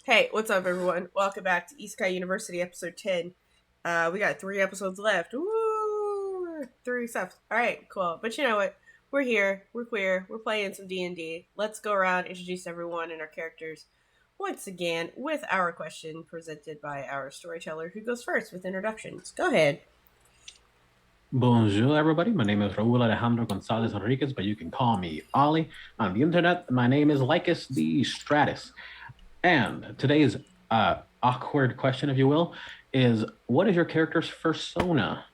Hey, what's up, everyone? Welcome back to Isekai University, episode 10. We got 3 episodes left. Woo! 3 steps. Alright, cool. But you know what? We're here. We're queer. We're playing some D&D. Let's go around, introduce everyone and our characters once again with our question presented by our storyteller, who goes first with introductions. Go ahead. Bonjour, everybody. My name is Raul Alejandro Gonzalez Enriquez, but you can call me Ollie. On the internet, my name is Lycus the Stratus. And today's awkward question, if you will, is what is your character's persona?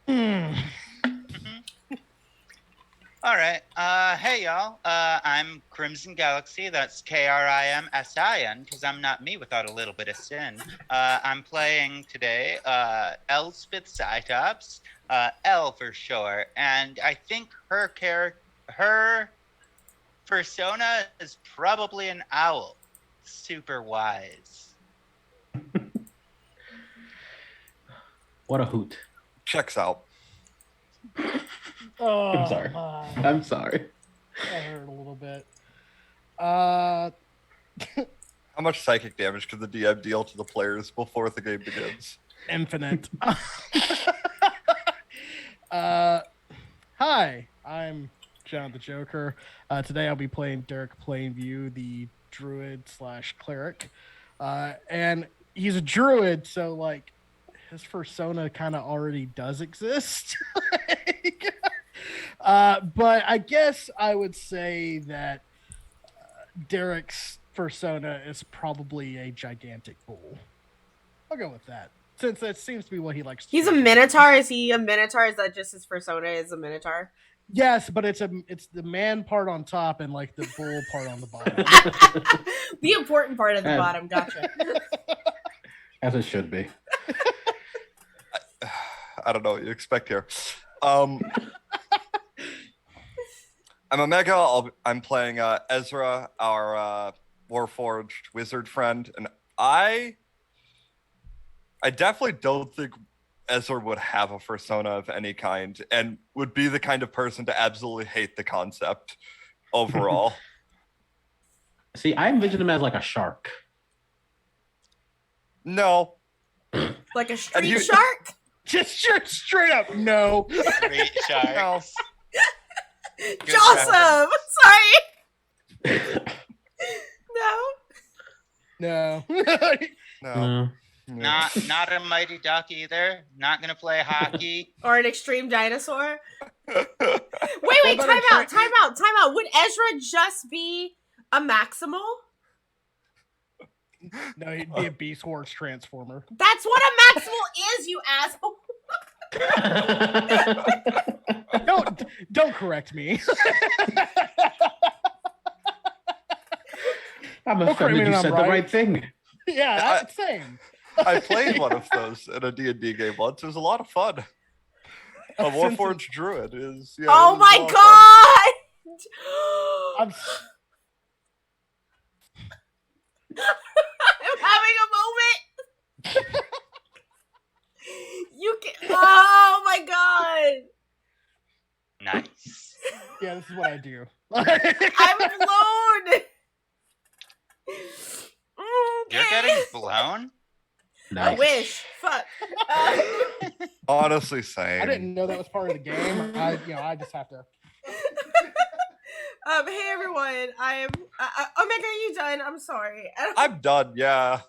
All right. Hey, y'all. I'm Crimson Galaxy. That's Krimsin, because I'm not me without a little bit of sin. I'm playing today Elspeth Cytops, L for short, and I think her persona is probably an owl. Super wise. What a hoot. Checks out. Oh, I'm sorry. I'm sorry. That hurt a little bit. How much psychic damage can the DM deal to the players before the game begins? Infinite. Hi, I'm John the Joker. Today I'll be playing Derek Plainview, the druid / cleric. And he's a druid, so like his persona kind of already does exist. But I guess I would say that Derek's persona is probably a gigantic bull. I'll go with that, since that seems to be what he likes to He's a do. minotaur. Is he a minotaur? Is that just his persona is a minotaur? Yes, but it's the man part on top and like the bull part on the bottom. The important part of the bottom. Gotcha. As it should be. I don't know what you expect here. I'm Omega. I'm playing Ezra, our Warforged wizard friend, and I definitely don't think Ezra would have a persona of any kind, and would be the kind of person to absolutely hate the concept overall. See, I envision him as like a shark. No. Like a street shark? Just straight up, no. Street sharks. Awesome. Sorry. No. No. Not a mighty duck either. Not gonna play hockey. Or an extreme dinosaur. Wait, time out. Would Ezra just be a maximal? No, he'd be a Beast Horse Transformer. That's what a maximal is, you asshole. Don't correct me. I'm offended you said the right thing. Yeah, same. I played one of those in a D&D game once. It was a lot of fun. A Warforged druid is. Yeah, oh my god! I'm having a moment. You can. Oh my god! Nice. Yeah, this is what I do. I'm blown. You're getting blown? Nice. I wish. Fuck. Honestly, same. I didn't know that was part of the game. I just have to. Hey everyone, I'm Omega. Are you done? I'm sorry. I'm done. Yeah.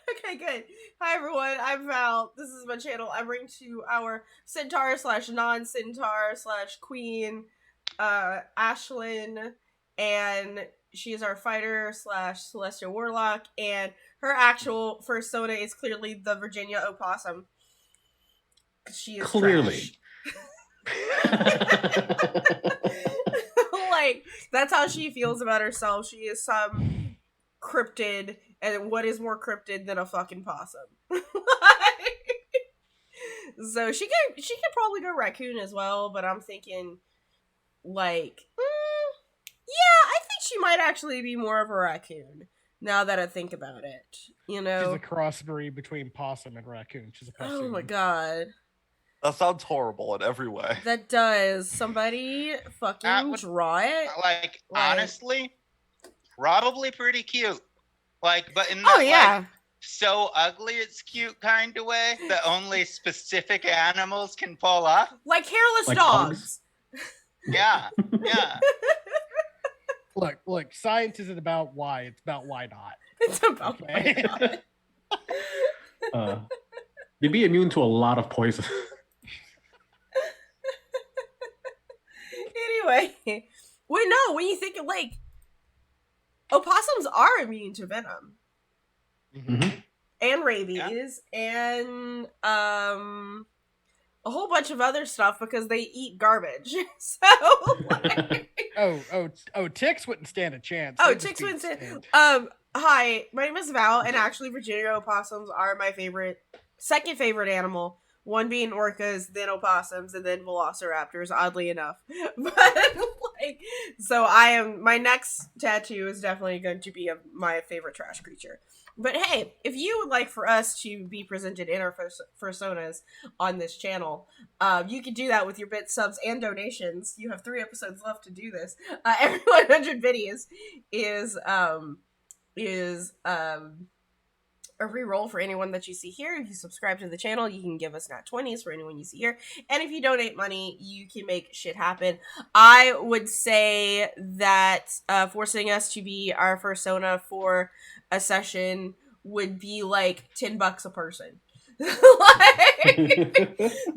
Okay, good. Hi everyone, I'm Val. This is my channel. I bring to our centaur / non-centaur / queen, Ashlyn, and she is our fighter / celestial warlock, and her actual persona is clearly the Virginia opossum. She is clearly. Like, that's how she feels about herself. She is some cryptid, and what is more cryptid than a fucking possum? So she could probably go raccoon as well, but I'm thinking, like, yeah, I think she might actually be more of a raccoon now that I think about it. You know, she's a crossbreed between possum and raccoon. She's a possum. Oh my god. That sounds horrible in every way. That does. Somebody fucking draw it. Like, honestly, probably pretty cute. Like, but in Oh that yeah. like so ugly it's cute kind of way that only specific animals can pull off. Like hairless Like dogs. Yeah, yeah. Look, science isn't about why, it's about why not. It's about Okay. You'd be immune to a lot of poison. Anyway. Wait, no, when you think of like opossums are immune to venom. Mhm. And rabies and a whole bunch of other stuff because they eat garbage. So like, Oh, ticks wouldn't stand a chance. oh, They'd just ticks be wouldn't stand. extinct. Hi, my name is Val, and actually Virginia opossums are my second favorite animal. One being orcas, then opossums, and then velociraptors, oddly enough. But like, so my next tattoo is definitely going to be my favorite trash creature. But hey, if you would like for us to be presented in our personas on this channel, you can do that with your bit subs and donations. You have 3 episodes left to do this. Every 100 videos is a reroll for anyone that you see here. If you subscribe to the channel, you can give us nat 20s for anyone you see here. And if you donate money, you can make shit happen. I would say that forcing us to be our fursona for a session would be like $10 a person. Like,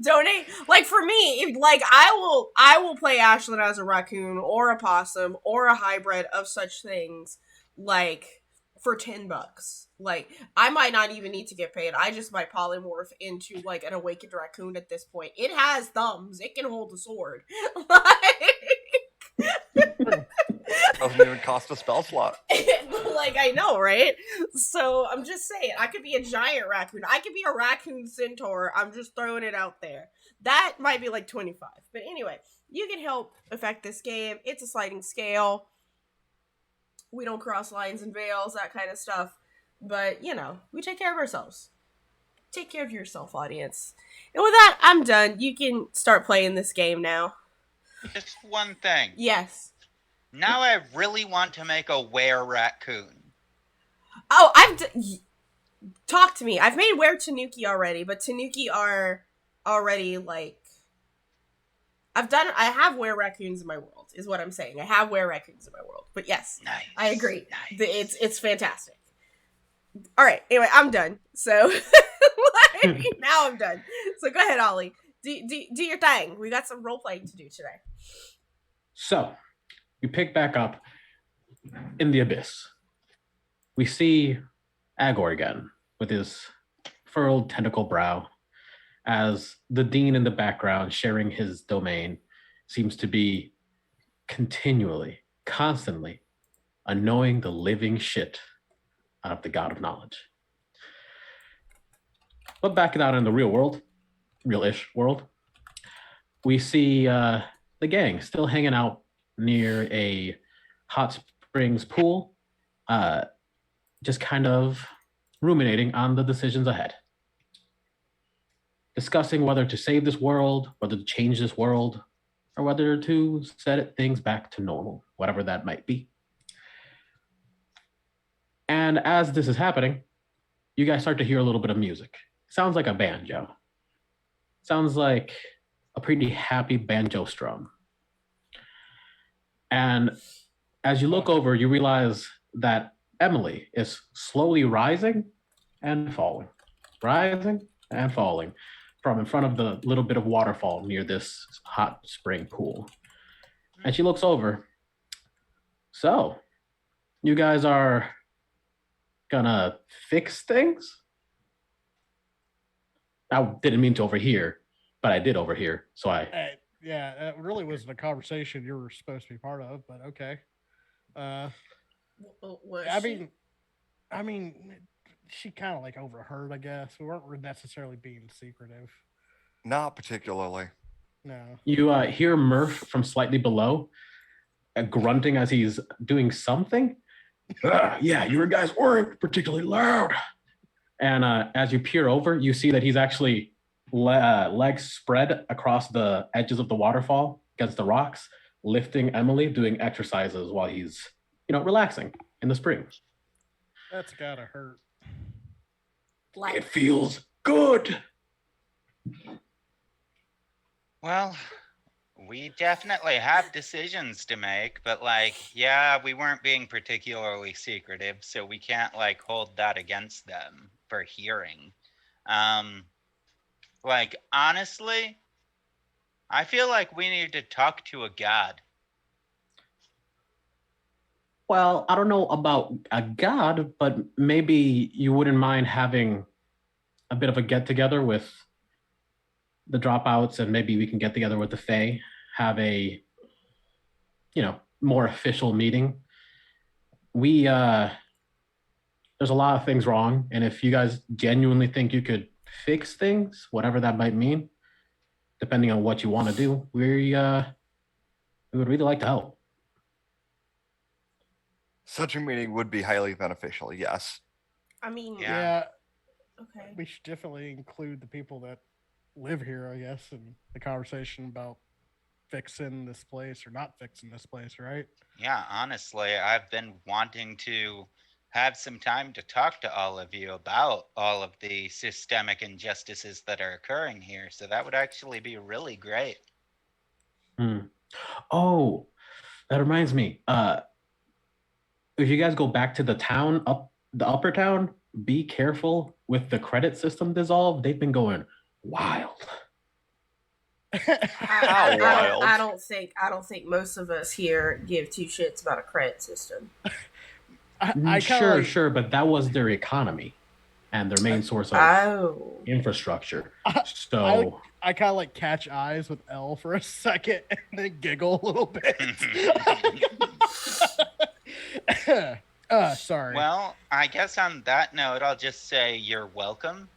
donate. Like for me, like I will play Ashlyn as a raccoon or a possum or a hybrid of such things, like for $10. Like I might not even need to get paid. I just might polymorph into like an awakened raccoon at this point. It has thumbs. It can hold a sword. Doesn't even cost a spell slot. Like I know, right? So I'm just saying, I could be a giant raccoon. I could be a raccoon centaur. I'm just throwing it out there. That might be like 25. But anyway, you can help affect this game. It's a sliding scale. We don't cross lines and veils, that kind of stuff. But, you know, we take care of ourselves. Take care of yourself, audience. And with that, I'm done. You can start playing this game now. Just one thing. Yes. Now I really want to make a were-raccoon. Oh, talk to me. I've made Were Tanuki already, but Tanuki are already, like... I have were raccoons in my world, is what I'm saying. I have were raccoons in my world. But yes, Nice. I agree. Nice. It's fantastic. All right. Anyway, I'm done. So now I'm done. So go ahead, Ollie. Do your thing. We got some role playing to do today. So, we pick back up in the abyss. We see Agor again with his furrowed tentacle brow, as the dean in the background sharing his domain seems to be continually, constantly annoying the living shit out of the god of knowledge. But back out in the real world, real-ish world, we see the gang still hanging out near a hot springs pool, just kind of ruminating on the decisions ahead. Discussing whether to save this world, whether to change this world, or whether to set things back to normal, whatever that might be. And as this is happening, you guys start to hear a little bit of music. Sounds like a banjo. Sounds like a pretty happy banjo strum. And as you look over, you realize that Emily is slowly rising and falling, from in front of the little bit of waterfall near this hot spring pool. And she looks over. So, you guys are gonna fix things? I didn't mean to overhear, but I did overhear, so I... Yeah, it really wasn't a conversation you were supposed to be part of, but okay. I mean, she kind of like overheard, I guess. We weren't necessarily being secretive. Not particularly. No. You hear Murph from slightly below grunting as he's doing something. Yeah, you guys weren't particularly loud. And as you peer over, you see that he's actually legs spread across the edges of the waterfall against the rocks, lifting Emily, doing exercises while he's, relaxing, in the spring. That's gotta hurt. Like, It feels good. Well, we definitely have decisions to make, but like, yeah, we weren't being particularly secretive, so we can't like hold that against them for hearing. Like honestly, I feel like we need to talk to a god. Well, I don't know about a god, but maybe you wouldn't mind having a bit of a get together with the dropouts, and maybe we can get together with the Fae, have a, more official meeting. We there's a lot of things wrong, and if you guys genuinely think you could fix things, whatever that might mean, depending on what you want to do, we would really like to help. Such a meeting would be highly beneficial, yes. I mean, Yeah. okay. We should definitely include the people that live here, I guess, in the conversation about fixing this place or not fixing this place, right? Yeah, honestly, I've been wanting to have some time to talk to all of you about all of the systemic injustices that are occurring here. So that would actually be really great. Oh, that reminds me. If you guys go back to the town, the upper town, be careful with the credit system dissolved. They've been going wild. I don't think most of us here give two shits about a credit system. I Sure, but that was their economy and their main source of infrastructure. So I kind of like catch eyes with Elle for a second and then giggle a little bit. Sorry. Well, I guess on that note, I'll just say you're welcome.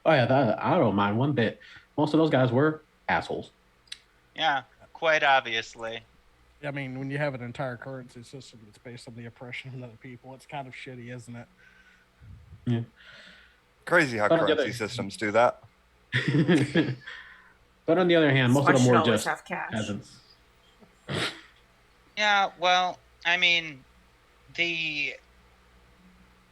oh yeah, I don't mind one bit. Most of those guys were assholes. Yeah, quite obviously. I mean, when you have an entire currency system that's based on the oppression of other people, it's kind of shitty, isn't it? Yeah. Crazy how But on the currency other- systems do that. But on the other hand, most Why of them should were always just have cash? peasants. Yeah, well, I mean, the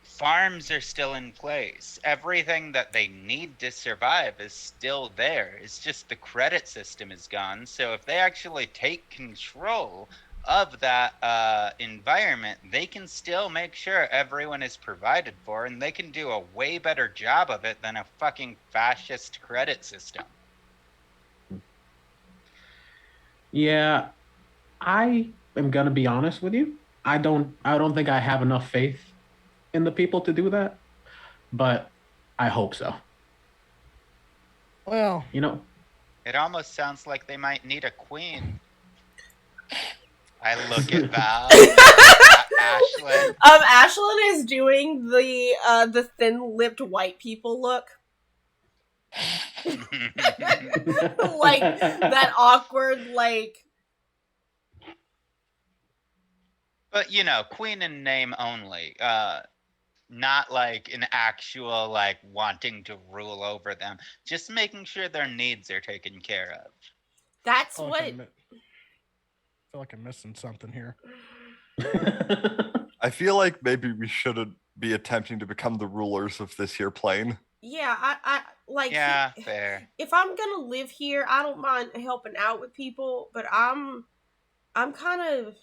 farms are still in place. Everything that they need to survive is still there. It's just the credit system is gone. So if they actually take control of that environment, they can still make sure everyone is provided for, and they can do a way better job of it than a fucking fascist credit system. Yeah, I am gonna be honest with you. I don't think I have enough faith in the people to do that, but I hope so. Well, It almost sounds like they might need a queen. I look at Val. Ashlyn. Ashlyn is doing the thin-lipped white people look. Like that awkward, like. But queen in name only. Not like an actual like wanting to rule over them. Just making sure their needs are taken care of. That's I what. feel like I'm missing something here. I feel like maybe we shouldn't be attempting to become the rulers of this here plane. Yeah, I like. Yeah, fair. If I'm gonna live here, I don't mind helping out with people, but I'm kind of.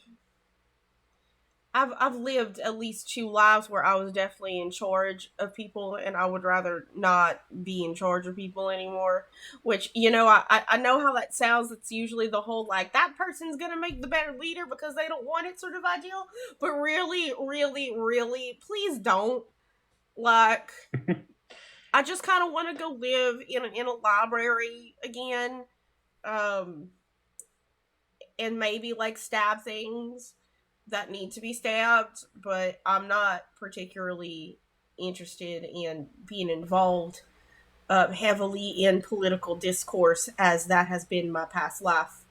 I've lived at least 2 lives where I was definitely in charge of people, and I would rather not be in charge of people anymore. Which, I know how that sounds. It's usually the whole, like, that person's gonna make the better leader because they don't want it sort of ideal. But really, really, really, please don't. Like, I just kind of want to go live in a library again. And maybe, like, stab things that need to be stabbed, but I'm not particularly interested in being involved heavily in political discourse, as that has been my past life,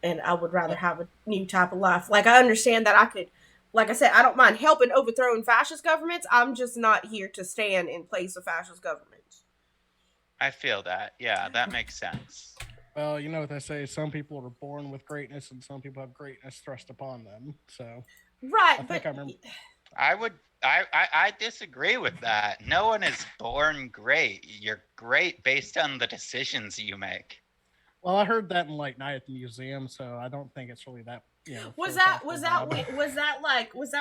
and I would rather have a new type of life. Like, I understand that I could, like I said, I don't mind helping overthrowing fascist governments. I'm just not here to stand in place of fascist governments. I feel that. Yeah, that makes sense. Well, you know what they say, some people are born with greatness and some people have greatness thrust upon them. So Right, I but think I remember. I disagree with that. No one is born great. You're great based on the decisions you make. Well, I heard that in like Night at the Museum, so I don't think it's really that. was that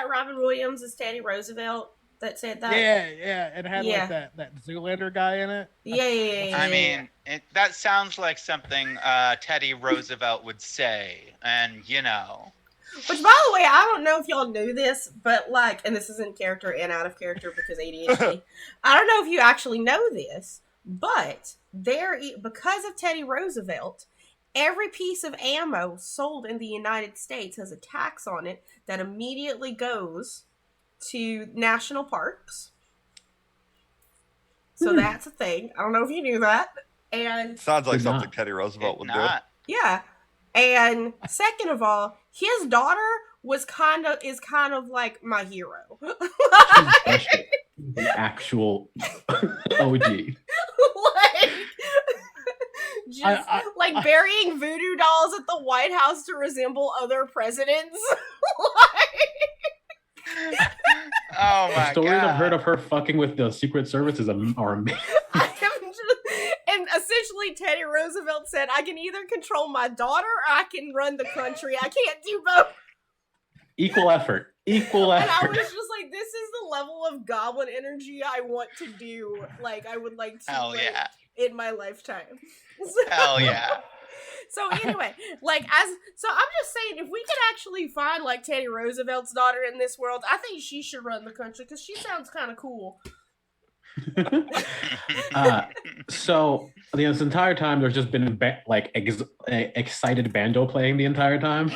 Robin Williams as Teddy Roosevelt that said that? Yeah. It had Yeah. like that Zoolander guy in it. Yeah. I mean, that sounds like something Teddy Roosevelt would say, and Which, by the way, I don't know if y'all knew this, but and this is in character and out of character because ADHD. I don't know if you actually know this, but because of Teddy Roosevelt, every piece of ammo sold in the United States has a tax on it that immediately goes to national parks. So that's a thing. I don't know if you knew that. And Sounds like Did something not. Teddy Roosevelt would do. not. yeah. And second of all, his daughter is kind of like my hero. The actual OG. Like burying voodoo dolls at the White House to resemble other presidents. Oh my god. Stories I've heard of her fucking with the Secret Service are amazing. And essentially Teddy Roosevelt said, I can either control my daughter or I can run the country. I can't do both. Equal effort. And I was just like, this is the level of goblin energy I want to do. Like, I would like to Hell yeah. in my lifetime. Hell yeah. So anyway, I'm just saying, if we could actually find Teddy Roosevelt's daughter in this world, I think she should run the country because she sounds kind of cool. So this entire time there's just been excited banjo playing the entire time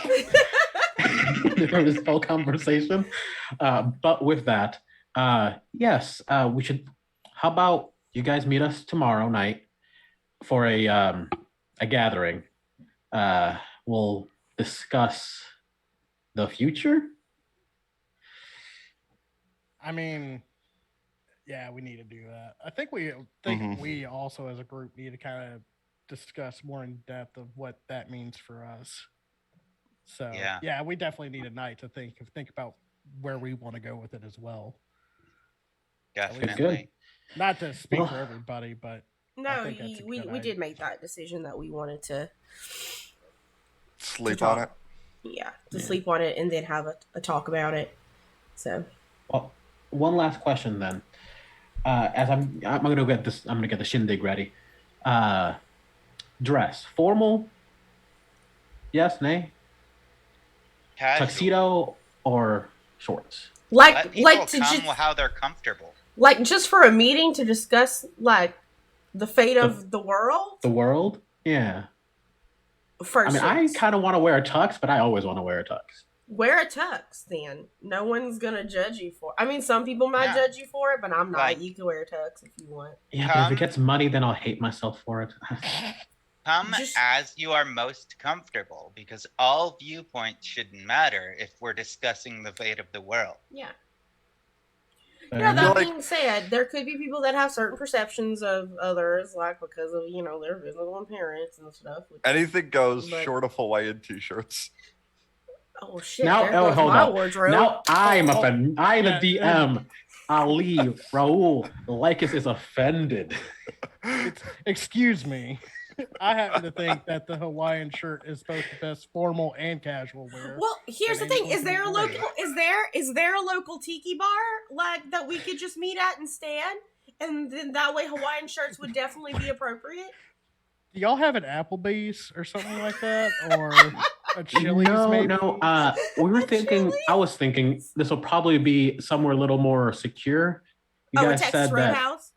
during this whole conversation. But with that, yes, we should. How about you guys meet us tomorrow night for a gathering? We'll discuss the future. I mean, yeah, we need to do that. I think we also as a group need to kind of discuss more in depth of what that means for us. So yeah, we definitely need a night to think about where we want to go with it as well. Definitely. Not to speak for everybody, but no, we did make that decision that we wanted to sleep on it. Yeah, sleep on it and then have a talk about it. So, well, one last question then. As I'm gonna get this. I'm gonna get the shindig ready. Dress formal? Yes, nay. Casual. Tuxedo or shorts? Let people come how they're comfortable. Just for a meeting to discuss the fate of the world. The world? Yeah. First, I kind of want to wear a tux, but I always want to wear a tux. Wear a tux, then. No one's gonna judge you for it. I mean, some people might judge you for it, but I'm not. You can wear a tux if you want. Yeah, but if it gets muddy, then I'll hate myself for it. Come as you are most comfortable, because all viewpoints shouldn't matter if we're discussing the fate of the world. Yeah. That being said, there could be people that have certain perceptions of others, because of their physical appearance and stuff. Anything goes short of Hawaiian t-shirts. Oh shit! Now, hold on. Wardrobe. Now I'm the DM. Ali Raul Lycus is offended. Excuse me. I happen to think that the Hawaiian shirt is both the best formal and casual wear. Well, here's the thing: is there a local tiki bar that we could just meet at and stand, and then that way Hawaiian shirts would definitely be appropriate? Do y'all have an Applebee's or something like that, or a Chili's? No. We were thinking. I was thinking this will probably be somewhere a little more secure. You guys Texas said Roadhouse?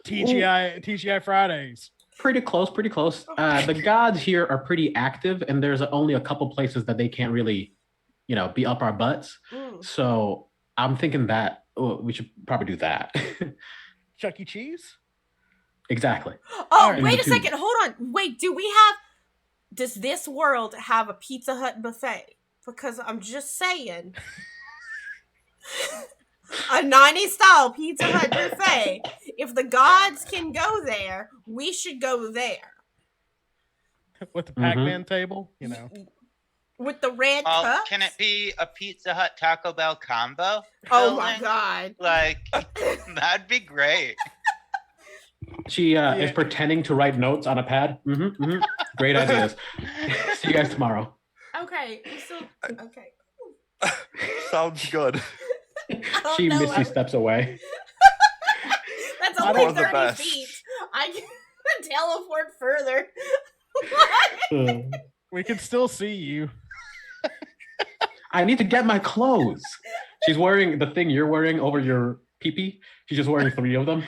TGI Fridays. Pretty close. The gods here are pretty active, and there's only a couple places that they can't really, be up our butts. So I'm thinking that we should probably do that. Chuck E. Cheese? Exactly. Oh, right, wait a second. Hold on. Wait, does this world have a Pizza Hut buffet? Because I'm just saying. A 90s style Pizza Hut buffet. If the gods can go there, we should go there. With the Pac-Man table, With the red Oh, cups? can it be a Pizza Hut Taco Bell combo? Oh my filling? god. Like, that'd be great. She is pretending to write notes on a pad. Great ideas. See you guys tomorrow. Okay, we still okay. Sounds good. She know. Missy steps away. That's I only want the 30 best. feet. I can teleport further. We can still see you. I need to get my clothes. She's wearing the thing you're wearing over your pee-pee. She's just wearing 3 of them.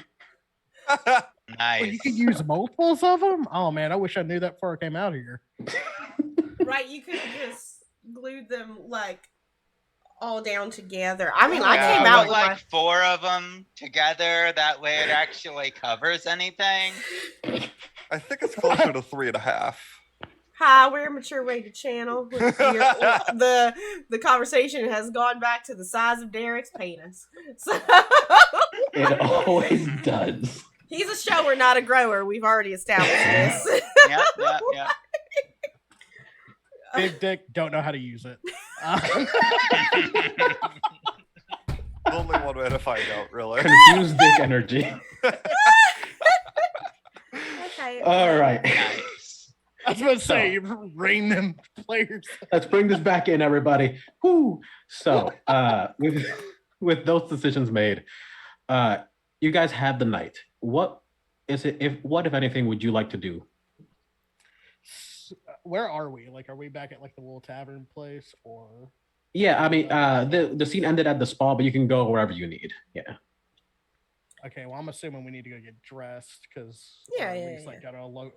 Nice. Well, you could use multiples of them? Oh, man, I wish I knew that before I came out here. Right, you could have just glued them, like, all down together. I mean, I Yeah, came out put, with like 4 of them together. That way it actually covers anything. I think it's closer to 3.5. Hi, we're a mature rated channel. The conversation has gone back to the size of Derek's penis. So It always does. he's a shower, not a grower. We've already established this. Yep. Big dick, don't know how to use it. There's only one way to find out, really. Confused dick energy. Okay. All right. Nice. I was about to say, rain them players. Let's bring this back in, everybody. Whoo! So, with those decisions made, you guys had the night. What is it? What, if anything, would you like to do? Where are we? Like, are we back at like the little tavern place, or? Yeah, I mean, the scene ended at the spa, but you can go wherever you need. Yeah. Okay, well, I'm assuming we need to go get dressed because Yeah. like got a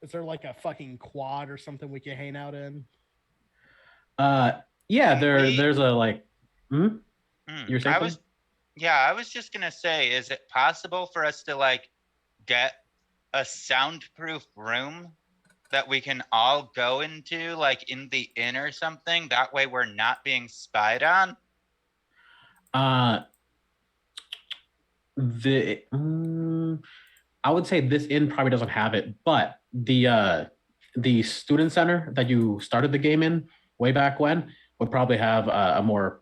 Is there like a fucking quad or something we can hang out in? Yeah. There's a like. You're saying I was just gonna say, is it possible for us to like get a soundproof room that we can all go into, like in the inn or something? That way we're not being spied on. I would say this inn probably doesn't have it, but the student center that you started the game in way back when would probably have a more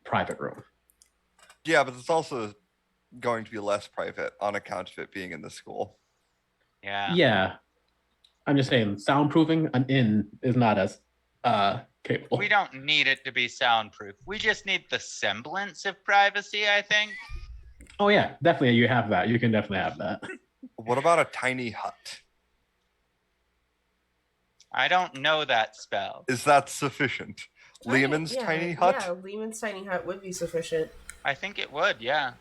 private room. Yeah, but it's also going to be less private on account of it being in the school. Yeah. Yeah. I'm just saying, soundproofing an inn is not as capable. We don't need it to be soundproof. We just need the semblance of privacy, I think. Oh yeah, definitely. You have that. You can definitely have that. What about a tiny hut? I don't know that spell. Is that sufficient? Lehman's tiny hut? Yeah, Lehman's tiny hut would be sufficient. I think it would, yeah.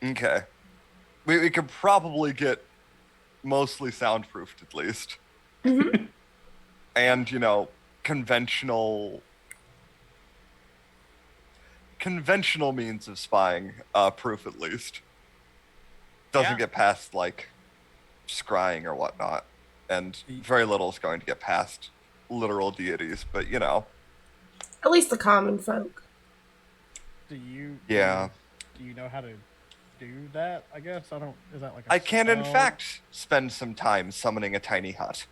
Okay. We could probably get mostly soundproofed at least. Mm-hmm. And, conventional means of spying proof at least. Doesn't get past like scrying or whatnot. And very little is going to get past literal deities, but At least the common folk. Do you know how to do that? I guess I don't. Is that like a I can in spell? fact spend some time summoning a tiny hut.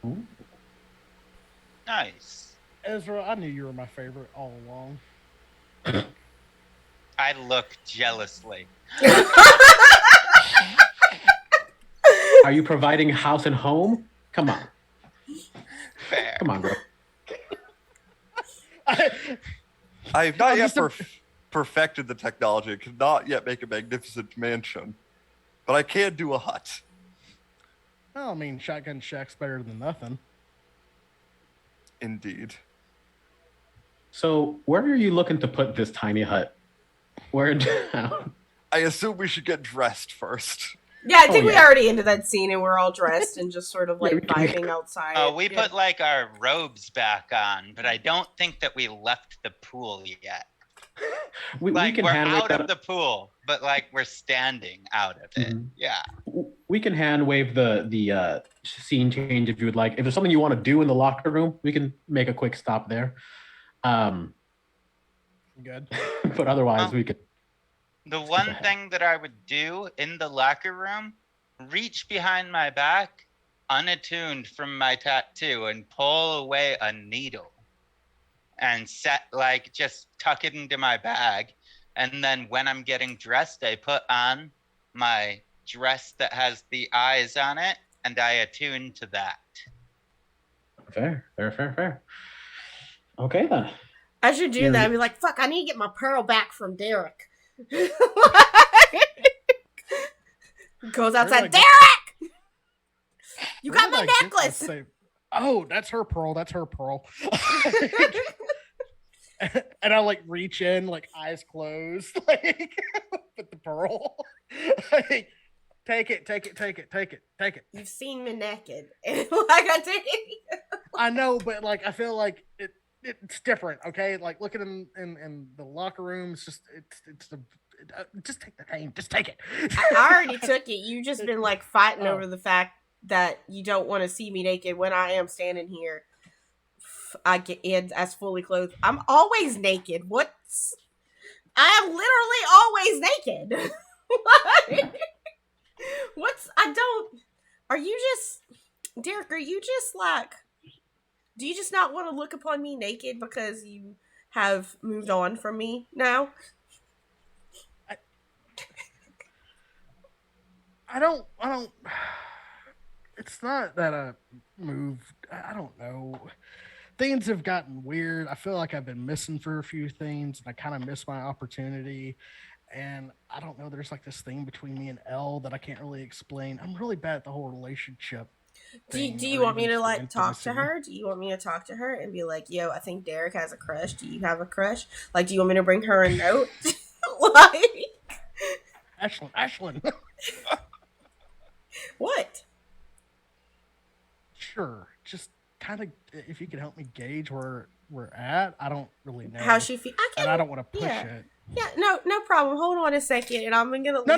Ooh. Nice. Ezra, I knew you were my favorite all along. I look jealously. Are you providing house and home? Come on. Fair. Come on, bro. I've not yet perfected the technology. I cannot yet make a magnificent mansion, but I can do a hut. Well, I mean, Shotgun Shack's better than nothing. Indeed. So, where are you looking to put this tiny hut? Where in town? I assume we should get dressed first. Yeah, I think we already ended that scene and we're all dressed and just sort of like vibing outside. Oh, we put like our robes back on, but I don't think that we left the pool yet. We Like can we're hand out wave of the pool, but like we're standing out of it. Mhm. Yeah. We can hand wave the scene change if you would like. If there's something you want to do in the locker room, we can make a quick stop there. Good. But otherwise, we could. The one ahead. thing that I would do in the locker room, reach behind my back, unattuned from my tattoo and pull away a needle and just tuck it into my bag. And then when I'm getting dressed, I put on my dress that has the eyes on it, and I attune to that. Fair. Okay then. I should do that and be like, fuck, I need to get my pearl back from Derek. Goes outside, like, Derek! You got my necklace! Oh, that's her pearl. And I like reach in, like eyes closed, like with the pearl. Like, take it. You've seen me naked. Like, I take it. I know, but like I feel like it's different, okay? Like looking in the locker rooms, just just take the thing, just take it. I already took it. You just been like fighting over the fact that you don't want to see me naked when I am standing here. I get in as fully clothed. I'm always naked. I am literally always naked. Are you just, Derek, are you just like, do you just not want to look upon me naked because you have moved on from me now? I don't, it's not that I moved, I don't know. Things have gotten weird. I feel like I've been missing for a few things, and I kind of miss my opportunity. And I don't know, there's like this thing between me and Elle that I can't really explain. I'm really bad at the whole relationship. Do you want me to like talk to her? Do you want me to talk to her and be like, yo, I think Derek has a crush. Do you have a crush? Like, do you want me to bring her a note? Like, Ashlyn. What? Sure. Just kind of, if you could help me gauge where we're at. I don't really know how she feels. And I don't want to push it. Yeah, no problem. Hold on a second, and I'm gonna leave No.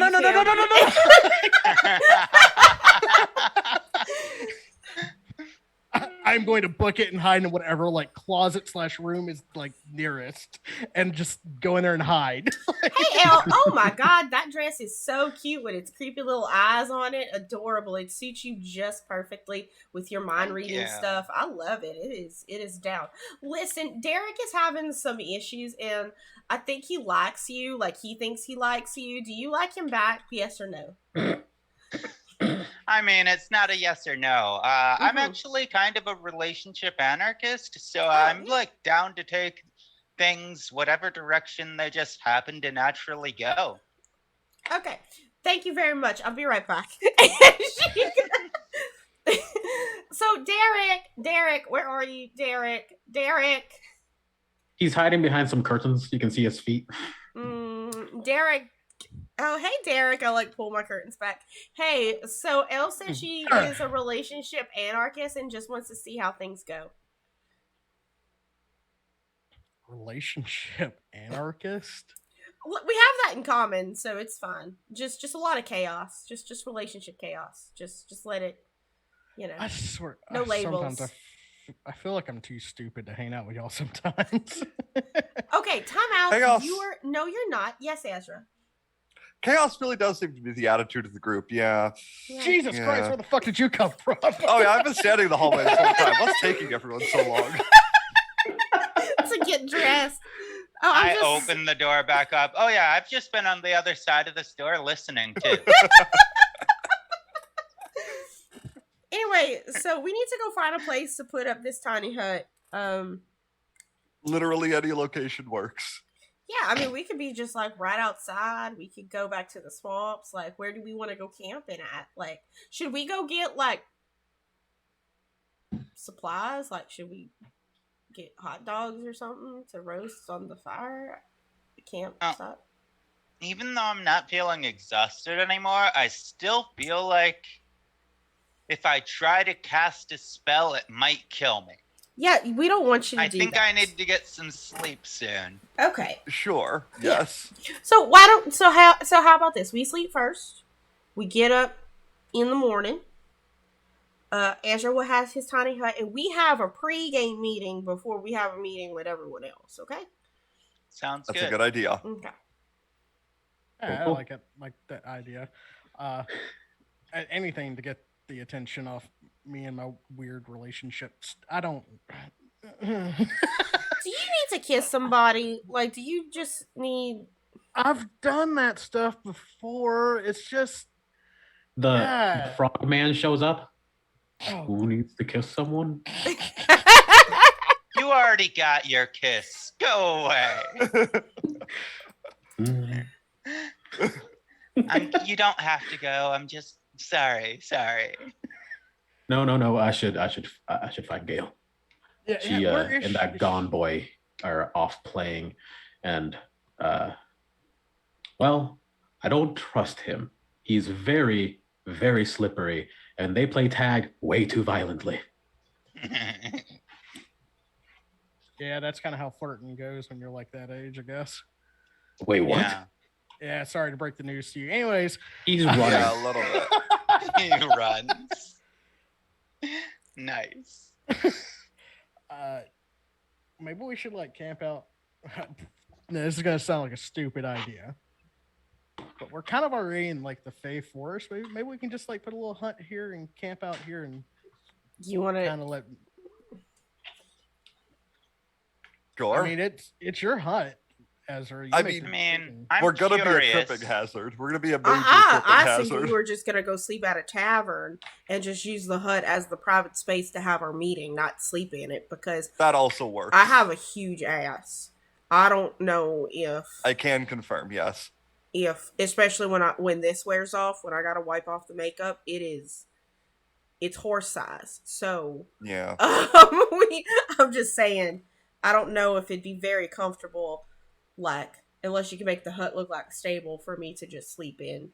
I'm going to book it and hide in whatever like closet/room is like nearest, and just go in there and hide. Hey, Elle, oh my god, that dress is so cute with its creepy little eyes on it. Adorable. It suits you just perfectly with your mind reading stuff. I love it. It is down. Listen, Derek is having some issues, and I think he likes you. Like, he thinks he likes you. Do you like him back? Yes or no? I mean, it's not a yes or no. I'm actually kind of a relationship anarchist, so I'm like down to take things whatever direction they just happen to naturally go. Okay. Thank you very much. I'll be right back. So, Derek, where are you? Derek. He's hiding behind some curtains. You can see his feet. Derek. Oh, hey, Derek. I like pull my curtains back. Hey, so Elle said she is a relationship anarchist and just wants to see how things go. Relationship anarchist? We have that in common, so it's fine. Just a lot of chaos. Just relationship chaos. Just let it, I swear. No labels. Sometimes I feel like I'm too stupid to hang out with y'all sometimes. Okay, time out. Chaos. No, you're not. Yes, Ezra. Chaos really does seem to be the attitude of the group, yeah. Jesus Christ, where the fuck did you come from? Oh yeah, I've been standing in the hallway this whole time. What's taking everyone so long? To get dressed. I open the door back up. Oh yeah, I've just been on the other side of the store listening too. Anyway, so we need to go find a place to put up this tiny hut. Literally any location works. Yeah, I mean, we could be just like right outside. We could go back to the swamps. Like, where do we want to go camping at? Like, should we go get like supplies? Like, should we get hot dogs or something to roast on the fire? The campsite? Even though I'm not feeling exhausted anymore, I still feel like if I try to cast a spell, it might kill me. Yeah, we don't want you to do that. I think I need to get some sleep soon. Okay. Sure. Yes. So how about this? We sleep first. We get up in the morning. Ezra will have his tiny hut, and we have a pre-game meeting before we have a meeting with everyone else. Okay. Sounds good. That's a good idea. Okay. Yeah, I like it. Like that idea. Anything to get the attention off me and my weird relationships. I don't. Do you need to kiss somebody? Like, do you just need? I've done that stuff before. It's just The yeah. frog man shows up. Oh, Who needs to kiss someone? You already got your kiss. Go away. Mm. You don't have to go. I'm just sorry. No. I should find Gail. yeah, She where is and that she? Gone Boy are off playing, and well, I don't trust him. He's very, very slippery, and they play tag way too violently. Yeah, that's kind of how flirting goes when you're like that age, I guess. Wait, what? Yeah. Yeah, sorry to break the news to you. Anyways, He's running. Yeah, a little bit. He runs. Nice. maybe we should like camp out. No, this is gonna sound like a stupid idea, but we're kind of already in like the Fey Forest. Maybe we can just like put a little hut here and camp out here and You want to? kind of let. Sure. I mean, it's your hut, Ezra. You I make mean- the decision. I'm We're gonna curious. be a tripping hazard. We're gonna be a major tripping I think hazard. we were just gonna go sleep at a tavern and just use the hut as the private space to have our meeting, not sleep in it, because That also works. I have a huge ass. I don't know if I can confirm, yes. especially when this wears off, when I gotta wipe off the makeup, it's horse size. So Yeah. I'm just saying, I don't know if it'd be very comfortable, like, unless you can make the hut look like a stable for me to just sleep in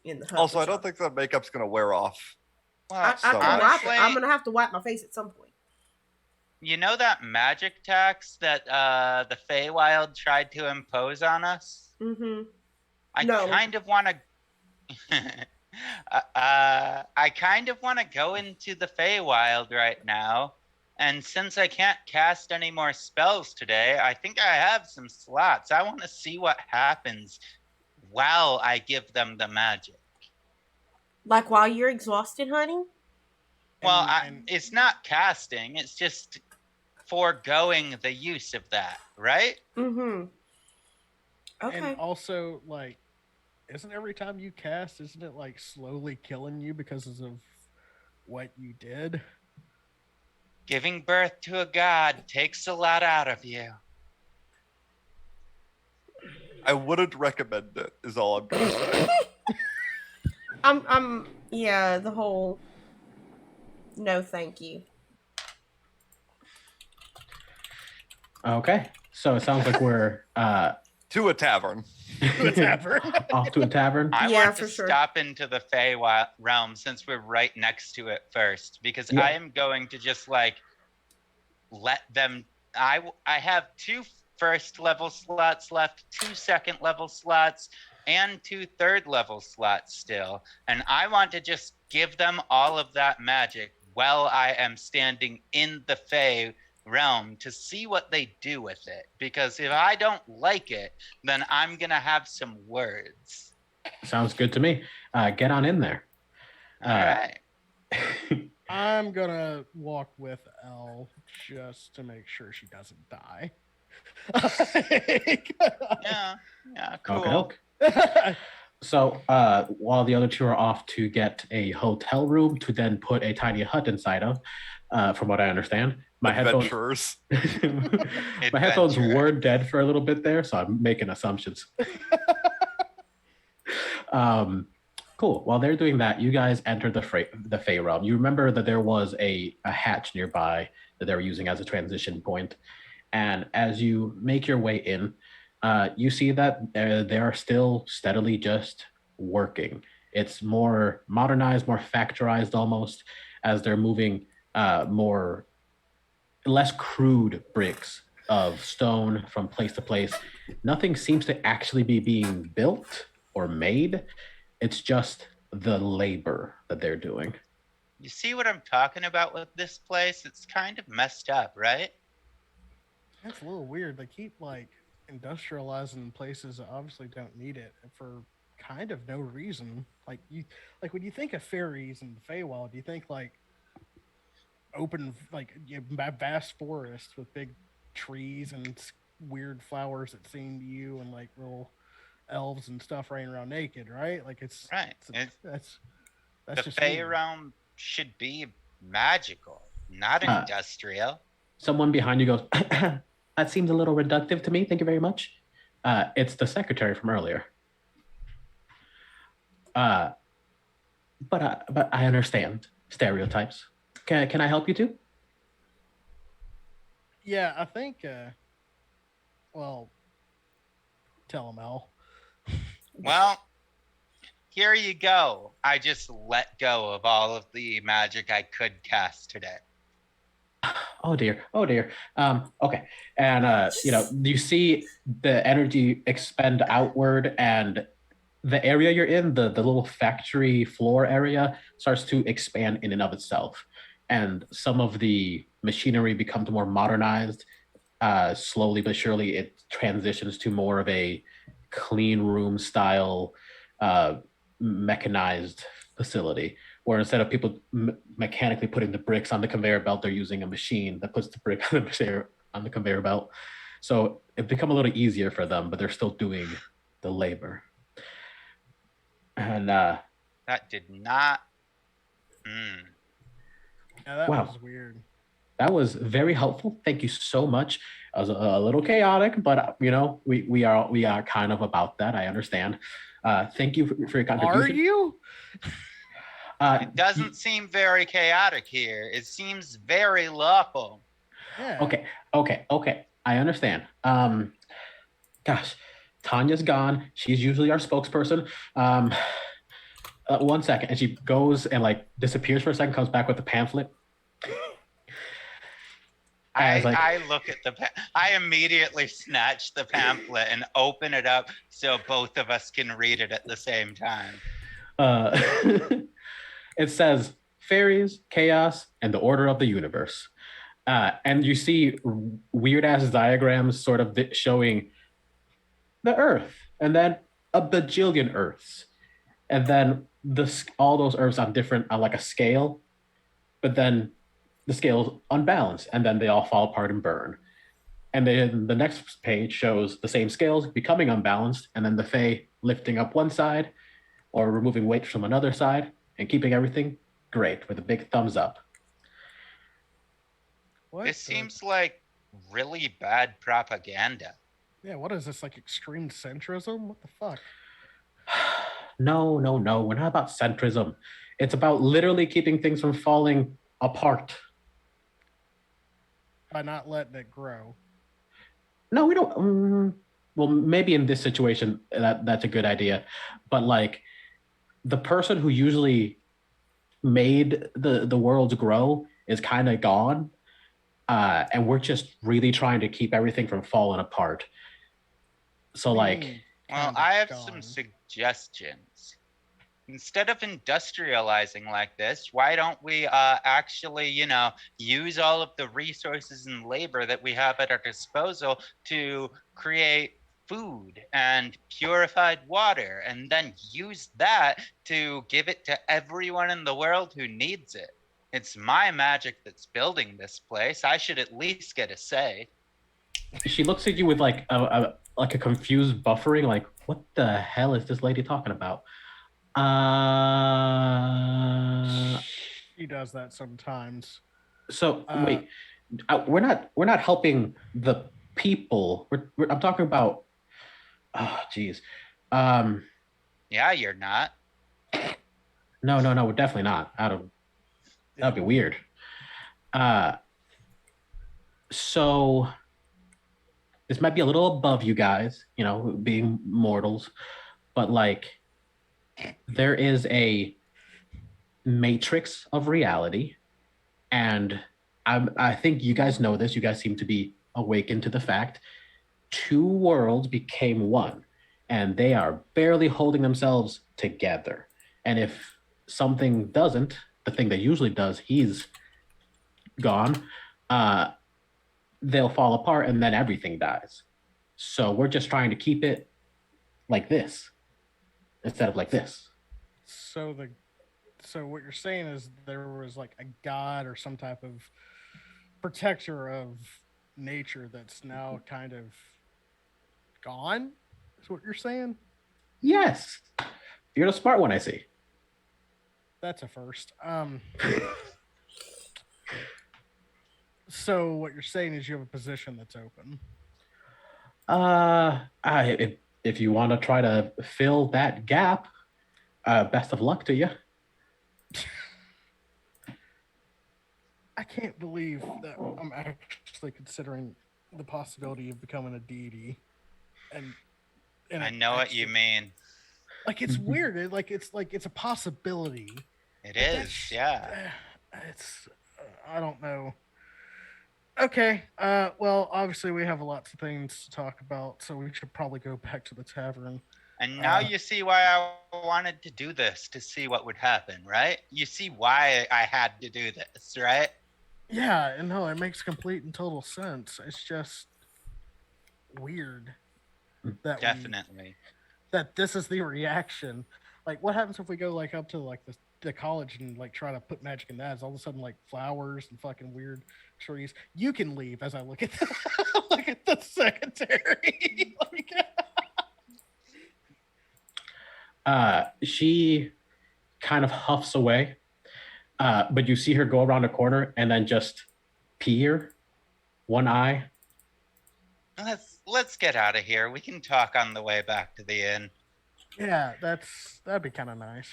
the hut. Also, I which don't think the makeup's gonna wear off. Well, I can wipe honestly, it. I'm gonna have to wipe my face at some point. you know that magic tax that the Feywild tried to impose on us? Mm-hmm. I No. kind of want to. I kind of want to go into the Feywild right now, and since I can't cast any more spells today, I think I have some slots. I want to see what happens while I give them the magic. Like while you're exhausted, honey. Well, And- it's not casting; it's just foregoing the use of that, right? Mm-hmm. Okay. And also, like, isn't every time you cast, isn't it like slowly killing you because of what you did? Giving birth to a god takes a lot out of you. I wouldn't recommend it, is all I'm gonna say. Yeah, the whole no thank you. Okay, so it sounds like we're To a tavern. Whatever. off to a tavern. I Yeah, want to for sure. stop into the Fey realm since we're right next to it first, because Yeah. I am going to just like let them. I have 2 first level slots left, 2 second level slots, and 2 third level slots still, and I want to just give them all of that magic while I am standing in the Fey realm to see what they do with it, because if I don't like it, then I'm gonna have some words. Sounds good to me. Get on in there. All right. I'm gonna walk with Elle just to make sure she doesn't die. Yeah, cool. Okay. So while the other two are off to get a hotel room to then put a tiny hut inside of, from what I understand, my headphones Adventurers. my headphones Adventure. were dead for a little bit there, so I'm making assumptions. Cool. While they're doing that, you guys enter the Fey realm. You remember that there was a hatch nearby that they were using as a transition point. And as you make your way in, you see that they are still steadily just working. It's more modernized, more factorized almost, as they're moving less crude bricks of stone from place to place. Nothing seems to actually be being built or made. It's just the labor that they're doing. You see what I'm talking about with this place? It's kind of messed up, right? That's a little weird. They keep like industrializing places that obviously don't need it for kind of no reason. Like when you think of fairies and the Feywild, you think like open, like vast forests with big trees and weird flowers that seem to you, and like little elves and stuff running around naked, right? Like Right. that's The just Fey weird. realm should be magical, not Uh, industrial. Someone behind you goes, that seems a little reductive to me. Thank you very much. It's the secretary from earlier. But I understand stereotypes. Can I help you too? Yeah, I think. Well, tell him Al. Well, here you go. I just let go of all of the magic I could cast today. Oh dear. Oh dear. Okay. And you see the energy expend outward, and the area you're in, the little factory floor area, starts to expand in and of itself. And some of the machinery becomes more modernized. Slowly but surely, it transitions to more of a clean room style, mechanized facility, where instead of people mechanically putting the bricks on the conveyor belt, they're using a machine that puts the brick on the conveyor belt. So it become a little easier for them, but they're still doing the labor. And That did not. Yeah, that Wow. was weird. that was very helpful. Thank you so much. It was a little chaotic, but we are kind of about that. I understand. Thank you for your contribution. Are you? It doesn't seem very chaotic here. It seems very lawful. Yeah. Okay. I understand. Gosh, Tanya's gone. She's usually our spokesperson. 1 second, and she goes and like disappears for a second, comes back with the pamphlet. I look at I immediately snatch the pamphlet and open it up so both of us can read it at the same time. It says fairies, chaos, and the order of the universe. And you see weird ass diagrams sort of showing the Earth, and then a bajillion Earths, and then all those Earths on like a scale, but then the scale's unbalanced, and then they all fall apart and burn. And then the next page shows the same scales becoming unbalanced, and then the Fae lifting up one side or removing weight from another side and keeping everything great with a big thumbs up. What? This seems like really bad propaganda. Yeah, what is this, like extreme centrism? What the fuck? No. We're not about centrism. It's about literally keeping things from falling apart. By not letting it grow. No, we don't. Well, maybe in this situation, that's a good idea. But like the person who usually made the worlds grow is kind of gone. And we're just really trying to keep everything from falling apart. So like... Well, I have some suggestions. Instead of industrializing like this, why don't we actually, use all of the resources and labor that we have at our disposal to create food and purified water, and then use that to give it to everyone in the world who needs it? It's my magic that's building this place. I should at least get a say. She looks at you with like a confused buffering, like, what the hell is this lady talking about? She does that sometimes. So wait, we're not helping the people. I'm talking about. Oh, geez. Yeah, you're not. No, we're definitely not. That'd be weird. So this might be a little above you guys, being mortals, but like there is a matrix of reality, and I think you guys know this. You guys seem to be awakened to the fact 2 worlds became one, and they are barely holding themselves together. And if something doesn't, the thing that usually does, he's gone, they'll fall apart, and then everything dies. So we're just trying to keep it like this. instead of like this. So what you're saying is there was like a god or some type of protector of nature that's now kind of gone? Is what you're saying? Yes, you're the smart one, I see. That's a first. So what you're saying is you have a position that's open. If you want to try to fill that gap, best of luck to you. I can't believe that I'm actually considering the possibility of becoming a deity. And I know what you mean. Like it's weird. It's a possibility. It is, yeah. It's I don't know. Okay. Well, obviously we have lots of things to talk about, so we should probably go back to the tavern. And now you see why I wanted to do this, to see what would happen, right? You see why I had to do this, right? Yeah, and no, it makes complete and total sense. It's just weird that Definitely. that this is the reaction. Like, what happens if we go like up to like the college and like try to put magic in that? Is all of a sudden like flowers and fucking weird trees? You can leave as I look at look at the secretary. She kind of huffs away, but you see her go around a corner and then just peer one eye. Let's get out of here. We can talk on the way back to the inn. Yeah, that'd be kind of nice.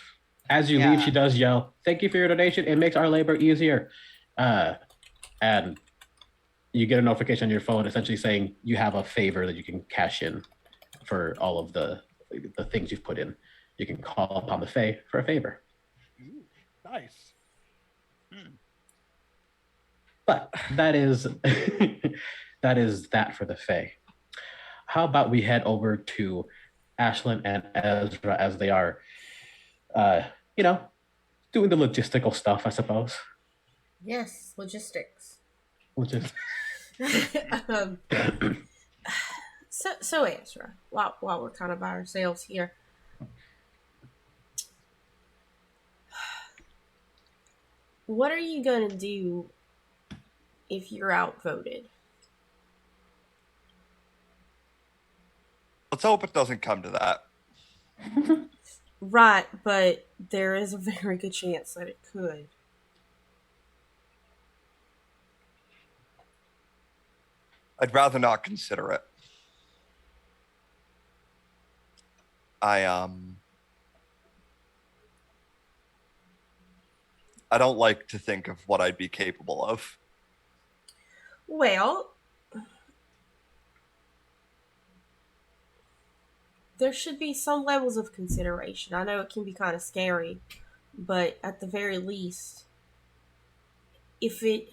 As you leave, she does yell, "Thank you for your donation. It makes our labor easier." And you get a notification on your phone essentially saying you have a favor that you can cash in for all of the things you've put in. You can call upon the Fae for a favor. Ooh, nice. But that is that for the Fae. How about we head over to Ashlyn and Ezra as they are, doing the logistical stuff, I suppose. Yes, logistics. So Ezra, while we're kind of by ourselves here, what are you gonna do if you're outvoted? Let's hope it doesn't come to that. Right, but there is a very good chance that it could. I'd rather not consider it. I don't like to think of what I'd be capable of. Well, there should be some levels of consideration. I know it can be kind of scary, but at the very least, if it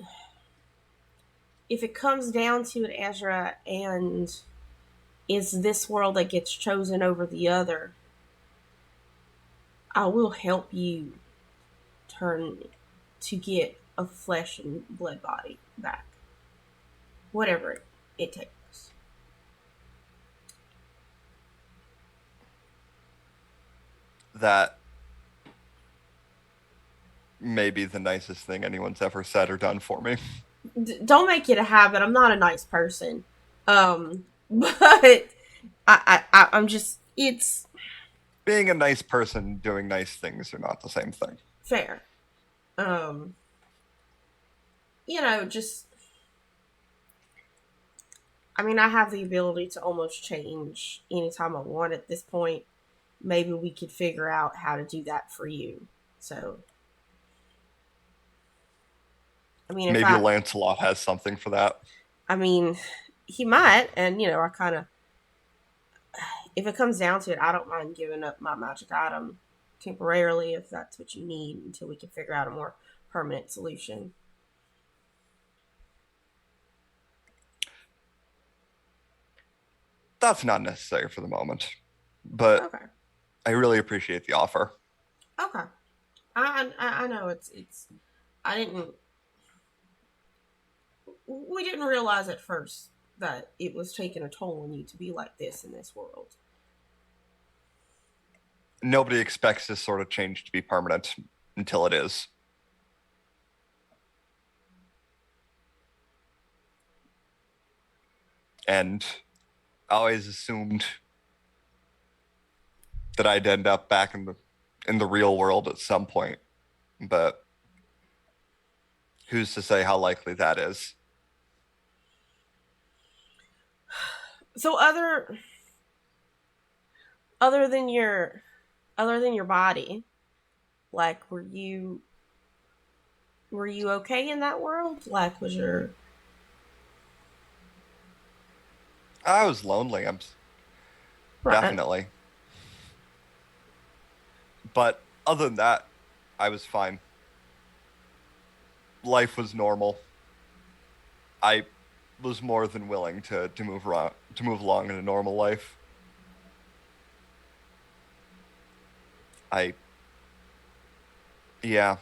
comes down to it, Ezra, and is this world that gets chosen over the other, I will help you turn to get a flesh and blood body back. Whatever it takes. That may be the nicest thing anyone's ever said or done for me. Don't make it a habit. I'm not a nice person. But I'm just, it's... Being a nice person, doing nice things are not the same thing. Fair. Just... I mean, I have the ability to almost change anytime I want at this point. Maybe we could figure out how to do that for you. So... I mean, maybe Lancelot has something for that. I mean, he might, and I kind of, if it comes down to it, I don't mind giving up my magic item temporarily if that's what you need until we can figure out a more permanent solution. That's not necessary for the moment, but okay. I really appreciate the offer. Okay, I know it's we didn't realize at first that it was taking a toll on you to be like this in this world. nobody expects this sort of change to be permanent until it is. And I always assumed that I'd end up back in the real world at some point, but who's to say how likely that is? So other than your body, like were you okay in that world? Like was your I was lonely. I'm right. definitely. But other than that, I was fine. Life was normal. I was more than willing to move along in a normal life. Yeah.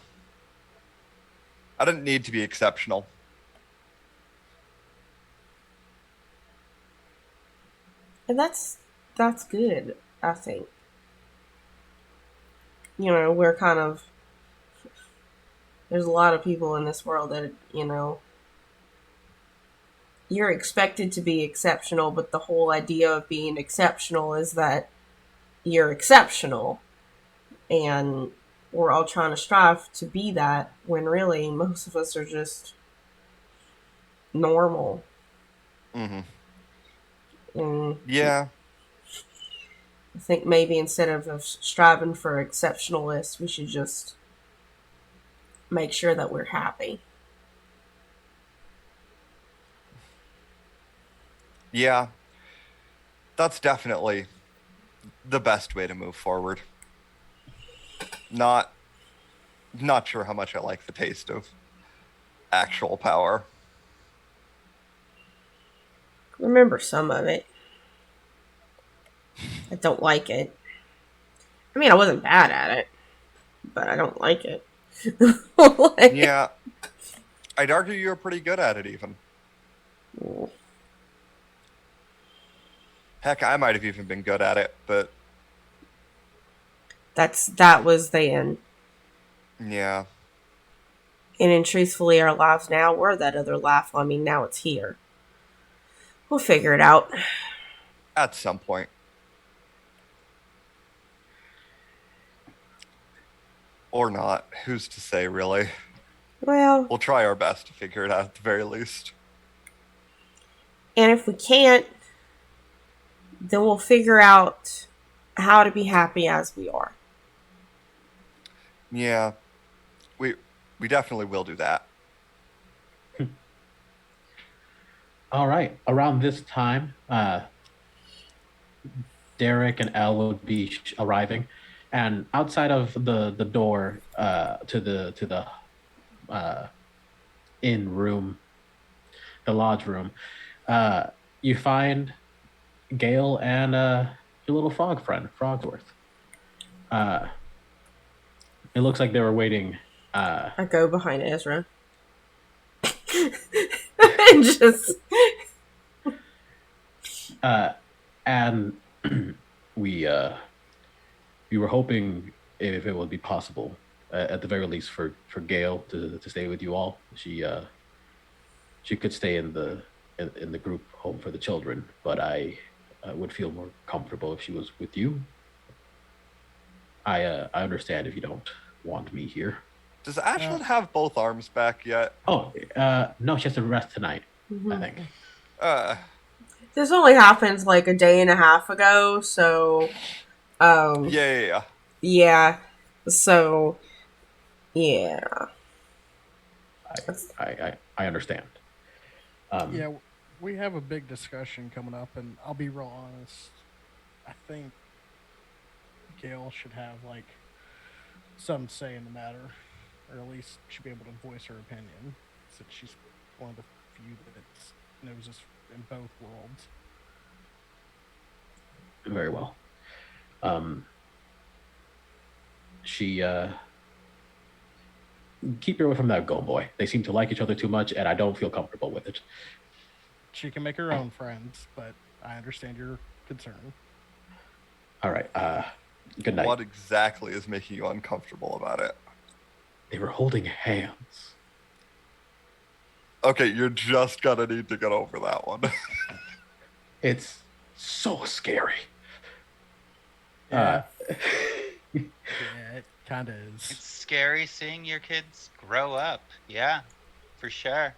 I didn't need to be exceptional. And that's good, I think. You know, we're kind of there's a lot of people in this world that, you know, you're expected to be exceptional, but the whole idea of being exceptional is that you're exceptional. And we're all trying to strive to be that when really most of us are just normal. Mm-hmm. And Yeah. I think maybe instead of striving for exceptionalists, we should just make sure that we're happy. Yeah. That's definitely the best way to move forward. Not sure how much I like the taste of actual power. Remember some of it. I don't like it. I mean, I wasn't bad at it, but I don't like it. Like, Yeah. I'd argue you're pretty good at it even. Heck, I might have even been good at it, but that was then. yeah. And then truthfully, our lives now were that other life. I mean, now it's here. We'll figure it out. At some point. Or not. Who's to say, really? Well, We'll try our best to figure it out at the very least. and if we can't, then we'll figure out how to be happy as we are. Yeah. We definitely will do that. All right. Around this time, Derek and Elle would be arriving, and outside of the door to the inn room, the lodge room, you find Gale and your little frog friend, Frogsworth. It looks like they were waiting. I go behind Ezra. And just And we were hoping if it would be possible, at the very least, for Gail to stay with you all. She could stay in the group home for the children, but I would feel more comfortable if she was with you. I understand if you don't want me here. Does Ashlyn have both arms back yet? Oh, no, she has to rest tonight, I think. this only happened like a day and a half ago, so Yeah. So yeah. I understand. Yeah, we have a big discussion coming up, and I'll be real honest. I think Gail should have like some say in the matter, or at least should be able to voice her opinion, since she's one of the few that knows this in both worlds. Very well. She keep her away from that go boy. They seem to like each other too much, and I don't feel comfortable with it. She can make her own friends, but I understand your concern. All right. Good night. What exactly is making you uncomfortable about it? They were holding hands. Okay, you're just gonna need to get over that one. It's so scary. Yeah. Yeah, it kind of It's is. scary seeing your kids grow up. Yeah, for sure.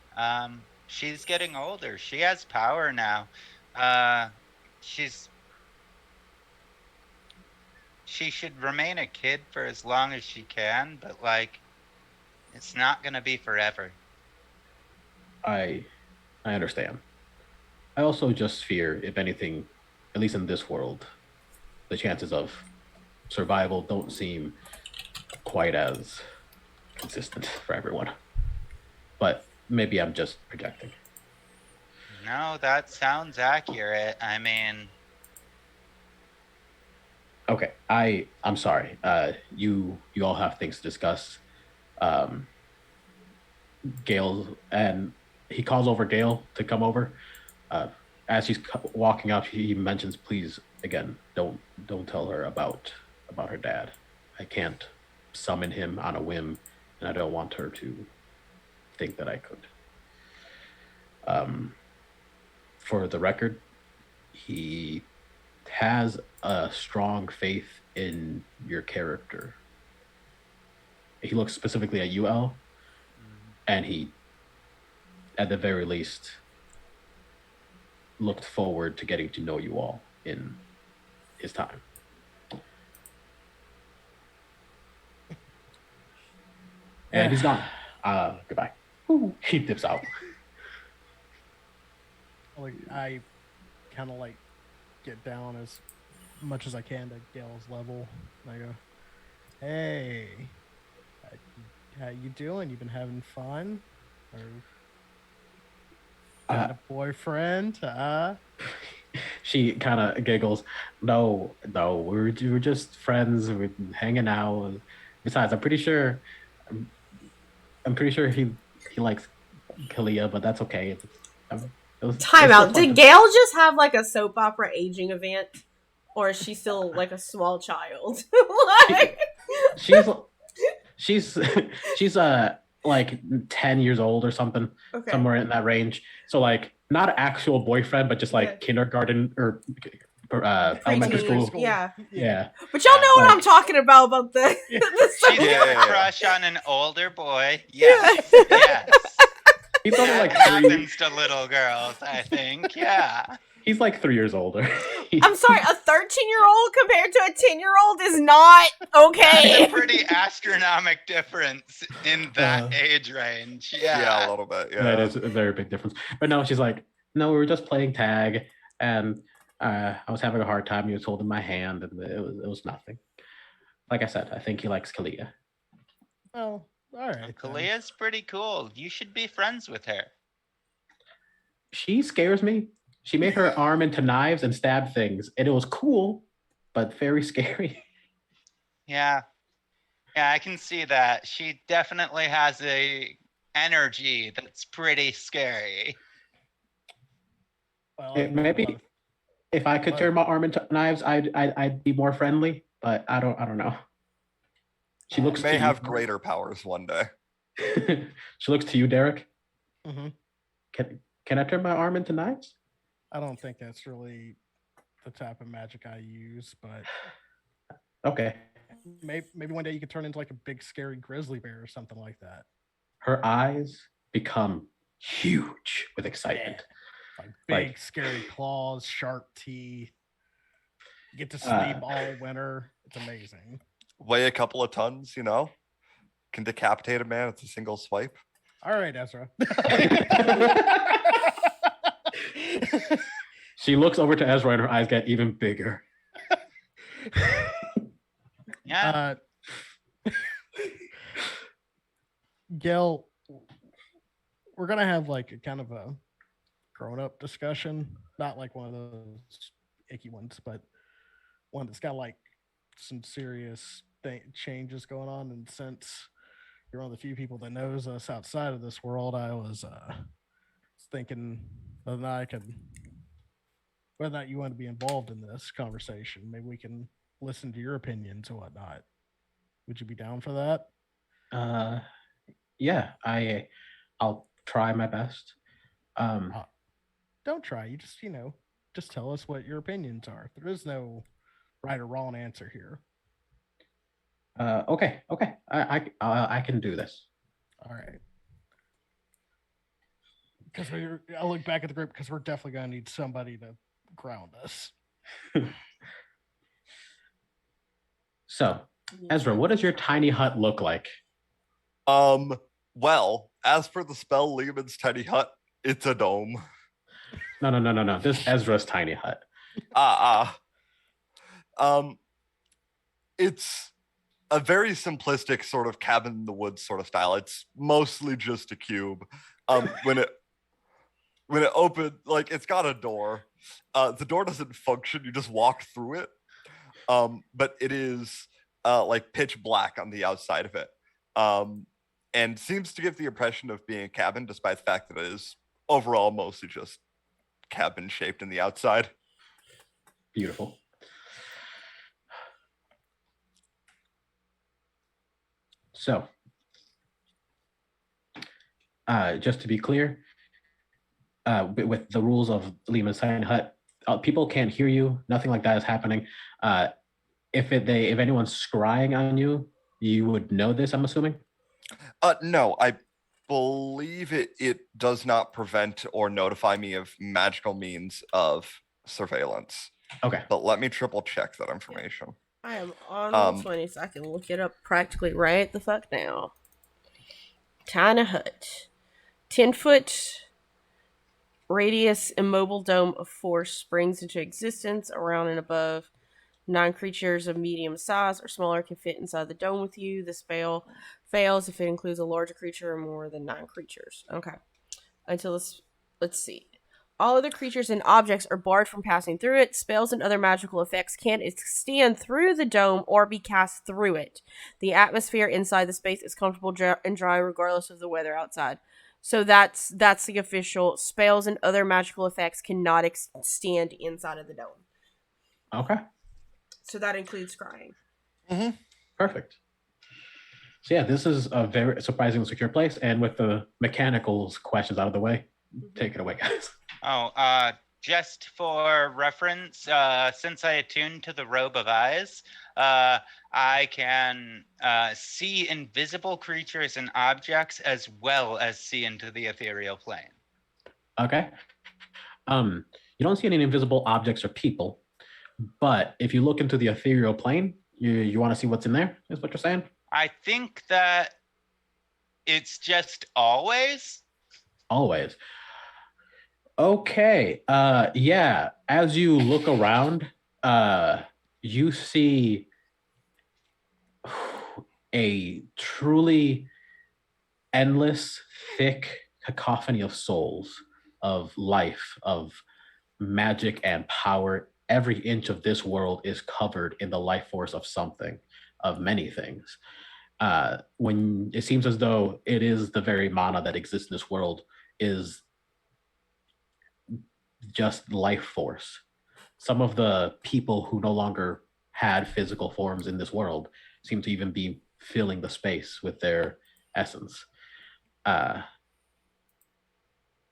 She's getting older. She has power now. She's she should remain a kid for as long as she can, but like it's not gonna be forever. I understand. I also just fear, if anything, at least in this world, the chances of survival don't seem quite as consistent for everyone. But maybe I'm just projecting. No, that sounds accurate. I mean, Okay, I'm sorry. You all have things to discuss. Gail, and he calls over Gail to come over. As he's walking up, he mentions, "Please, again, don't tell her about her dad. I can't summon him on a whim, and I don't want her to think that I could." For the record, he has a strong faith in your character. He looks specifically at UL, and he, at the very least, looked forward to getting to know you all in his time. And he's gone. Goodbye. Ooh, he dips out. Like, I kind of like get down as much as I can to Gail's level. And I go, "Hey, how you doing? You been having fun? Or got a boyfriend? She kind of giggles. No, we were just friends. We're hanging out. Besides, I'm pretty sure he likes Kalia, but that's okay. Time out. Did Gail just have like a soap opera aging event, or is she still like a small child? Like... she's like 10 years old or something, somewhere in that range. So like not an actual boyfriend, but just like kindergarten or elementary school. Yeah. But y'all know what I'm talking about the she's got a crush on an older boy. Yes. Yes. He's only like happens to little girls, I think. Yeah. He's like 3 years older. I'm sorry, a 13-year-old compared to a 10-year-old is not okay. That's a pretty astronomical difference in that age range. Yeah, a little bit. Yeah, that is a very big difference. But no, she's like, no, we were just playing tag, and I was having a hard time. He was holding my hand, and it was nothing. Like I said, I think he likes Kalia. Oh, all right. Kalia's pretty cool. You should be friends with her. She scares me. She made her arm into knives and stabbed things, and it was cool, but very scary. Yeah, I can see that. She definitely has a energy that's pretty scary. Well, maybe if I could turn my arm into knives, I'd be more friendly, but I don't know. She looks may have greater powers one day. She looks to you, Derek. Mm-hmm. Can I turn my arm into knives? I don't think that's really the type of magic I use, but okay. Maybe one day you could turn into like a big scary grizzly bear or something like that. Her eyes become huge with excitement. Yeah. Like big scary claws, sharp teeth. You get to sleep all winter. It's amazing. Weigh a couple of tons, can decapitate a man. It's a single swipe. All right, Ezra. She looks over to Ezra and her eyes get even bigger. Yeah. Gail, we're gonna have like a kind of a grown-up discussion, not like one of those icky ones, but one that's got like some serious changes going on. And since you're one of the few people that knows us outside of this world, I was thinking whether or not you want to be involved in this conversation. Maybe we can listen to your opinions and whatnot. Would you be down for that? Yeah, I'll try my best. Don't try. You just tell us what your opinions are. There is no right or wrong answer here. Okay. I can do this. All right. Because I look back at the group because we're definitely gonna need somebody to ground us. So, Ezra, what does your tiny hut look like? Well, as per the spell Lehman's tiny hut, it's a dome. No. This is Ezra's tiny hut. It's a very simplistic sort of cabin in the woods sort of style. It's mostly just a cube. When it opened, like, it's got a door. The door doesn't function. You just walk through it. But it is like pitch black on the outside of it. And seems to give the impression of being a cabin, despite the fact that it is overall mostly just cabin shaped in the outside. Beautiful. So, just to be clear, with the rules of Lehman's Tiny Hut, people can't hear you. Nothing like that is happening. If anyone's scrying on you, you would know this, I'm assuming? No, I believe it does not prevent or notify me of magical means of surveillance. Okay. But let me triple check that information. I am on roll 20, so I can look it up practically right the fuck now. Tiny hut. 10-foot radius immobile dome of force springs into existence around and above. 9 creatures of medium size or smaller can fit inside the dome with you. The spell fails if it includes a larger creature or more than 9 creatures. Okay. Let's see. All other creatures and objects are barred from passing through it. Spells and other magical effects can't extend through the dome or be cast through it. The atmosphere inside the space is comfortable and dry regardless of the weather outside. So that's the official. Spells and other magical effects cannot extend inside of the dome. Okay. So that includes scrying. Mm-hmm. Perfect. So yeah, this is a very surprisingly secure place. And with the mechanicals questions out of the way, take it away, guys. Just for reference, since I attuned to the robe of eyes, I can see invisible creatures and objects as well as see into the ethereal plane. Okay. You don't see any invisible objects or people, but if you look into the ethereal plane, you want to see what's in there, is what you're saying? I think that it's just always. Always. Okay. Yeah. As you look around, you see a truly endless, thick cacophony of souls, of life, of magic and power. Every inch of this world is covered in the life force of something, of many things. When it seems as though it is the very mana that exists in this world is just life force. Some of the people who no longer had physical forms in this world seem to even be filling the space with their essence.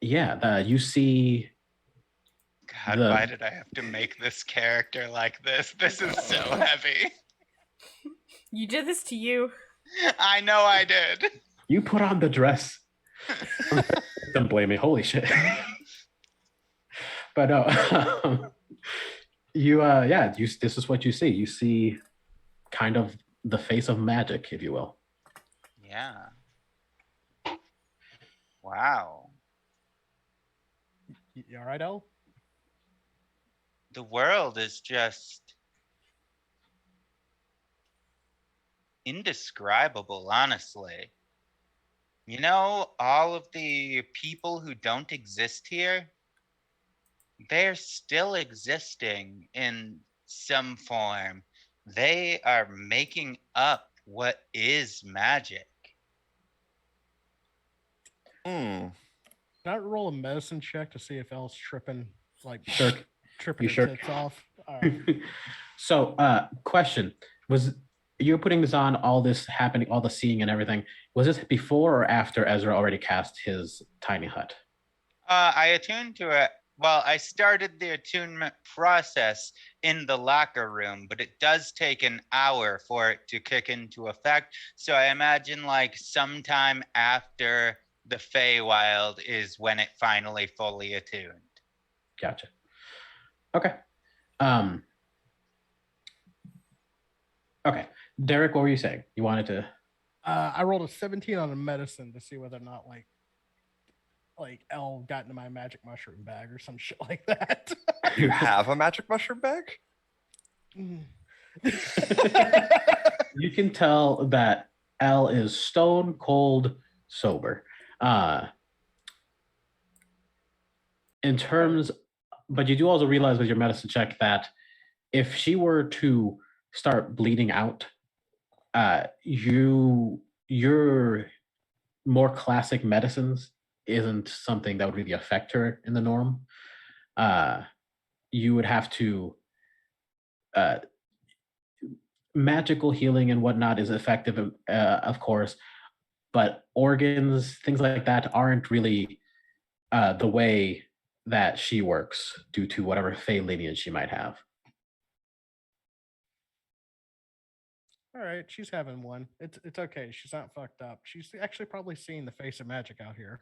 You see. God, why did I have to make this character like this? This is so heavy. You did this to you. I know I did. You put on the dress. Don't blame me. Holy shit. But no, this is what you see. You see kind of the face of magic, if you will. Yeah. Wow. You all right, El? The world is just indescribable, honestly. You know, all of the people who don't exist here, they're still existing in some form. They are making up what is magic. Can I roll a medicine check to see if El's tripping? Like, Sure. tripping You her sure? tits off. All right. So, question: was you're putting this on all this happening, all the seeing and everything? Was this before or after Ezra already cast his tiny hut? I attuned to it. Well, I started the attunement process in the locker room, but it does take an hour for it to kick into effect. So I imagine like sometime after the Feywild is when it finally fully attuned. Gotcha. Okay. Um. Okay, Derek, what were you saying? You wanted to? I rolled a 17 on a medicine to see whether or not like L got into my magic mushroom bag or some shit like that. You have a magic mushroom bag? You can tell that L is stone cold sober. In terms, but you do also realize with your medicine check that if she were to start bleeding out, your more classic medicines isn't something that would really affect her in the norm. You would have to magical healing and whatnot is effective, of course, but organs, things like that, aren't really the way that she works due to whatever Fey lineage she might have. All right, she's having one. It's okay. She's not fucked up. She's actually probably seeing the face of magic out here.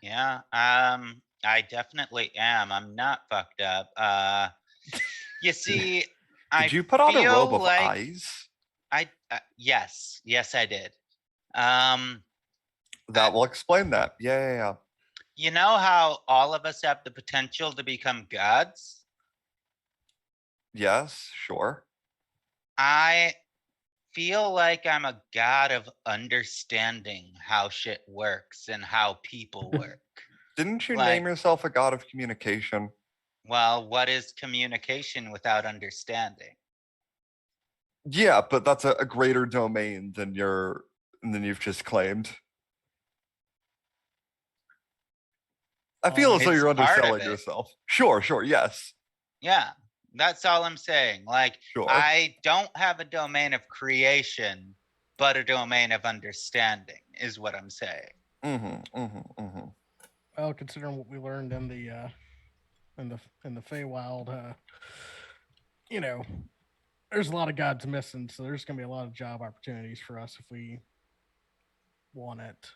Yeah, I definitely am. I'm not fucked up. You see, Did you put on a robe of like eyes? yes, I did. That will explain that. Yeah. You know how all of us have the potential to become gods? Yes, sure. I feel like I'm a god of understanding how shit works and how people work. Didn't you Like- name yourself a god of communication? Well, what is communication without understanding? Yeah, but that's a greater domain than you've just claimed. I feel as though It's you're part of underselling it. yourself. Sure, yes. Yeah, that's all I'm saying. Like, Sure. I don't have a domain of creation, but a domain of understanding is what I'm saying. Well, considering what we learned in the Feywild, there's a lot of gods missing, so there's gonna be a lot of job opportunities for us if we want it.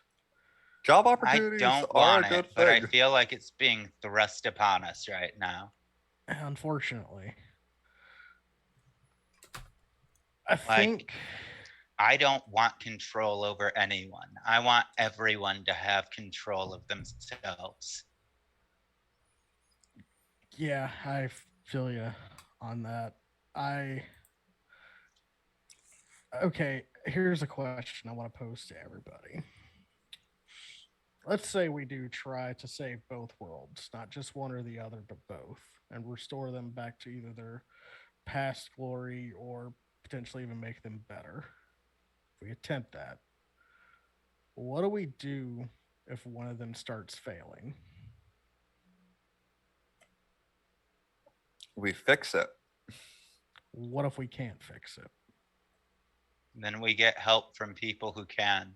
Job I opportunities don't are a want good it, but I thing. feel like it's being thrust upon us right now. Unfortunately, I Like- think I don't want control over anyone. I want everyone to have control of themselves. yeah, I feel you on that. Okay, here's a question I want to pose to everybody. Let's say we do try to save both worlds, not just one or the other, but both, and restore them back to either their past glory or potentially even make them better. If we attempt that, what do we do if one of them starts failing? We fix it. What if we can't fix it? Then we get help from people who can.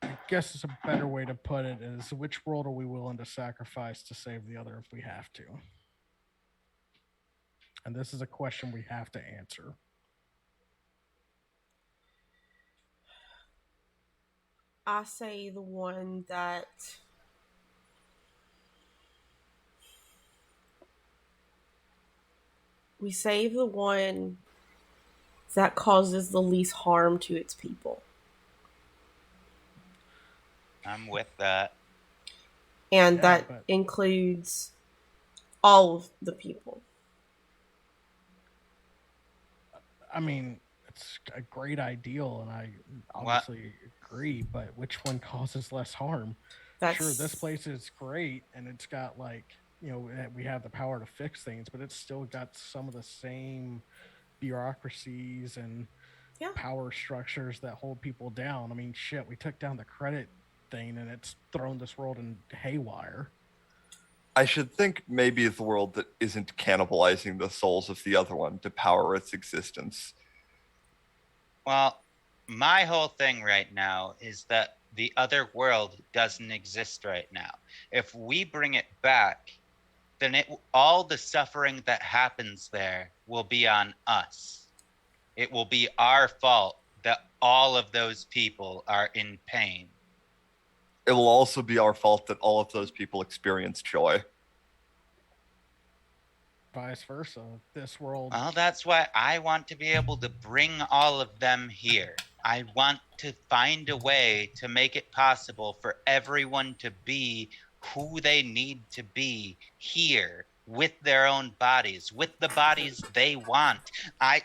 I guess it's a better way to put it is which world are we willing to sacrifice to save the other if we have to? And this is a question we have to answer. I say the one that we save the one that causes the least harm to its people. I'm with that. And Yeah, that but- includes all of the people. I mean, it's a great ideal, and I obviously agree, but which one causes less harm? That's Sure, this place is great, and it's got we have the power to fix things, but it's still got some of the same bureaucracies and Yeah. power structures that hold people down. I mean, shit, we took down the credit thing, and it's thrown this world in haywire. I should think maybe the world that isn't cannibalizing the souls of the other one to power its existence. Well, my whole thing right now is that the other world doesn't exist right now. If we bring it back, then all the suffering that happens there will be on us. It will be our fault that all of those people are in pain. It will also be our fault that all of those people experience joy. Vice versa. This world. Well, that's why I want to be able to bring all of them here. I want to find a way to make it possible for everyone to be who they need to be here with their own bodies, with the bodies they want. I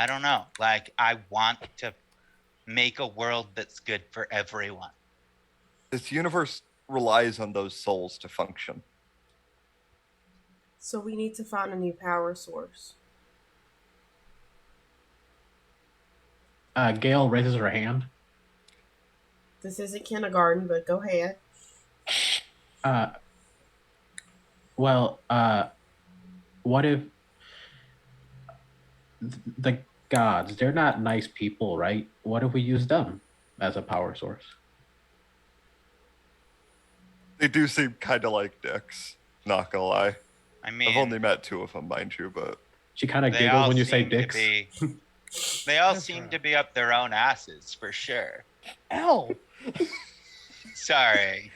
don't know. Like, I want to make a world that's good for everyone. This universe relies on those souls to function. So we need to find a new power source. Gail raises her hand. This isn't kindergarten, but go ahead. What if the gods, they're not nice people, right? What if we use them as a power source? They do seem kind of like dicks, not gonna lie. I mean, I've only met 2 of them, mind you, but She kind of they giggles all when you say seem to dicks. they all That's seem right. to be up their own asses, for sure. L. Sorry.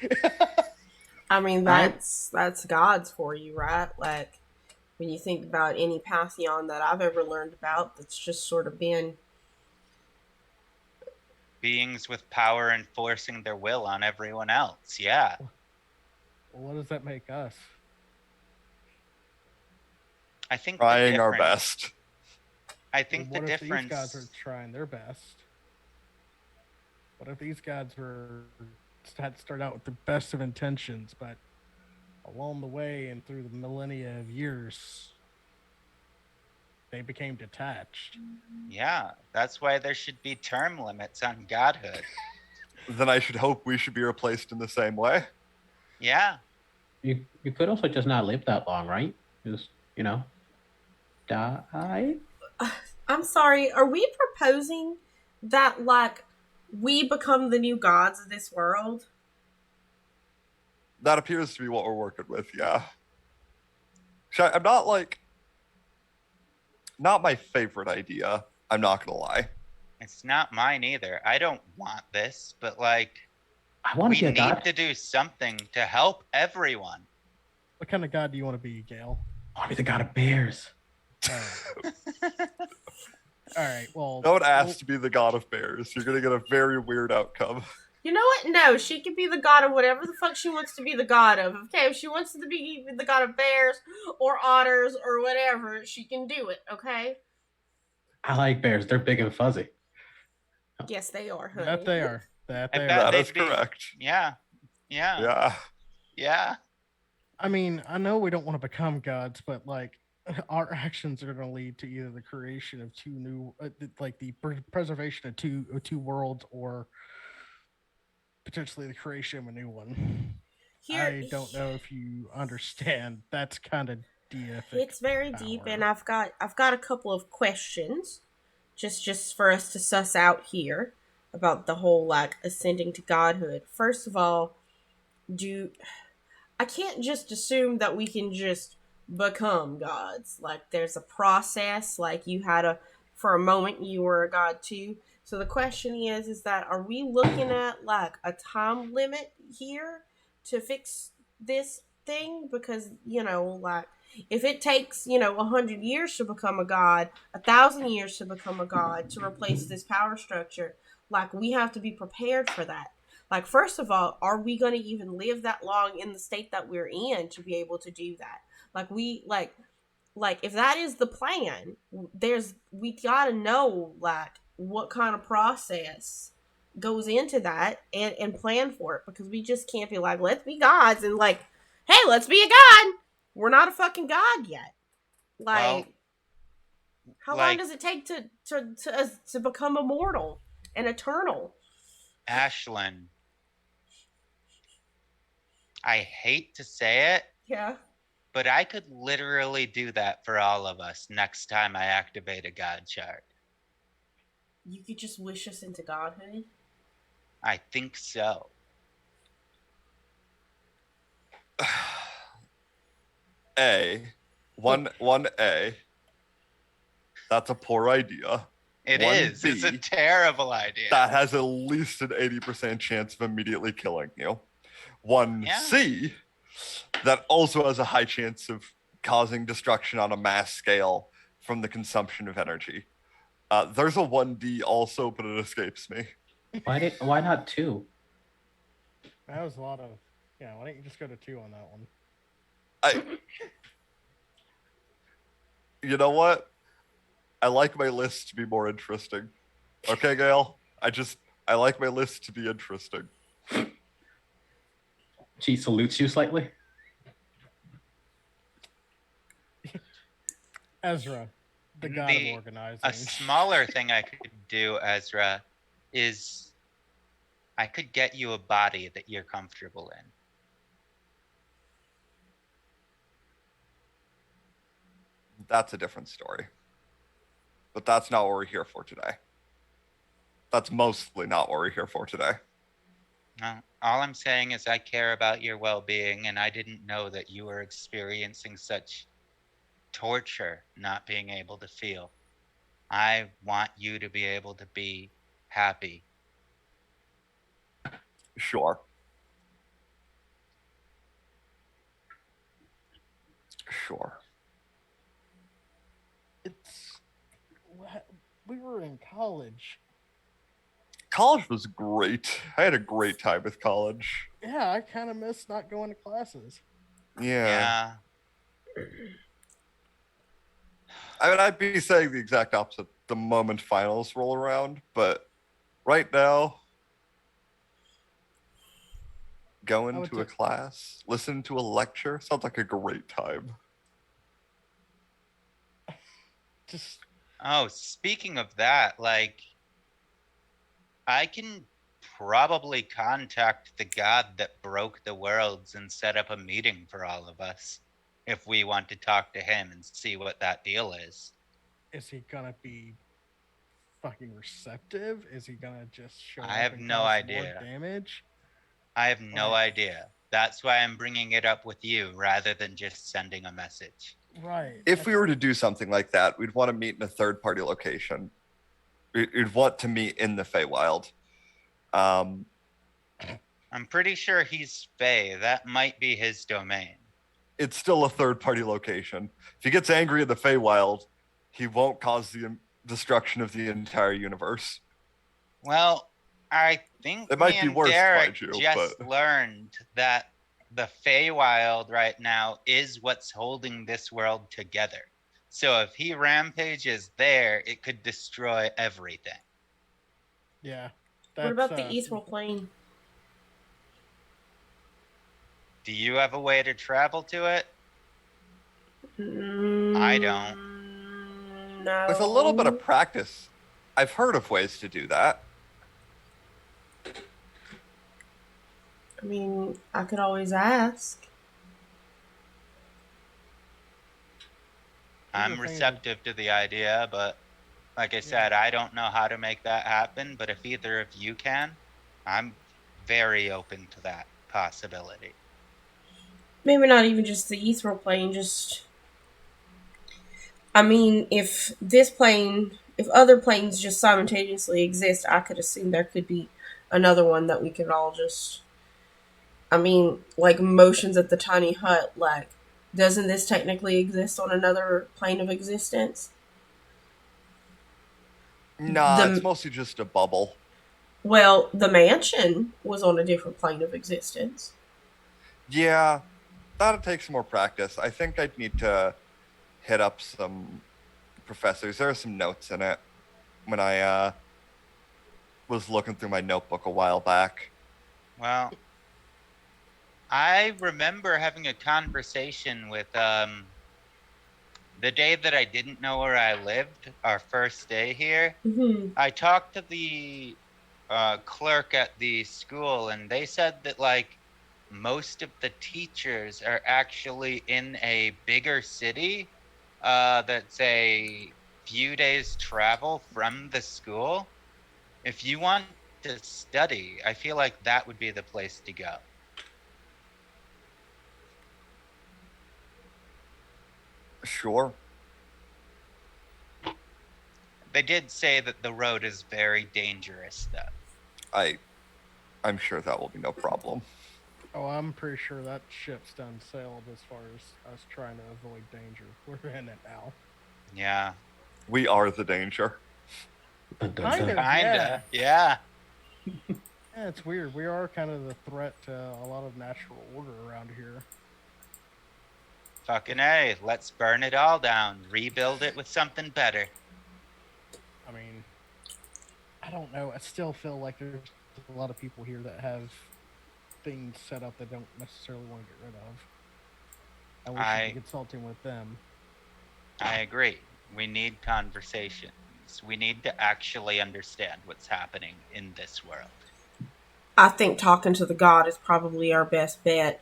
I mean, that's gods for you, right? Like, when you think about any pantheon that I've ever learned about, that's just sort of been... Beings with power enforcing their will on everyone else, yeah. What does that make us? I think trying our best. I think What the if these difference. gods are trying their best? What if these gods had started out with the best of intentions, but along the way and through the millennia of years, they became detached? Yeah, that's why there should be term limits on godhood. Then I should hope we should be replaced in the same way. Yeah. You could also just not live that long, right? Just, die. I'm sorry, are we proposing that, like, we become the new gods of this world? That appears to be what we're working with, yeah. I'm not my favorite idea, I'm not gonna lie. It's not mine either. I don't want this, but like, I want we to be a need god. to do something to help everyone. What kind of god do you want to be, Gale? I want to be the god of bears. All right, well... Don't ask to be the god of bears. You're gonna get a very weird outcome. You know what? No, she can be the god of whatever the fuck she wants to be the god of. Okay, if she wants to be the god of bears or otters or whatever, she can do it, okay? I like bears. They're big and fuzzy. Yes, they are, honey. That they are. That I they bet are. That they'd is be- correct. Yeah. Yeah. Yeah. Yeah. I mean, I know we don't want to become gods, but like our actions are going to lead to either the creation of 2 new, like the preservation of two worlds, or potentially the creation of a new one. I don't know if you understand. That's kind of deific. It's very deep, power. and I've got a couple of questions, just for us to suss out here about the whole like ascending to godhood. First of all, I can't just assume that we can just become gods. Like, there's a process. Like, for a moment you were a god too. So the question is that, are we looking at like a time limit here to fix this thing? Because, like, if it takes, 100 years to become a god, 1,000 years to become a god, to replace this power structure, like, we have to be prepared for that. Like, first of all, are we going to even live that long in the state that we're in to be able to do that? Like, if that is the plan, we gotta know, like, what kind of process goes into that and plan for it, because we just can't be like, let's be gods, and like, hey, let's be a god. We're not a fucking god yet. Like, how long does it take to become immortal and eternal? Ashlyn, I hate to say it, Yeah. but I could literally do that for all of us next time I activate a god shard. You could just wish us into godhood. I think so. One A. That's a poor idea. It One is. It's a B, terrible idea. that has at least an 80% chance of immediately killing you. One C, that also has a high chance of causing destruction on a mass scale from the consumption of energy. There's a 1D also, but it escapes me. Why not 2? That was a lot of. Yeah, why don't you just go to 2 on that one? You know what? I like my list to be more interesting. Okay, Gail? I like my list to be interesting. She salutes you slightly. Ezra, the god of organizing. A smaller thing I could do, Ezra, is I could get you a body that you're comfortable in. That's a different story. But that's not what we're here for today. That's mostly not what we're here for today. No, all I'm saying is I care about your well-being, and I didn't know that you were experiencing such torture not being able to feel. I want you to be able to be happy. Sure. We were in college. College was great. I had a great time with college. Yeah, I kind of miss not going to classes. Yeah. I mean, I'd be saying the exact opposite the moment finals roll around, but right now, going to a class, listen to a lecture, sounds like a great time. Oh, speaking of that, like, I can probably contact the god that broke the worlds and set up a meeting for all of us if we want to talk to him and see what that deal is. Is he gonna be fucking receptive? Is he gonna just show up? I have no idea. More damage? I have no idea. That's why I'm bringing it up with you rather than just sending a message. Right. If we were to do something like that, we'd want to meet in a third-party location. We'd want to meet in the Feywild. I'm pretty sure he's Fey. That might be his domain. It's still a third-party location. If he gets angry at the Feywild, he won't cause the destruction of the entire universe. Well, I think it might be worse, Derek mind you, just learned that the Feywild right now is what's holding this world together. So if he rampages there, it could destroy everything. Yeah. What about the ethereal plane? Do you have a way to travel to it? I don't. No. With a little bit of practice, I've heard of ways to do that. I mean, I could always ask. I'm receptive to the idea, but like I said, I don't know how to make that happen. But if either of you can, I'm very open to that possibility. Maybe not even just the ethereal plane, just... I mean, if other planes just simultaneously exist, I could assume there could be another one that we could all just... I mean, like motions at the tiny hut, like, doesn't this technically exist on another plane of existence? Nah, it's mostly just a bubble. Well, the mansion was on a different plane of existence. Yeah, that'd take some more practice. I think I'd need to hit up some professors. There are some notes in it when I was looking through my notebook a while back. Well, I remember having a conversation with the day that I didn't know where I lived, our first day here. Mm-hmm. I talked to the clerk at the school, and they said that, like, most of the teachers are actually in a bigger city that's a few days travel from the school. If you want to study, I feel like that would be the place to go. Sure. They did say that the road is very dangerous, though. I'm sure that will be no problem. Oh, I'm pretty sure that ship's done sailed as far as us trying to avoid danger. We're in it now. Yeah. We are the danger. Dun, dun, Kind dun. of. Kinda. Yeah. Yeah, it's weird. We are kind of the threat to a lot of natural order around here. Fucking A. Let's burn it all down. Rebuild it with something better. I mean, I don't know. I still feel like there's a lot of people here that have things set up they don't necessarily want to get rid of. And we should be consulting with them. I agree. We need conversations. We need to actually understand what's happening in this world. I think talking to the god is probably our best bet.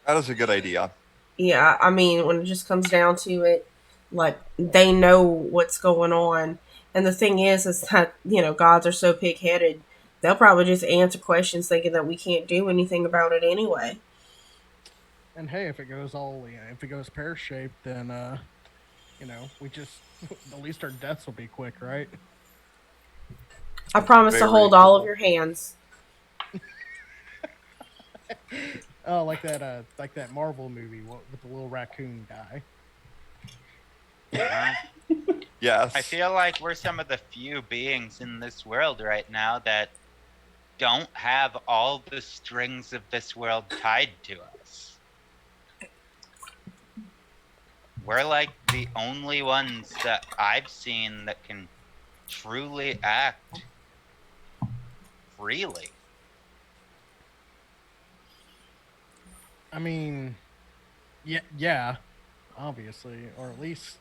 That is a good idea. Yeah, I mean, when it just comes down to it, like, they know what's going on. And the thing is that, gods are so pig-headed, they'll probably just answer questions thinking that we can't do anything about it anyway. And hey, if it goes pear-shaped, then, we just, at least our deaths will be quick, right? I promise to Very hold all of cool. your hands. Oh, like that Marvel movie with the little raccoon guy. Yes. I feel like we're some of the few beings in this world right now that don't have all the strings of this world tied to us. We're like the only ones that I've seen that can truly act freely. I mean, yeah, obviously, or at least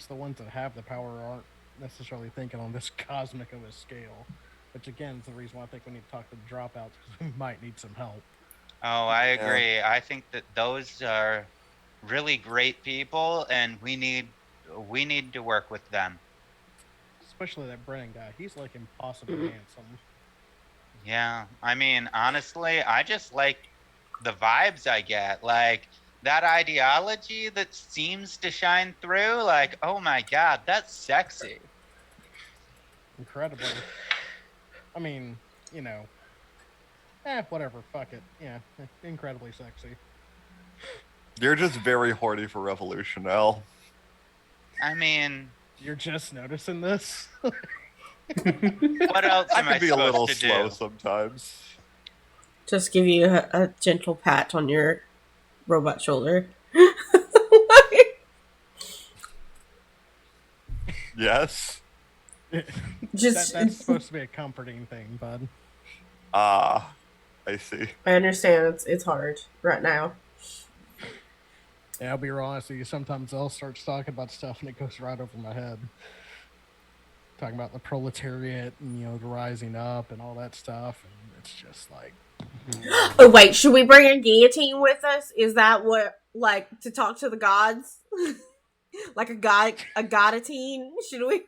the ones that have the power aren't necessarily thinking on this cosmic of a scale. Which again is the reason why I think we need to talk to the dropouts, because we might need some help. Oh, I Yeah. agree. I think that those are really great people, and we need to work with them. Especially that Brennan guy. He's like impossibly handsome. Yeah, I mean, honestly, I just like the vibes I get. Like, that ideology that seems to shine through. Like, oh my god, that's sexy. Incredibly. I mean, whatever, fuck it. Yeah, incredibly sexy. You're just very horny for revolution, Al. I mean, You're just noticing this? what else I am I can be a little supposed to slow do? sometimes. Just give you a gentle pat on your robot shoulder. Yes. Just, That's supposed to be a comforting thing, bud. Ah, I see. I understand it's hard right now. Yeah, I'll be real honest with you. Sometimes I'll start talking about stuff and it goes right over my head. Talking about the proletariat and, the rising up and all that stuff. And it's just like... Oh, wait, should we bring a guillotine with us? Is that what, like, to talk to the gods? Like a godotine? Should we?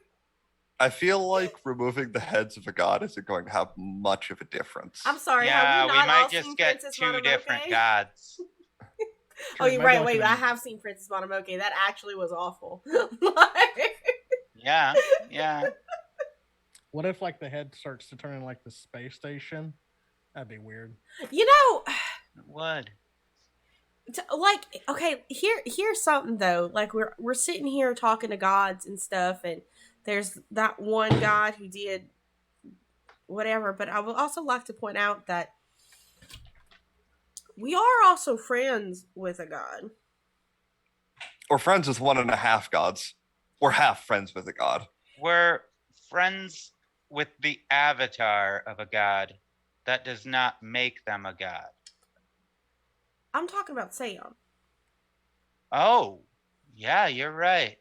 I feel like removing the heads of a god isn't going to have much of a difference. I'm sorry, Yeah, have we we not might all just seen get Princess two Mononoke? different gods. Oh, you're Maybe right. like Wait, an- I have seen Princess Mononoke. That actually was awful. Yeah, yeah. What if, like, the head starts to turn into, like, the space station? That'd be weird. It would. Like, okay, here's something though. Like, we're sitting here talking to gods and stuff, and there's that one god who did whatever. But I would also like to point out that we are also friends with a god. Or friends with 1.5 gods. Or half friends with a god. We're friends with the avatar of a god. That does not make them a god. I'm talking about Sam. Oh, yeah, you're right.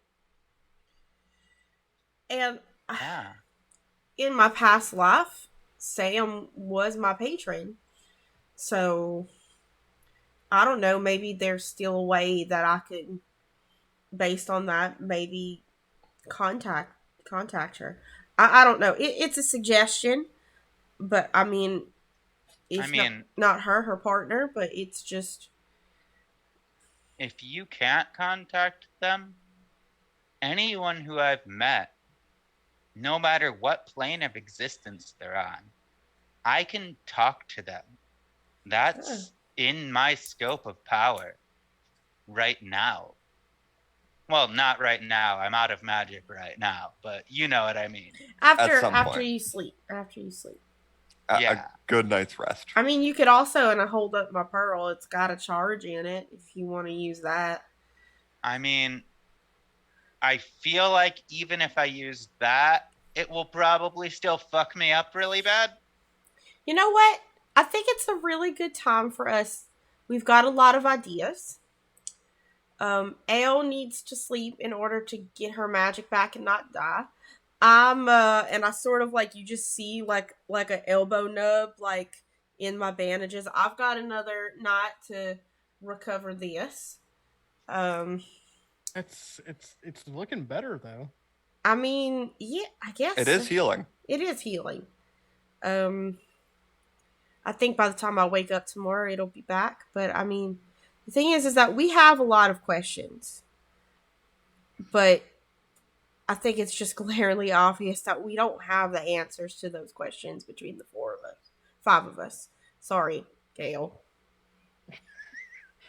And Yeah. in my past life, Sam was my patron. So I don't know, maybe there's still a way that I could, based on that, maybe contact her. I don't know. It's a suggestion, but I mean, I it's mean, not her partner, but it's just if you can't contact them, anyone who I've met, no matter what plane of existence they're on, I can talk to them. That's in my scope of power right now. Well, not right now. I'm out of magic right now, but you know what I mean. after some point. you sleep. After you sleep. A good night's rest. I mean, you could also, and I hold up my pearl. It's got a charge in it if you want to use that. I mean, I feel like even if I use that, it will probably still fuck me up really bad. You know what? I think it's a really good time for us. We've got a lot of ideas. Ale needs to sleep in order to get her magic back and not die. And I sort of like, you just see like an elbow nub like in my bandages. I've got another night to recover this. It's looking better though. I mean, yeah, I guess It is healing. It is healing. I think by the time I wake up tomorrow, it'll be back. But I mean, the thing is that we have a lot of questions, but I think it's just glaringly obvious that we don't have the answers to those questions between the five of us. Sorry, Gail.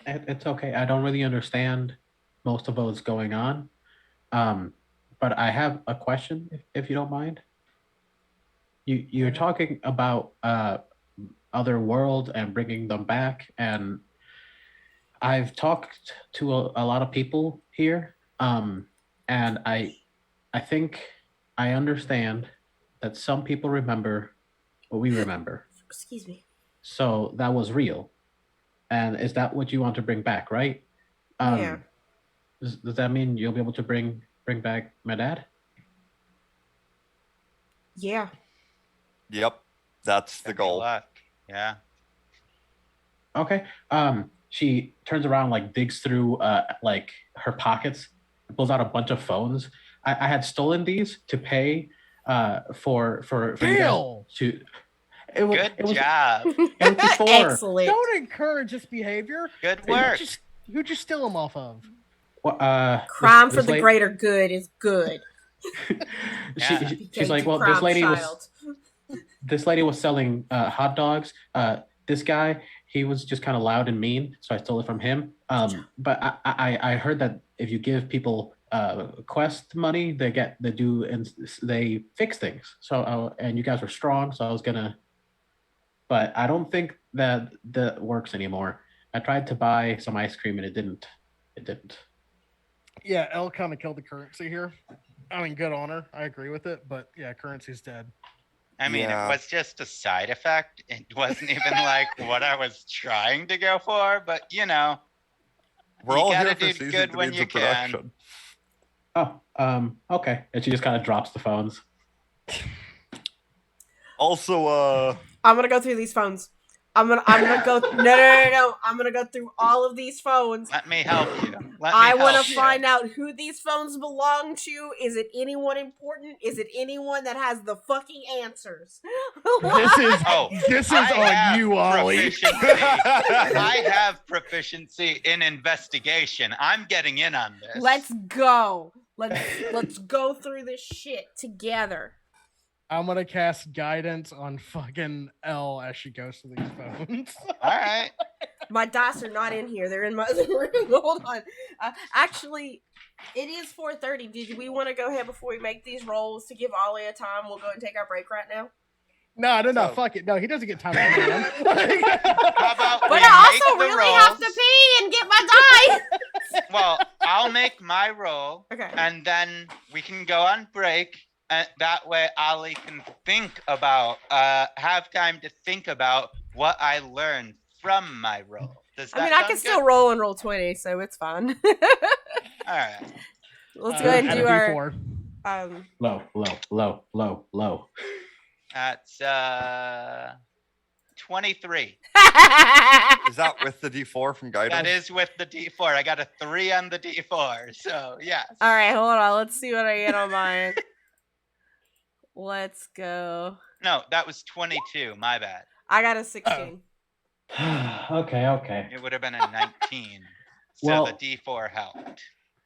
It's okay. I don't really understand most of what's going on. But I have a question, if you don't mind. You're talking about other worlds and bringing them back, and I've talked to a lot of people here, and I think I understand that some people remember what we remember. Excuse me. So that was real. And is that what you want to bring back, right? Yeah. Does that mean you'll be able to bring back my dad? Yeah. Yep. That's the goal. Yeah. Okay. She turns around, like digs through like her pockets, pulls out a bunch of phones. I had stolen these to pay for you guys to. Good job. It was before. Excellent. Don't encourage this behavior. Good work. Who'd you steal them off of? Well, Crime for the greater good is good. She's like, well, this lady was selling hot dogs. This guy, he was just kind of loud and mean, so I stole it from him. But I heard that if you give people quest money, they fix things. So and you guys were strong, so I was gonna. But I don't think that works anymore. I tried to buy some ice cream and it didn't. Yeah, Elle kind of killed the currency here. I mean, good on her. I agree with it, but yeah, currency's dead. I mean, It was just a side effect. It wasn't even like what I was trying to go for, but you know, we're you all gotta here for do season good when you can. Oh, okay. And she just kind of drops the phones. Also, I'm gonna go through these phones. I'm gonna go. No. I'm gonna go through all of these phones. Let me help you. I want to find out who these phones belong to. Is it anyone important? Is it anyone that has the fucking answers? This is on you, Ollie. I have proficiency in investigation. I'm getting in on this. Let's go. Let's go through this shit together. I'm gonna cast guidance on fucking Elle as she goes to these phones. All right. My dice are not in here. They're in my other room. Hold on. Actually, it is 4:30. Did we want to go ahead before we make these rolls to give Ollie a time? We'll go and take our break right now. No. Fuck it. No, he doesn't get time. How about but I also really have to pee and get my dice. Well, I'll make my roll. Okay. And then we can go on break. And that way, Ollie can have time to think about what I learned from my roll. I can still roll and roll 20, so it's fine. All right. Let's go ahead and do our low. That's 23. Is that with the D4 from Guidance? That is with the D4. I got a 3 on the D4. So, yes. All right, hold on. Let's see what I get on mine. Let's go. No, that was 22. My bad. I got a 16. Okay. It would have been a 19. So Well- the D4 helped.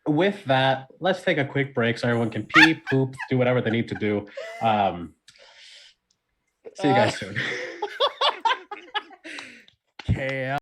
With that, let's take a quick break so everyone can pee, poop, do whatever they need to do. See you guys soon. KL.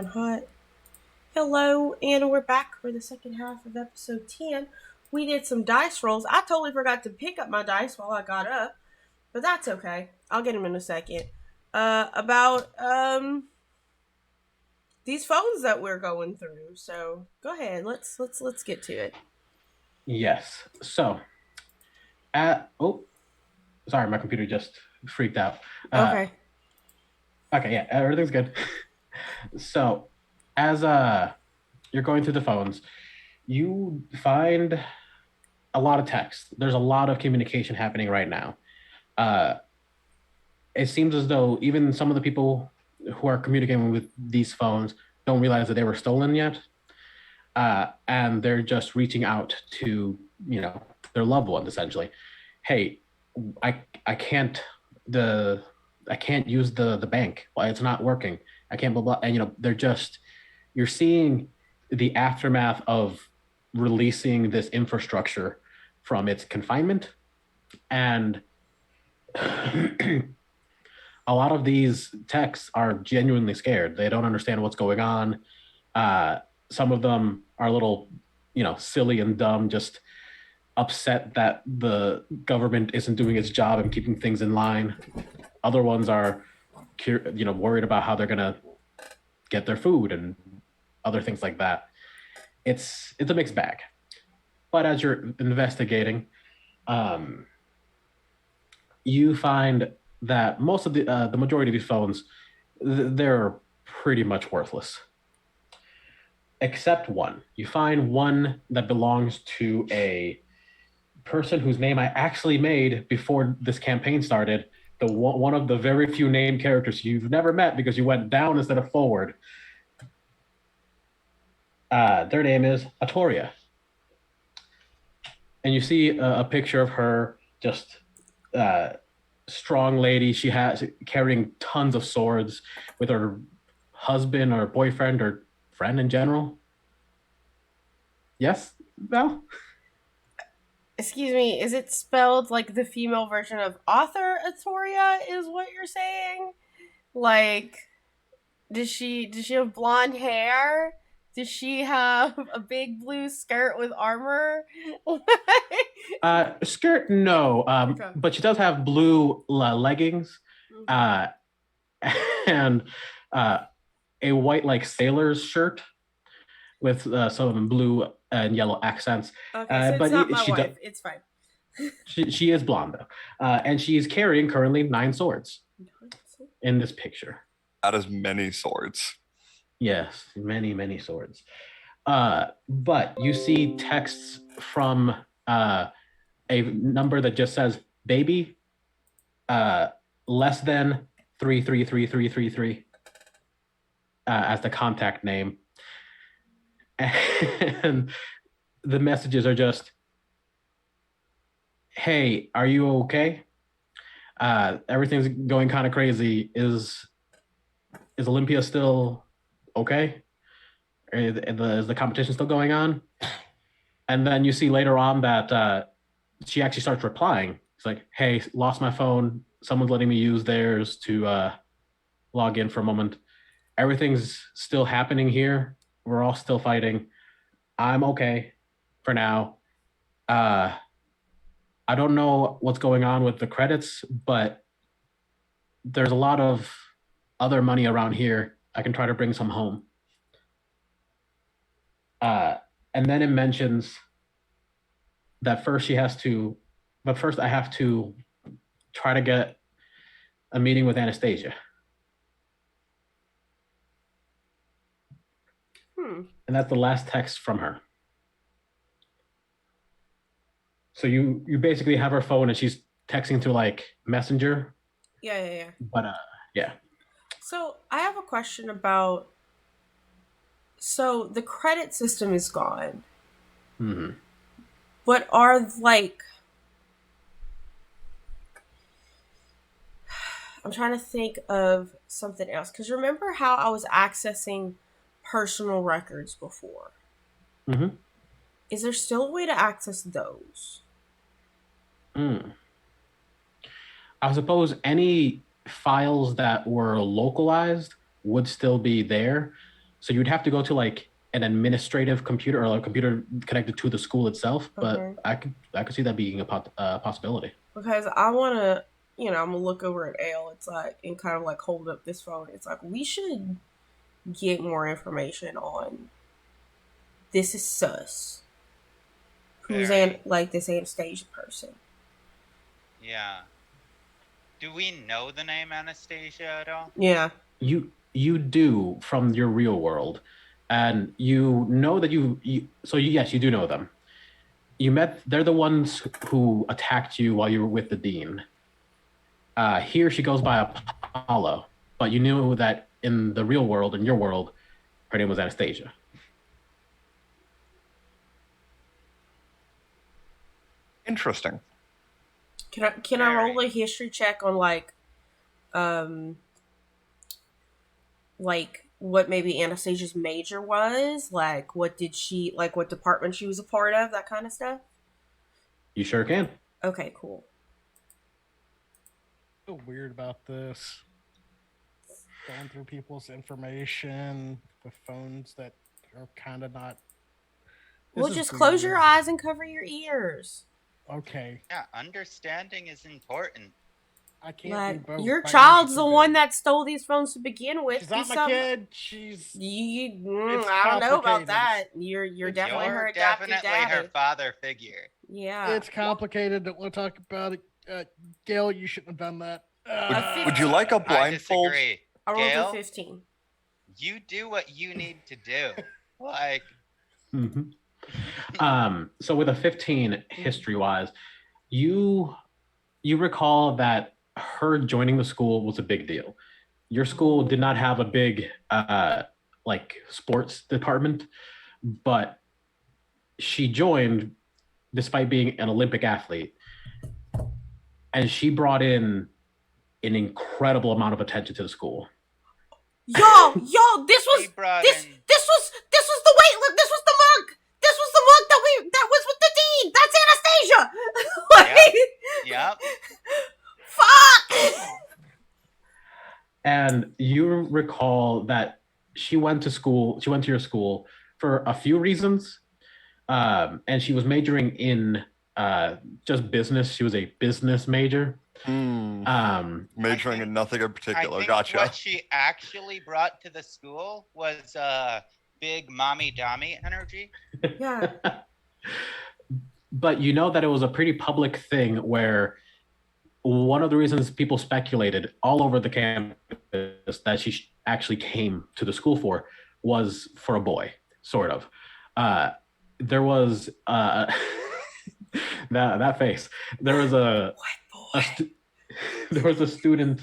Hot. Hello, and we're back for the second half of episode 10. We did some dice rolls. I totally forgot to pick up my dice while I got up, but that's okay. I'll get them in a second. About these phones that we're going through. So go ahead. Let's get to it. Yes. So, sorry, my computer just freaked out. Okay. Okay, yeah, everything's good. So, as you're going through the phones, you find a lot of text. There's a lot of communication happening right now. It seems as though even some of the people who are communicating with these phones don't realize that they were stolen yet. And they're just reaching out to, their loved ones essentially. Hey, I can't use the bank. Why it's not working. I can't blah blah. And you're seeing the aftermath of releasing this infrastructure from its confinement, and a lot of these techs are genuinely scared. They don't understand what's going on. Some of them are a little, silly and dumb, just upset that the government isn't doing its job and keeping things in line. Other ones are, worried about how they're gonna get their food and other things like that. It's a mixed bag. But as you're investigating, you find that most of the majority of these phones, they're pretty much worthless. Except one. You find one that belongs to a person whose name I actually made before this campaign started. One of the very few named characters you've never met because you went down instead of forward. Their name is Atoria. And you see a picture of her, just strong lady. She has carrying tons of swords with her husband or boyfriend or friend in general. Yes, Val? Excuse me, is it spelled like the female version of author Atoria is what you're saying? Like, does she have blonde hair? Does she have a big blue skirt with armor? Skirt, no. Okay. But she does have blue leggings, and a white like sailor's shirt with some blue and yellow accents. Okay, so but it's not my wife. It's fine. She is blonde though, and she is carrying currently 9 swords in this picture. That is many swords. Yes, many swords. But you see texts from a number that just says baby, less than 333333 as the contact name. And the messages are just, hey, are you okay? Everything's going kind of crazy. Is Olympia still okay? Is the competition still going on? And then you see later on that she actually starts replying. It's like, hey, lost my phone. Someone's letting me use theirs to log in for a moment. Everything's still happening here. We're all still fighting. I'm okay for now. I don't know what's going on with the credits, but there's a lot of other money around here. I can try to bring some home. And then it mentions that first I have to try to get a meeting with Anastasia. And that's the last text from her. So you basically have her phone and she's texting through like Messenger. Yeah. But yeah. So I have a question about. So the credit system is gone. Mm-hmm. But are like. I'm trying to think of something else. Because remember how I was accessing personal records before? Mm-hmm. Is there still a way to access those? I suppose any files that were localized would still be there. So you'd have to go to like an administrative computer or a computer connected to the school itself. But I could see that being a possibility. Because I want to, I'm gonna look over at Ale. It's like, and kind of like hold up this phone. It's like, we should get more information on this is sus. Who's like this Anastasia person? Yeah. Do we know the name Anastasia at all? Yeah. You do from your real world, and you know that yes, you do know them. They're the ones who attacked you while you were with the dean. Here she goes by Apollo, but you knew that in the real world, in your world, her name was Anastasia. Interesting. Can I roll a history check on like what maybe Anastasia's major was? Like what department she was a part of, that kind of stuff? You sure can. Okay, cool. I feel weird about this. Going through people's information with phones that are kind of not. Well, just close your eyes and cover your ears. Okay. Yeah, understanding is important. I can't do both. Your child's the one that stole these phones to begin with. She's not my kid. She's. I don't know about that. You're definitely her adopted daddy. Her father figure. Yeah. It's complicated. Don't want to talk about it. Gail, you shouldn't have done that. Would you like a blindfold? I disagree. I rolled a 15. You do what you need to do. Like. Mm-hmm. So with a 15 history-wise, you recall that her joining the school was a big deal. Your school did not have a big like sports department, but she joined despite being an Olympic athlete, and she brought in an incredible amount of attention to the school. Yo, this was the monk. This was the monk that was with the dean. That's Anastasia. Yep. Fuck. And you recall that she went to your school for a few reasons. And she was majoring in just business. She was a business major. Majoring in nothing in particular. I think gotcha. What she actually brought to the school was big mommy dommy energy. Yeah. But you know that it was a pretty public thing where one of the reasons people speculated all over the campus that she actually came to the school for was for a boy, sort of. There was that face. There was there was a student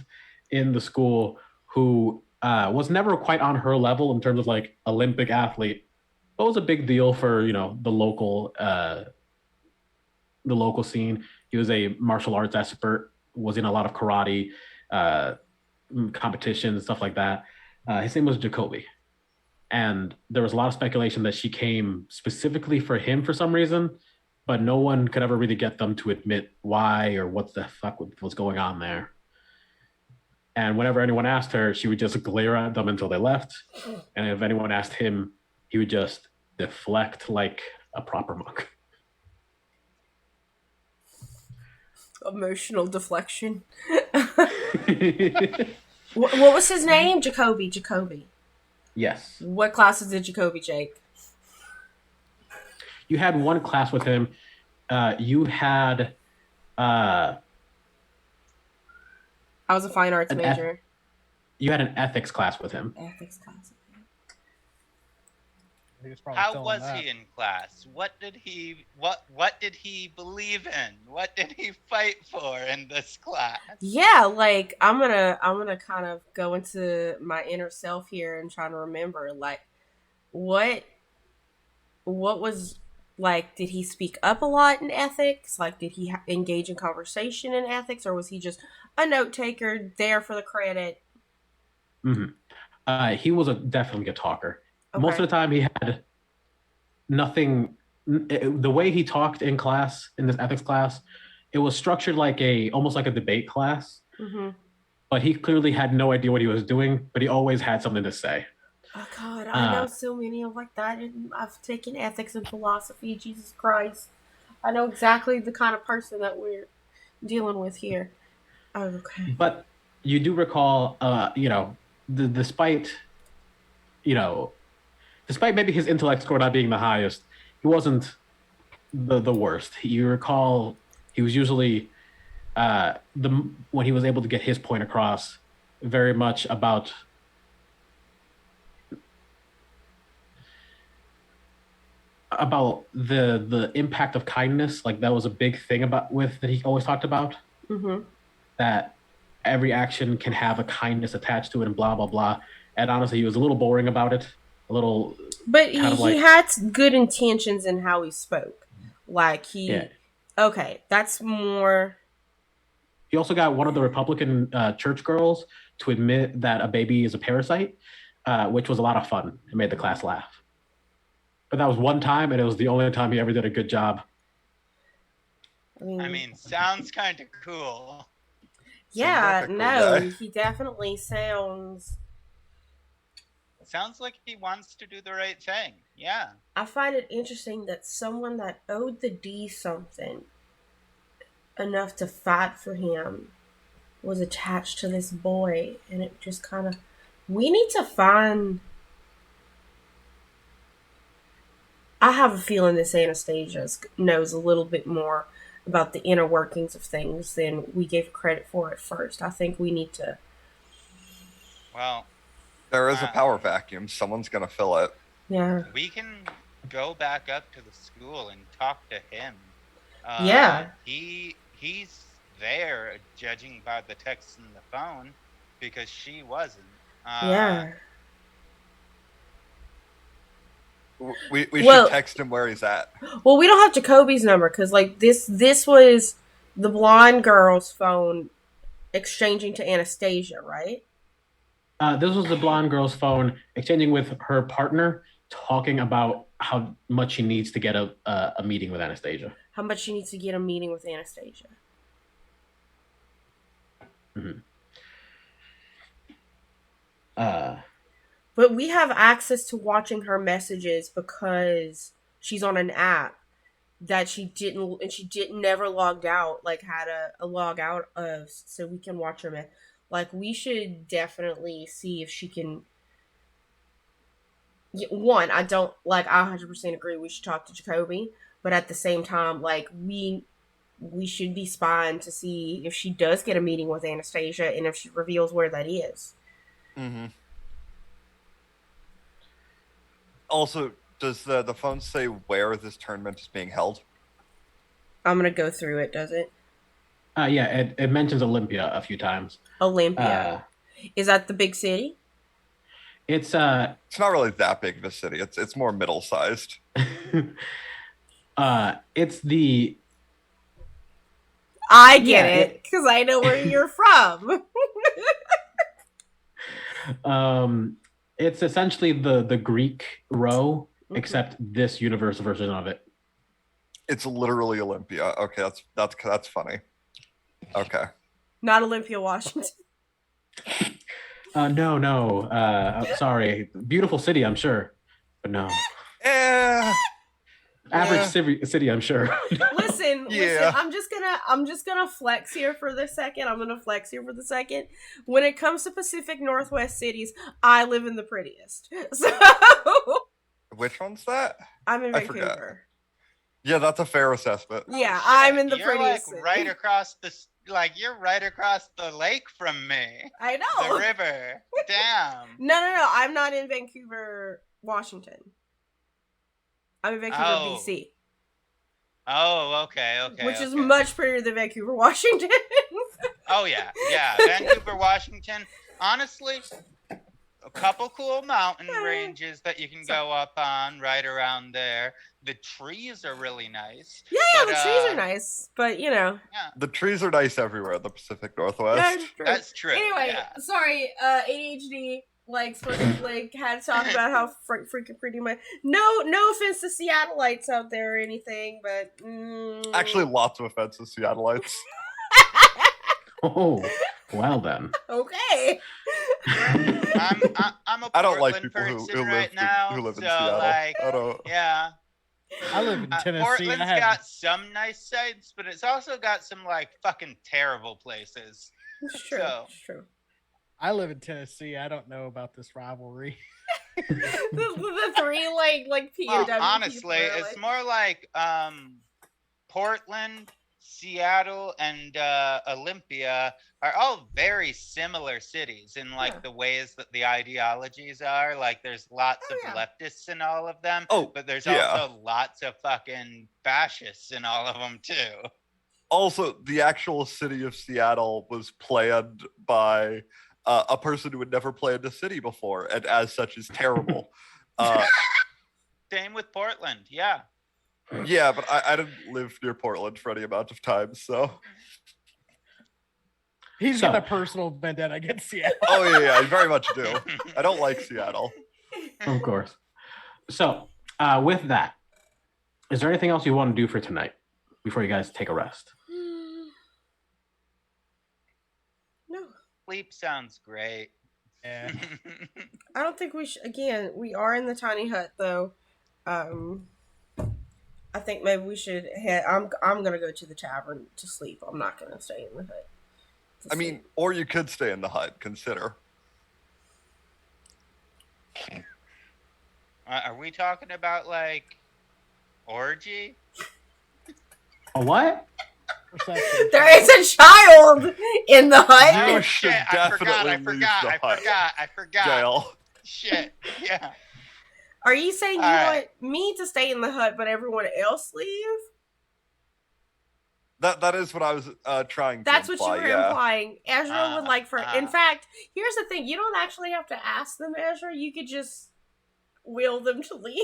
in the school who was never quite on her level in terms of like Olympic athlete, but was a big deal for the local scene. He was a martial arts expert, was in a lot of karate competitions, stuff like that. His name was Jacoby. And there was a lot of speculation that she came specifically for him for some reason, but no one could ever really get them to admit why or what the fuck was going on there. And whenever anyone asked her, she would just glare at them until they left. And if anyone asked him, he would just deflect like a proper monk. Emotional deflection. What was his name? Jacoby. Yes. What classes did Jacoby take? You had one class with him. You had... I was a fine arts major. You had an ethics class with him. Ethics class. How was he in class? What did he believe in? What did he fight for in this class? Yeah, like I'm gonna kind of go into my inner self here and try to remember like what was like. Did he speak up a lot in ethics? Like, did he engage in conversation in ethics, or was he just a note taker there for the credit? Mm-hmm. He was definitely a talker. Okay. Most of the time he had nothing. The way he talked in class, in this ethics class, it was structured like almost like a debate class. Mm-hmm. But he clearly had no idea what he was doing, but he always had something to say. Oh God, I know so many of like that, and I've taken ethics and philosophy. Jesus Christ, I know exactly the kind of person that we're dealing with here. Oh, okay. But you do recall, despite, despite maybe his intellect score not being the highest, he wasn't the worst. You recall he was usually when he was able to get his point across, very much about the impact of kindness. Like that was a big thing that he always talked about. Mm-hmm. That every action can have a kindness attached to it, and blah blah blah. And honestly, he was a little boring about it. A little, but he had good intentions in how he spoke. Like okay, that's more. He also got one of the Republican church girls to admit that a baby is a parasite, which was a lot of fun. It made the class laugh. But that was one time, and it was the only time he ever did a good job. I mean, sounds kind of cool. Yeah, no, he definitely sounds like he wants to do the right thing. Yeah. I find it interesting that someone that owed the D something enough to fight for him was attached to this boy, and it just kind of, we need to find. I have a feeling this Anastasia knows a little bit more about the inner workings of things than we gave credit for at first. I think we need to. Well, there is a power vacuum. Someone's gonna fill it. Yeah. We can go back up to the school and talk to him. Yeah. He's there, judging by the text and the phone, because she wasn't. Yeah. We should text him where he's at. Well, we don't have Jacoby's number because, like, this was the blonde girl's phone exchanging to Anastasia, right? This was the blonde girl's phone exchanging with her partner, talking about how much she needs to get a meeting with Anastasia. How much she needs to get a meeting with Anastasia. Mm-hmm. But we have access to watching her messages because she's on an app that she never logged out, like had a log out of, so we can watch her. Like, we should definitely see if she can. One, I 100% agree we should talk to Jacoby, but at the same time, like, we should be spying to see if she does get a meeting with Anastasia and if she reveals where that is. Mm-hmm. Also, does the phone say where this tournament is being held? I'm gonna go through it. Does it? Yeah, it mentions Olympia a few times. Olympia. Is that the big city? It's not really that big of a city. It's more middle sized. It's the. I get it because I know where you're from. It's essentially the Greek row, Mm-hmm. except this universe version of it. It's literally Olympia. Okay, that's funny. Okay. Not Olympia, Washington. No. I'm sorry. Beautiful city, I'm sure, but no. Average city, I'm sure. Listen, I'm just gonna flex here for the second. When it comes to Pacific Northwest cities, I live in the prettiest. So which one's that? I'm in Vancouver. Forgot. Yeah, that's a fair assessment. Yeah, I'm in the you're prettiest like city. you're right across the lake from me. I know. The river. Damn. No. I'm not in Vancouver, Washington. I'm in Vancouver, BC. Oh, okay. Which is much prettier than Vancouver, Washington. Oh, yeah. Vancouver, Washington. Honestly, a couple cool mountain ranges that you can go up on right around there. The trees are really nice. Yeah, the trees are nice. But, Yeah. The trees are nice everywhere in the Pacific Northwest. That's true. Anyway, sorry, ADHD. Like, had to talk about how freaking pretty my. No offense to Seattleites out there or anything, but actually, lots of offenses, Seattleites. Oh, well then. Okay. I'm a I don't like Portland people person who live right in, now. who live in so Seattle. like, I don't. yeah. I live in Tennessee. Portland's I have got some nice sites, but it's also got some like fucking terrible places. It's true. So It's true. I live in Tennessee. I don't know about this rivalry. the three like POW well, honestly, people are it's like, more like Portland, Seattle, and Olympia are all very similar cities in like Yeah. the ways that the ideologies are. Like, there's lots of yeah. leftists in all of them, Oh, but there's yeah. also lots of fucking fascists in all of them too. Also, the actual city of Seattle was planned by a person who had never planned a city before, and as such is terrible. Same with Portland, yeah. Yeah, but I didn't live near Portland for any amount of time, so. He's So- got a personal vendetta against Seattle. Oh yeah, I very much do. I don't like Seattle. Of course. So, with that, is there anything else you want to do for tonight before you guys take a rest? No, Sleep sounds great. Yeah. I don't think we should. Again, we are in the tiny hut though. I think maybe we should head. I'm gonna go to the tavern to sleep. I'm not gonna stay in the hut. to I mean, sleep. or you could stay in the hut, consider. Are we talking about like orgy? A what? Perception. There is a child in the hut. You Oh, should shit, I forgot, definitely leave the hut. I forgot. Jail. Shit, yeah. Are you saying you Alright. want me to stay in the hut, but everyone else leave? That is what I was trying to That's what imply, you were yeah. implying. Ezra would like for. In uh. fact, here's the thing: you don't actually have to ask them, Ezra. You could just will them to leave.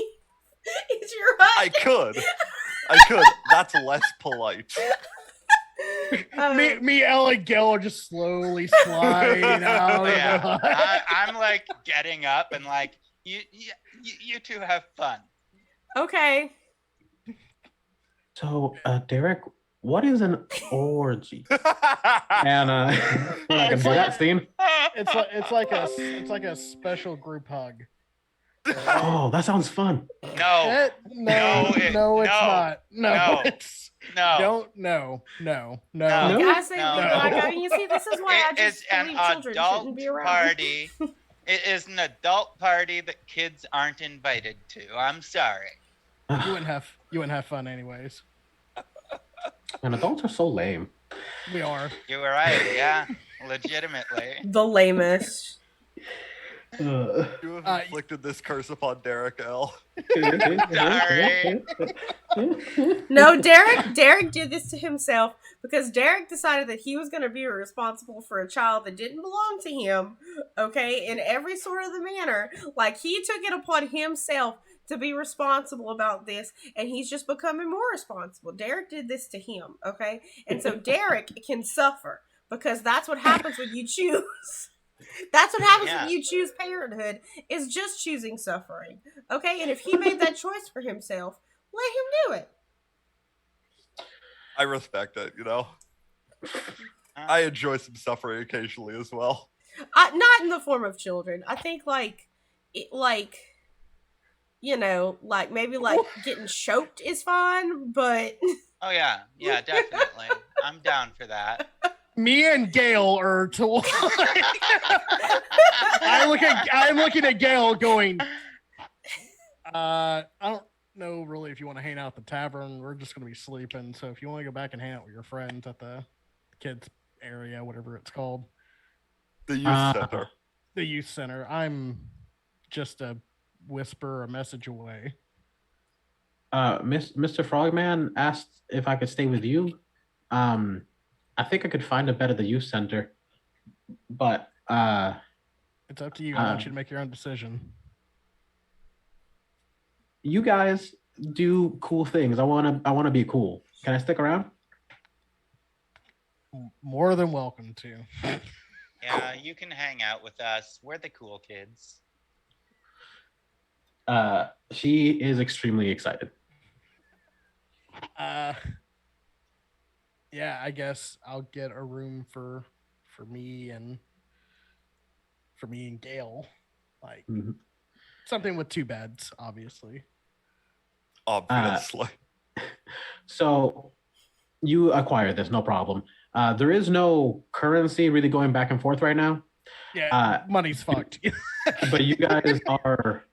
It's your I hut. could. That's less polite. Me, Ella, and Gil are just slowly sliding out of the Yeah, hut. I'm like getting up and like you two have fun. Okay. So, Derek, what is an orgy? And we're not gonna do that scene. It's like a special group hug. Oh, that sounds fun. No, No, it's no, not. No, no, it's no. don't. No. No. Guys, they No. look like. I mean, you see, this is why I It just is an believe children adult shouldn't be around. party. It is an adult party that kids aren't invited to. I'm sorry. You wouldn't have fun anyways. And adults are so lame. We are. You were right. Yeah, legitimately. The lamest. Uh, You have inflicted this curse upon Derek L. Sorry. No, Derek did this to himself because Derek decided that he was going to be responsible for a child that didn't belong to him, okay, in every sort of the manner. Like, he took it upon himself to be responsible about this, and he's just becoming more responsible. Derek did this to him, okay? And so Derek can suffer because that's what happens when you choose. That's what happens when you choose parenthood, is just choosing suffering, okay? And if he made that choice for himself, let him do it. I respect it, you know. I enjoy some suffering occasionally as well. Not in the form of children. I think maybe getting choked is fine, but Oh yeah, definitely. I'm down for that. Me and Gail are to. I'm looking at Gail going. I don't know really if you want to hang out at the tavern. We're just going to be sleeping. So if you want to go back and hang out with your friends at the kids area, whatever it's called, The youth center. the youth center, I'm just a whisper, a message away. Mr. Frogman asked if I could stay with you. I think I could find a bed at the youth center, but It's up to you. I want you to make your own decision. You guys do cool things. I wanna be cool. Can I stick around? More than welcome to. Yeah, you can hang out with us. We're the cool kids. She is extremely excited. Yeah, I guess I'll get a room for me and for me and Gail. Like Mhm. something with 2 beds, obviously. Obviously. So you acquire this, no problem. There is no currency really going back and forth right now. Yeah, money's fucked. But you guys are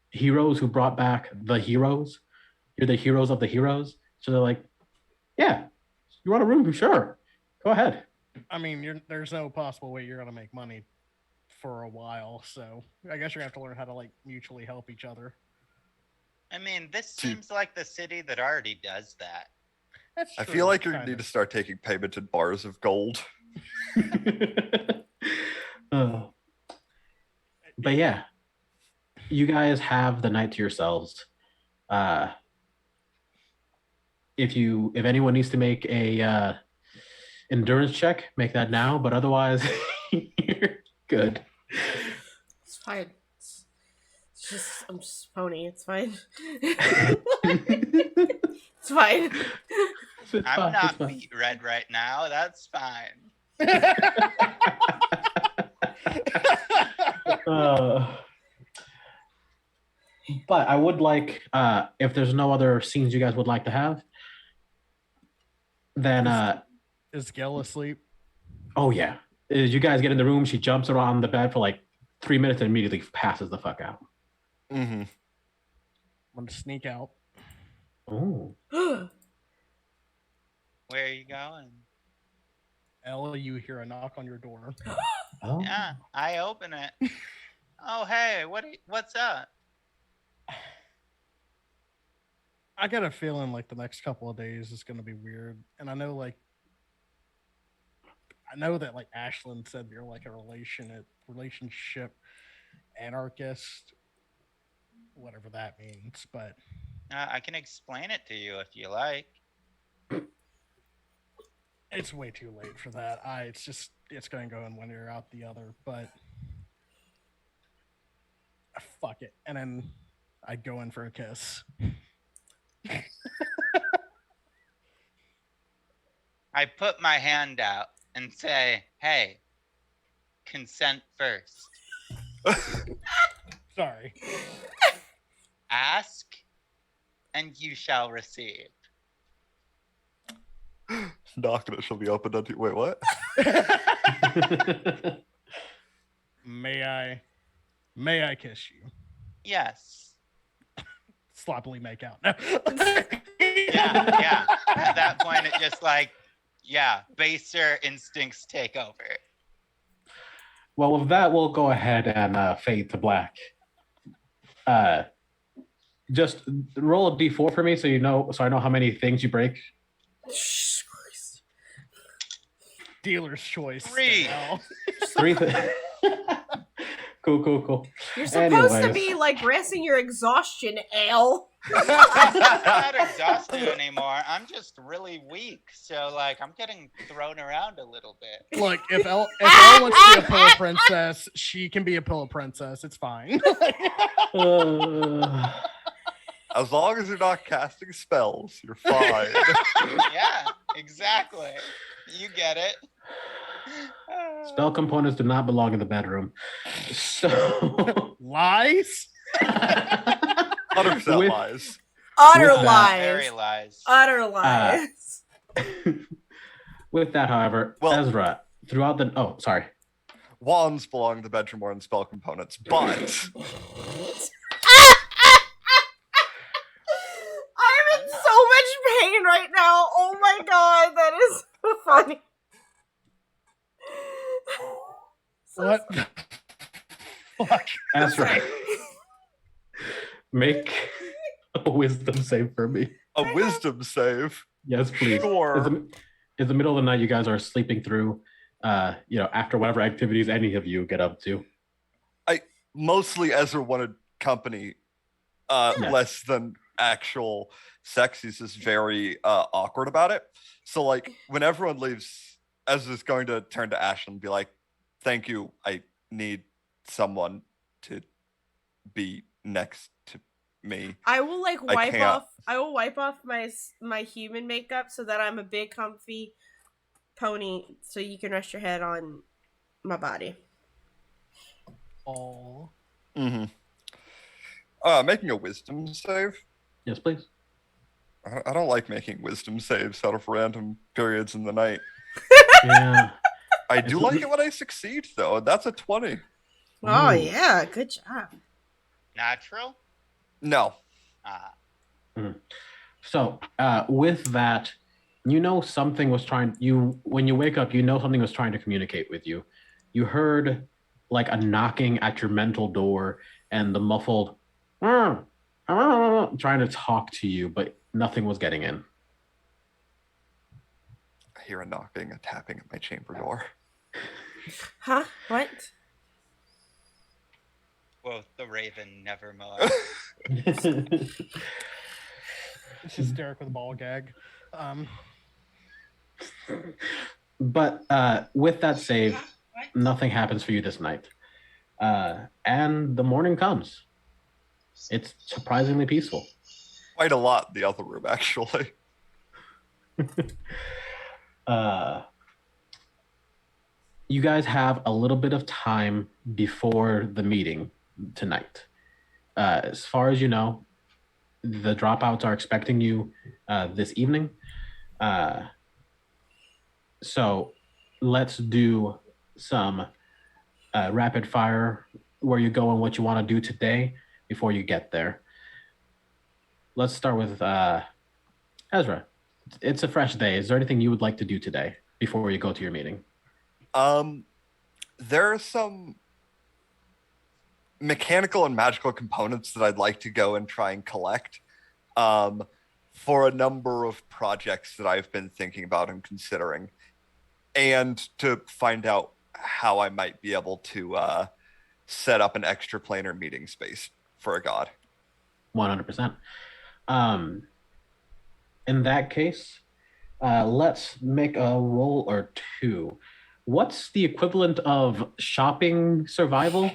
heroes who brought back the heroes. You're the heroes of the heroes. So they're like, yeah, you want a room? Sure. Go ahead. I mean, there's no possible way you're gonna make money for a while, so I guess you're gonna have to learn how to like mutually help each other. I mean, this seems like the city that already does that. That's I true, feel like you kind need of. to start taking payment in bars of gold. Uh, but yeah, you guys have the night to yourselves. If anyone needs to make a endurance check, make that now. But otherwise, you're good. It's fine. It's just I'm just a pony. It's fine. It's fine. I'm not beat red right now. That's fine. But I would like, if there's no other scenes you guys would like to have, then Is Gail asleep? oh yeah, as you guys get in the room, she jumps around the bed for like 3 minutes and immediately passes the fuck out. Mm-hmm. I'm gonna sneak out. Oh, Where are you going? Ella, you hear a knock on your door. oh. Yeah, I open it. Oh, hey, what's up? I got a feeling like the next couple of days is gonna be weird, and I know that like Ashlyn said you're like a relationship anarchist, whatever that means. But I can explain it to you if you like. it's way too late for that. It's gonna go in one ear out the other. But fuck it, and then I'd go in for a kiss. I put my hand out and say, hey, consent first. Sorry. Ask, and you shall receive. Knock and it shall be opened unto you. Wait, what? May I kiss you? Yes. Sloppily make out. Yeah. At that point, it just baser instincts take over. Well, with that, we'll go ahead and fade to black. Just roll a d4 for me, so I know how many things you break. Jesus Christ. Dealer's choice. 3. Now. 3. Cool. You're supposed to Anyways. be like resting your exhaustion, Ale. I'm not exhausted anymore. I'm just really weak. So, I'm getting thrown around a little bit. Look, if Elle wants to be a pillow princess, she can be a pillow princess. It's fine. As long as you're not casting spells, you're fine. Yeah, exactly. You get it. Spell components do not belong in the bedroom. So Lies? 100% lies. Utter With that- lies. Very lies. Utter lies. with that, however, Well- Ezra, throughout the sorry. Wands belong in the bedroom more than spell components, but I'm in so much pain right now. Oh my god, that is so funny. What? Fuck. Ezra, make a wisdom save for me. a wisdom save. Yes, please. Sure. In the middle of the night, you guys are sleeping through. After whatever activities any of you get up to. Mostly Ezra wanted company, less than actual sex. He's just very awkward about it. So when everyone leaves, Ezra's going to turn to Ash and be like, "Thank you. I need someone to be next to me." I will wipe can't. off. I will wipe off my human makeup so that I'm a big comfy pony, so you can rest your head on my body. all. Mm-hmm. Making a wisdom save. Yes, please. I don't like making wisdom saves out of random periods in the night. Yeah. I do like it when I succeed, though. That's a 20. Oh Ooh. yeah, good job. Natural? No. So, with that, you know something was trying. When you wake up, you know something was trying to communicate with you. You heard like a knocking at your mental door and the muffled, trying to talk to you, but nothing was getting in. I hear a knocking, a tapping at my chamber door. Huh? What? Quoth the raven nevermore. It's just Derek with a ball gag. But with that save, nothing happens for you this night. And the morning comes. It's surprisingly peaceful. Quite a lot in the other room, actually. You guys have a little bit of time before the meeting tonight. As far as you know, the dropouts are expecting you this evening. So let's do some rapid fire where you go and what you want to do today before you get there. Let's start with Ezra. It's a fresh day. Is there anything you would like to do today before you go to your meeting? There are some mechanical and magical components that I'd like to go and try and collect for a number of projects that I've been thinking about and considering, and to find out how I might be able to set up an extra planar meeting space for a god. 100%. In that case, let's make a roll or two. What's the equivalent of shopping survival?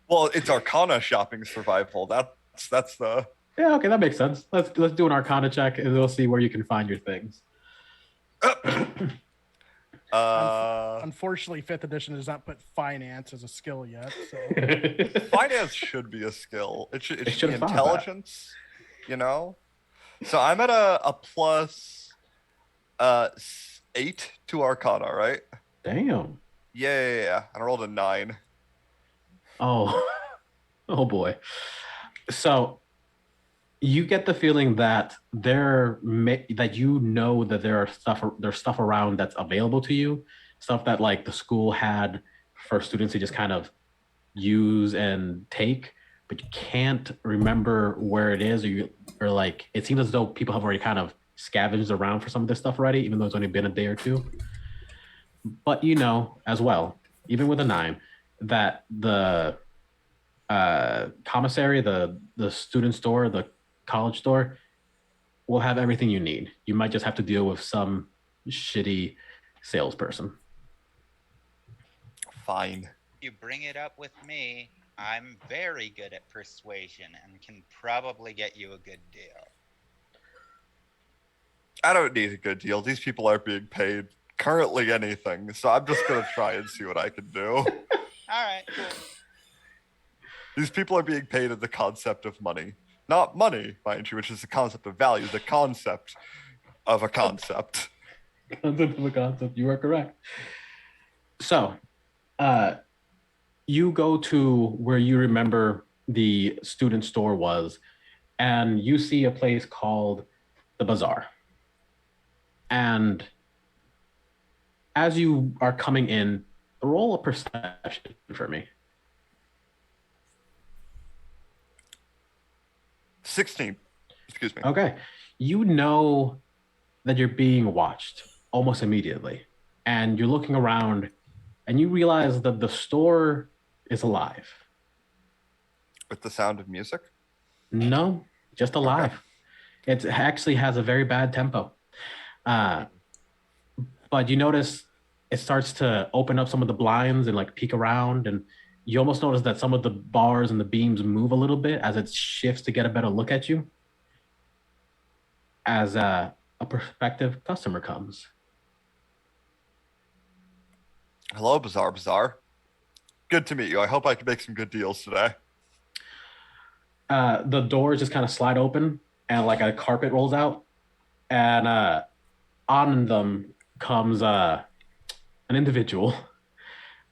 Well, it's Arcana shopping survival. That's the... Yeah, okay, that makes sense. Let's do an Arcana check and we'll see where you can find your things. Unfortunately, 5th edition does not put finance as a skill yet. So. Finance should be a skill. It should be have thought of that. intelligence, you know? So I'm at a plus 8 to Arcana, right? Damn. Yeah. And I rolled a 9. Oh, oh boy. So you get the feeling that that there's stuff around that's available to you, stuff that like the school had for students to just kind of use and take, but you can't remember where it is, or like it seems as though people have already kind of scavenged around for some of this stuff already, even though it's only been a day or two. But you know as well, even with a 9, that the commissary, the student store, the college store will have everything you need. You might just have to deal with some shitty salesperson. Fine. You bring it up with me. I'm very good at persuasion and can probably get you a good deal. I don't need a good deal. These people aren't being paid currently anything, so I'm just gonna try and see what I can do. All right, cool. These people are being paid in the concept of money. Not money, mind you, which is the concept of value, the concept of a concept. Concept of a concept, you are correct. So, you go to where you remember the student store was, and you see a place called the Bazaar. And as you are coming in, roll a perception for me. 16. Excuse me. Okay. You know that you're being watched almost immediately. And you're looking around and you realize that the store is alive. With the sound of music? No, just alive. Okay. It actually has a very bad tempo. But you notice it starts to open up some of the blinds and like peek around, and you almost notice that some of the bars and the beams move a little bit as it shifts to get a better look at you as a prospective customer comes. Hello, Bazaar. Good to meet you. I hope I can make some good deals today. The doors just kind of slide open, and like a carpet rolls out, and on them comes an individual.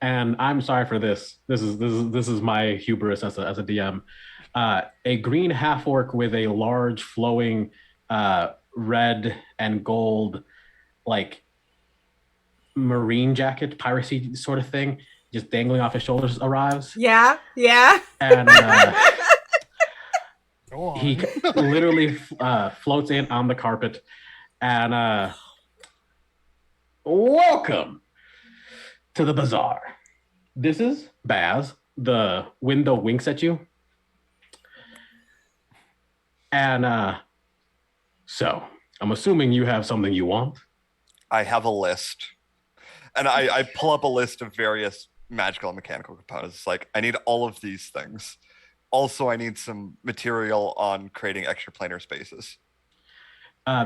And I'm sorry for this. This is my hubris as a DM. A green half orc with a large flowing red and gold like marine jacket, piracy sort of thing, just dangling off his shoulders arrives. Yeah. And Go on. he literally floats in on the carpet and welcome to the bazaar. This is Baz. The window winks at you. And so I'm assuming you have something you want. I have a list. And I pull up a list of various magical and mechanical components. It's like, I need all of these things. Also, I need some material on creating extra planar spaces.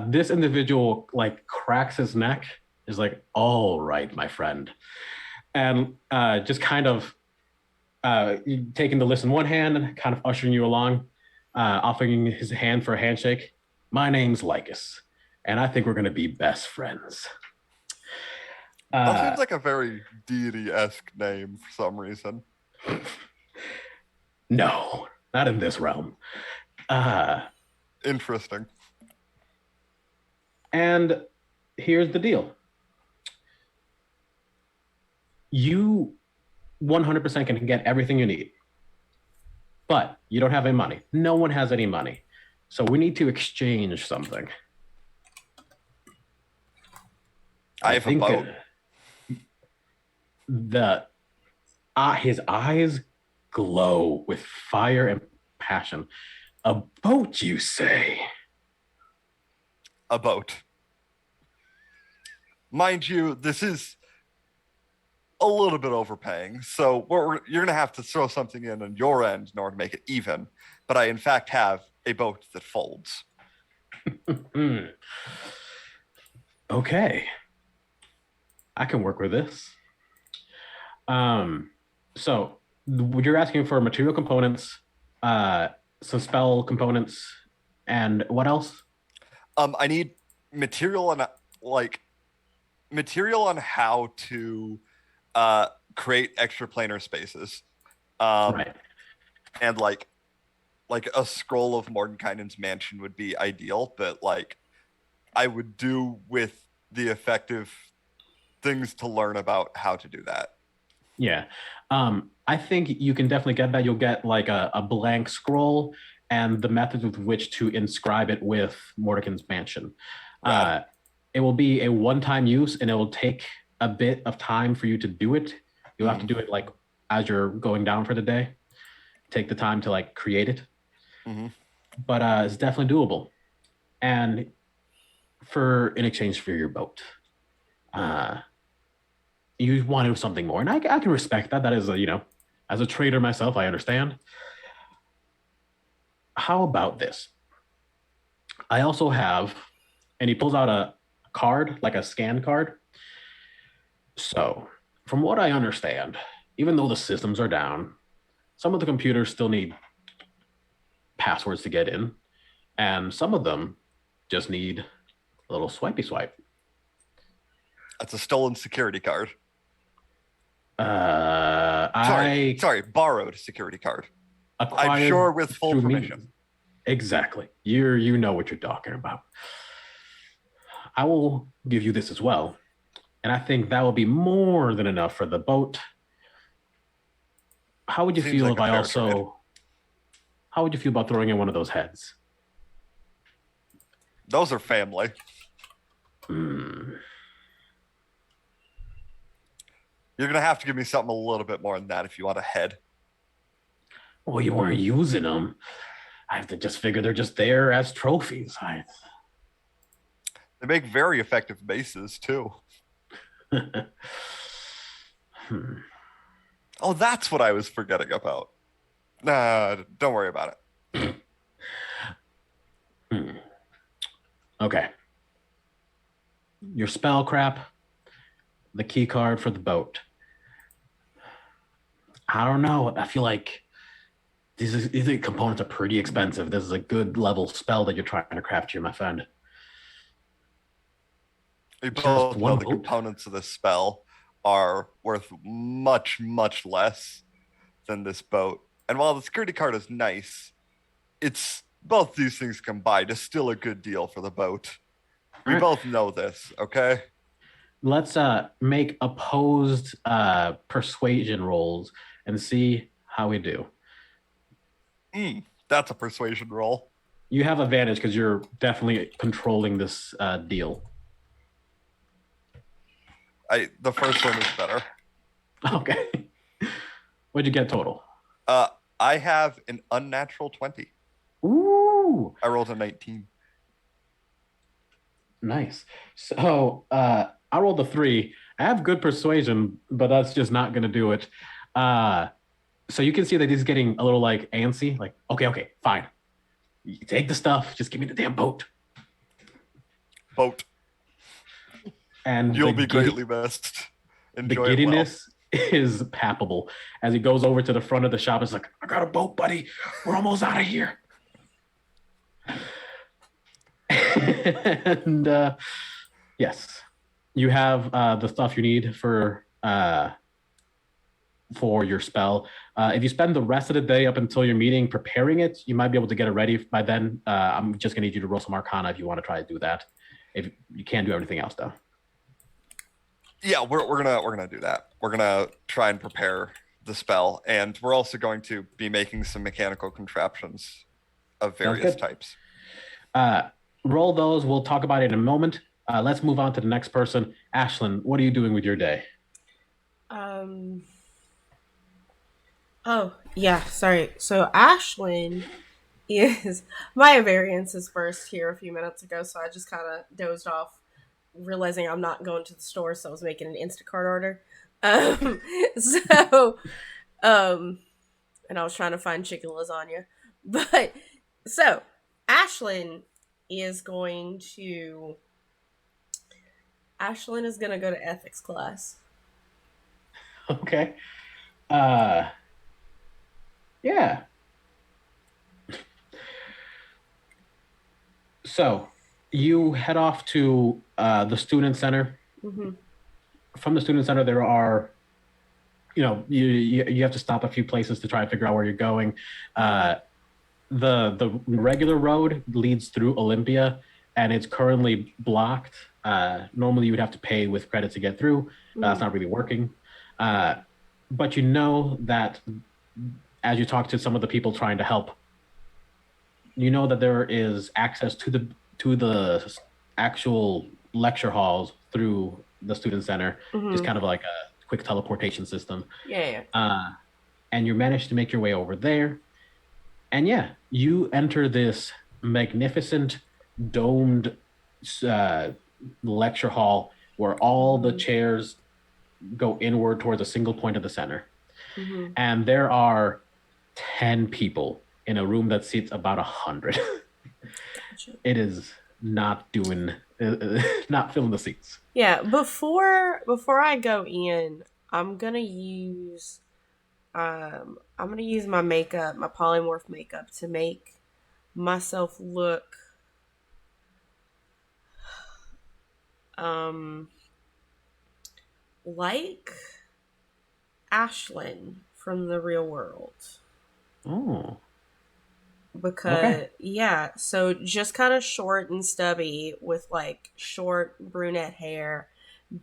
This individual like cracks his neck, is like, all right, my friend. And just kind of taking the list in one hand and kind of ushering you along, offering his hand for a handshake. My name's Lycus, and I think we're going to be best friends. That seems like a very deity-esque name for some reason. No, not in this realm. Interesting. And here's the deal. You 100% can get everything you need, but you don't have any money. No one has any money. So we need to exchange something. I have a boat. His eyes glow with fire and passion. A boat, you say? A boat. Mind you, this is a little bit overpaying, so you're going to have to throw something in on your end in order to make it even. But I, in fact, have a boat that folds. Okay. I can work with this. So you're asking for material components, some spell components, and what else? I need material on how to create extra planar spaces. Right. And like a scroll of Mordenkainen's mansion would be ideal, but like I would do with the effective things to learn about how to do that. Yeah. I think you can definitely get that. You'll get like a blank scroll and the methods with which to inscribe it with Mordecai's mansion. Right. It will be a one-time use, and it will take a bit of time for you to do it. You'll have to do it like as you're going down for the day. Take the time to like create it. But it's definitely doable. And in exchange for your boat, you wanted something more, and I can respect that. That is as a trader myself, I understand. How about this? I also have, and he pulls out a card, like a scan card. So, from what I understand, even though the systems are down, some of the computers still need passwords to get in, and some of them just need a little swipey swipe. That's a stolen security card. Sorry, borrowed security card. I'm sure with full permission. Exactly. You know what you're talking about. I will give you this as well. And I think that will be more than enough for the boat. How would you feel if I also trade. How would you feel about throwing in one of those heads? Those are family. You're going to have to give me something a little bit more than that if you want a head. Well, you weren't using them. I have to just figure they're just there as trophies. They make very effective bases, too. Oh, that's what I was forgetting about. Nah, don't worry about it. Okay. Your spell crap, the key card for the boat. I don't know. I feel like these components are pretty expensive. This is a good level spell that you're trying to craft here, my friend. We Just both know one the boat? components of this spell are worth much, much less than this boat. And while the security card is nice, it's both these things combined is still a good deal for the boat. We Alright. both know this, okay? Let's make opposed persuasion rolls and see how we do. That's a persuasion roll. You have advantage because you're definitely controlling this deal. The first one is better. Okay. What'd you get total? I have an unnatural 20. Ooh, I rolled a 19. nice. So I rolled a 3. I have good persuasion, but that's just not going to do it. So you can see that he's getting a little like antsy. Like, okay, fine. You take the stuff. Just give me the damn boat. Boat. And You'll be greatly missed. Enjoy the it well. giddiness is palpable as he goes over to the front of the shop. It's like, I got a boat, buddy. We're almost out of here. And yes, you have the stuff you need for your spell. If you spend the rest of the day up until your meeting preparing it, you might be able to get it ready by then. I'm just gonna need you to roll some Arcana if you want to try to do that. If you can't do everything else though. Yeah, we're gonna do that. We're gonna try and prepare the spell, and we're also going to be making some mechanical contraptions of various types. Roll those. We'll talk about it in a moment. Let's move on to the next person. Ashlyn, what are you doing with your day? Oh, yeah, sorry. So Ashlyn is my variance is first here a few minutes ago, so I just kind of dozed off, realizing I'm not going to the store, so I was making an Instacart order. And I was trying to find chicken lasagna. But so Ashlyn is going to go to ethics class. Okay. Yeah. So you head off to the student center. Mm-hmm. From the student center, there are, you have to stop a few places to try and figure out where you're going. The regular road leads through Olympia, and it's currently blocked. Normally, you would have to pay with credit to get through. It's not really working. But you know that as you talk to some of the people trying to help, you know that there is access to the actual lecture halls through the student center. Just kind of like a quick teleportation system. Yeah. And you manage to make your way over there. And yeah, you enter this magnificent domed lecture hall where all the chairs go inward towards a single point at the center. Mm-hmm. And there are 10 people in a room that seats about 100. Gotcha. It is not filling the seats. Yeah, before I go in, I'm gonna use my makeup, my polymorph makeup, to make myself look like Ashlyn from the real world. Oh. Because yeah, so just kind of short and stubby with like short brunette hair,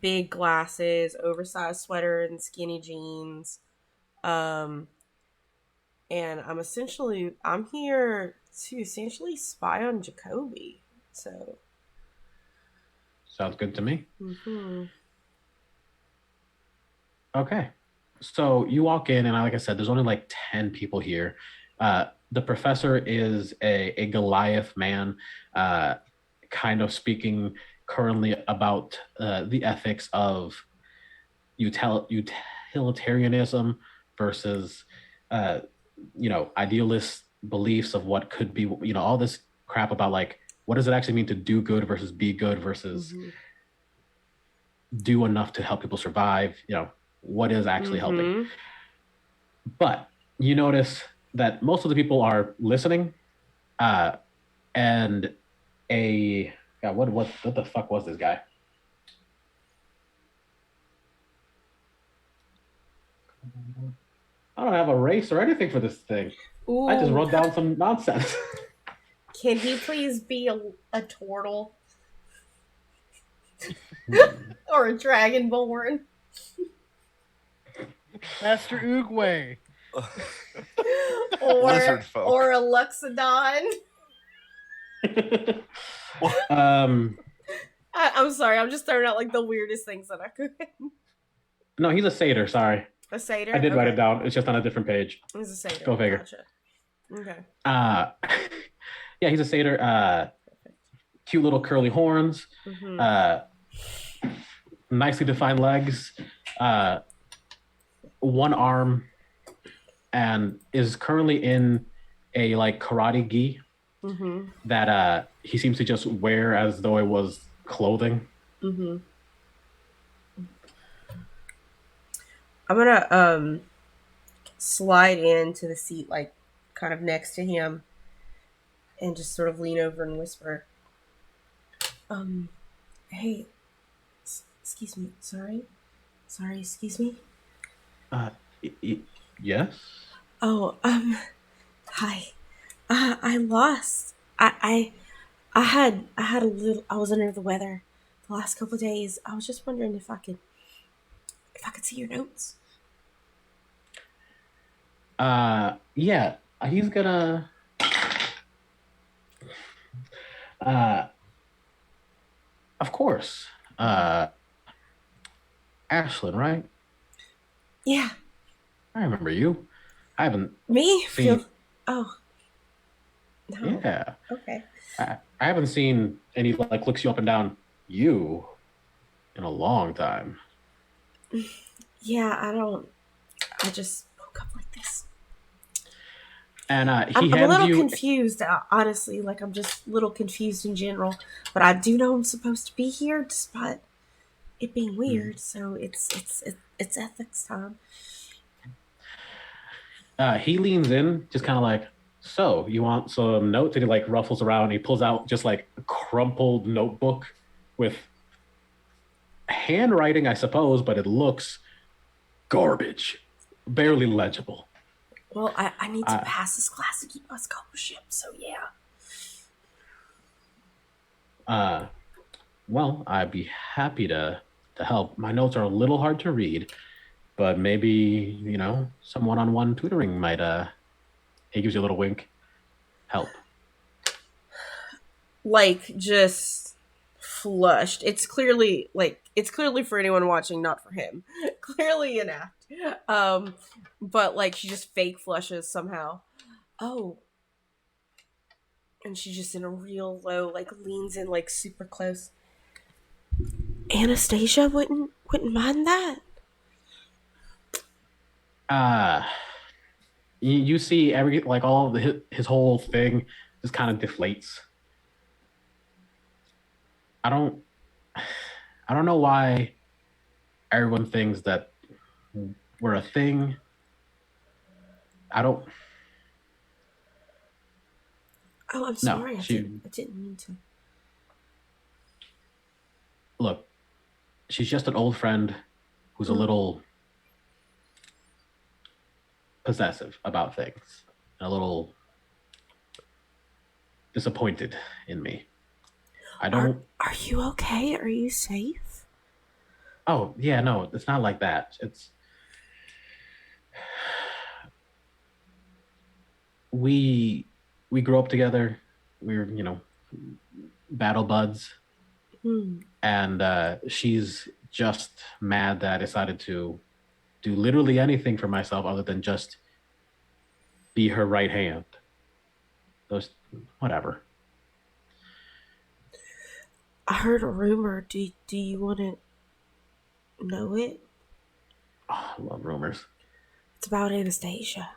big glasses, oversized sweater, and skinny jeans. And I'm here to essentially spy on Jacoby. So Sounds good to me. mm-hmm. Okay. So you walk in, and like I said, there's only like 10 people here. The professor is a Goliath man, kind of speaking currently about the ethics of utilitarianism versus, idealist beliefs of what could be, all this crap about like, what does it actually mean to do good versus be good versus do enough to help people survive? What is actually helping? But you notice that most of the people are listening, and what the fuck was this guy? I don't have a race or anything for this thing. Ooh. I just wrote down some nonsense. Can he please be a turtle? Or a dragonborn? Master Oogway. Lizard folk. Or a Luxodon? I'm sorry, I'm just throwing out like the weirdest things that I could. No, he's a satyr, sorry. A satyr? I did write it down. It's just on a different page. He's a satyr. Go figure. Gotcha. Okay. Yeah, he's a satyr. Cute little curly horns. Mm-hmm. Nicely defined legs. One arm, and is currently in a like karate gi that he seems to just wear as though it was clothing. Mm-hmm. I'm gonna slide into the seat, like kind of next to him, and just sort of lean over and whisper, hey, excuse me, sorry, excuse me. Yes. Oh, hi. I lost. I had a little. I was under the weather the last couple of days. I was just wondering if I could see your notes. Yeah, he's gonna. Of course. Ashlyn, right? Yeah. I remember you. I haven't Me? seen. Oh. No. Yeah. Okay. I haven't seen any like looks you up and down you in a long time. Yeah, I just woke up like this. And I'm a little confused, honestly. Like, I'm just a little confused in general. But I do know I'm supposed to be here, despite it being weird. So it's ethics time. He leans in, just kind of like, so you want some notes? And he like ruffles around. And he pulls out just like a crumpled notebook with handwriting, I suppose, but it looks garbage, barely legible. Well, I need to pass this class to keep my scholarship, so yeah. Well, I'd be happy to help. My notes are a little hard to read, but maybe, some one-on-one tutoring might, he gives you a little wink, help. Like, just flushed. It's clearly for anyone watching, not for him. Clearly an act. But like she just fake flushes somehow. Oh. And she's just in a real low, like leans in like super close. Anastasia wouldn't mind that. You see all of his whole thing just kind of deflates. I don't know why everyone thinks that we're a thing. Oh, I'm sorry. No, I didn't mean to. Look, she's just an old friend who's a little possessive about things, and a little disappointed in me. I don't. Are you okay? Are you safe? Oh yeah, no, it's not like that. It's we grew up together. We were, battle buds. And she's just mad that I decided to do literally anything for myself other than just be her right hand. Whatever. I heard a rumor. Do you want to know it? Oh, I love rumors. It's about Anastasia.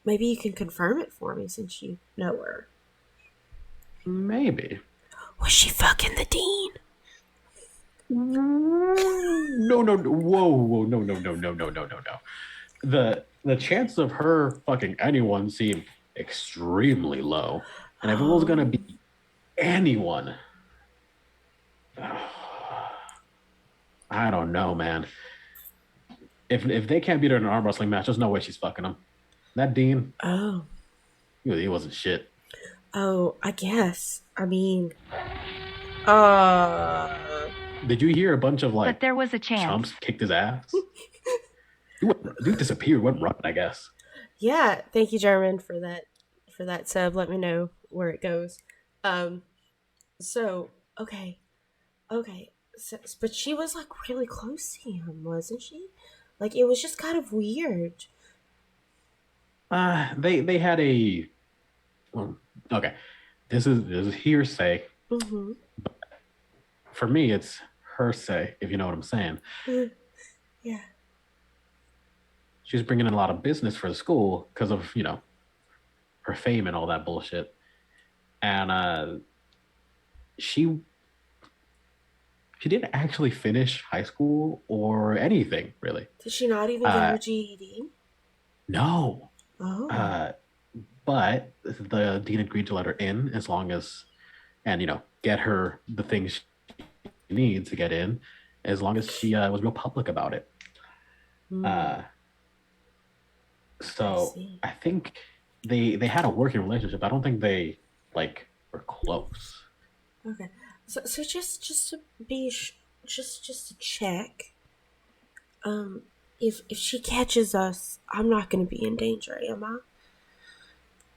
Maybe you can confirm it for me since you know her. Maybe. Was she fucking the dean? No. Whoa. No. the chances of her fucking anyone seem extremely low. And if it was gonna be anyone, I don't know, man. If they can't beat her in an arm wrestling match, there's no way she's fucking him. That Dean, Oh. he wasn't shit. Oh, I guess. I mean, Did you hear a bunch of like But there was a chance. chumps kicked his ass? Dude disappeared, went running, I guess. yeah. Thank you, German, for that sub. Let me know where it goes. So okay. So, but she was like really close to him, wasn't she? Like it was just kind of weird. They had a well, okay. This is hearsay. Mm-hmm. For me, it's her say, if you know what I'm saying. Yeah. She's bringing in a lot of business for the school because of, her fame and all that bullshit. And she didn't actually finish high school or anything, really. Did she not even get her GED? No. Oh. But the dean agreed to let her in as long as, and, get her the things she needs to get in, as long as she was real public about it. So I think they had a working relationship. I don't think they were close. Okay. So just to be just to check, if she catches us, I'm not gonna be in danger, am I?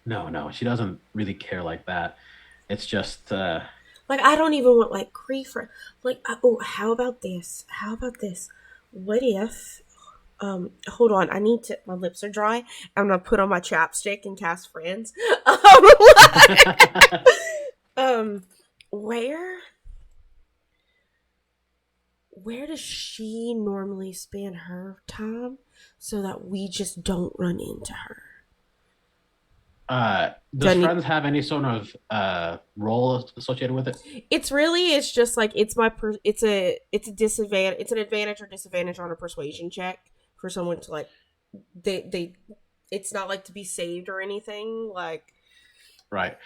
No, she doesn't really care like that. It's just like I don't even want like grief or like oh how about this? What if hold on, I need to, my lips are dry. I'm gonna put on my chapstick and cast friends. Where does she normally spend her time so that we just don't run into her? Does friends have any sort of role associated with it? It's just like it's a disadvantage. It's an advantage or disadvantage on a persuasion check for someone to like they it's not like to be saved or anything like. Right.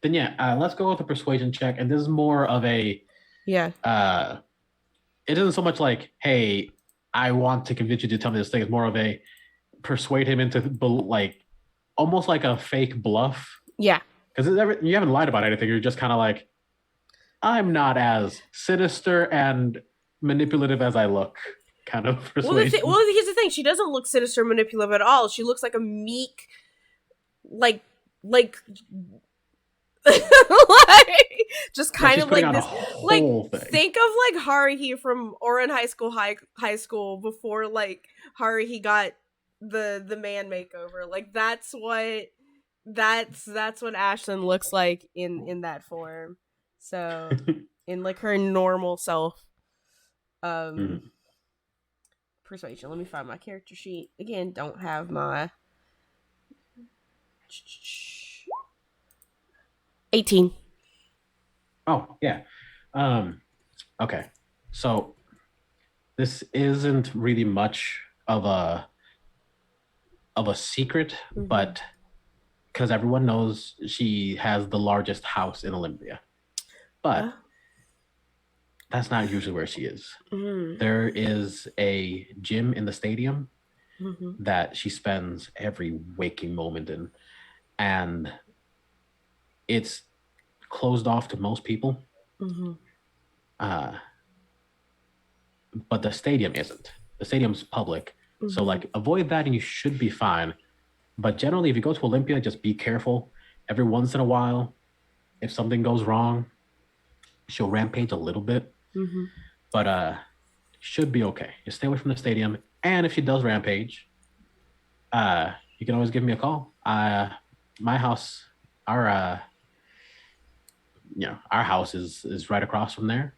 Then yeah, let's go with a persuasion check, and this is more of a it isn't so much like, hey, I want to convince you to tell me this thing. It's more of a persuade him into like almost like a fake bluff. Yeah. Because you haven't lied about anything. You're just kind of like, I'm not as sinister and manipulative as I look. Kind of persuasion. Well, here's the thing. She doesn't look sinister, manipulative at all. She looks like a meek, like just kind of like this. Like think of like Haruhi from Ouran High School before like Haruhi got the man makeover. Like that's what Ashlyn looks like in that form. So in like her normal self. Persuasion. Let me find my character sheet. Again, don't have my 18. Oh, yeah. Okay. So this isn't really much of a secret, but because everyone knows she has the largest house in Olympia. But that's not usually where she is. There is a gym in the stadium that she spends every waking moment in. And it's closed off to most people. But the stadium isn't. The stadium's public. So like avoid that and you should be fine. But generally, if you go to Olympia, just be careful. Every once in a while, if something goes wrong, she'll rampage a little bit. But should be okay. Just stay away from the stadium. And if she does rampage, you can always give me a call. My house, our house is right across from there.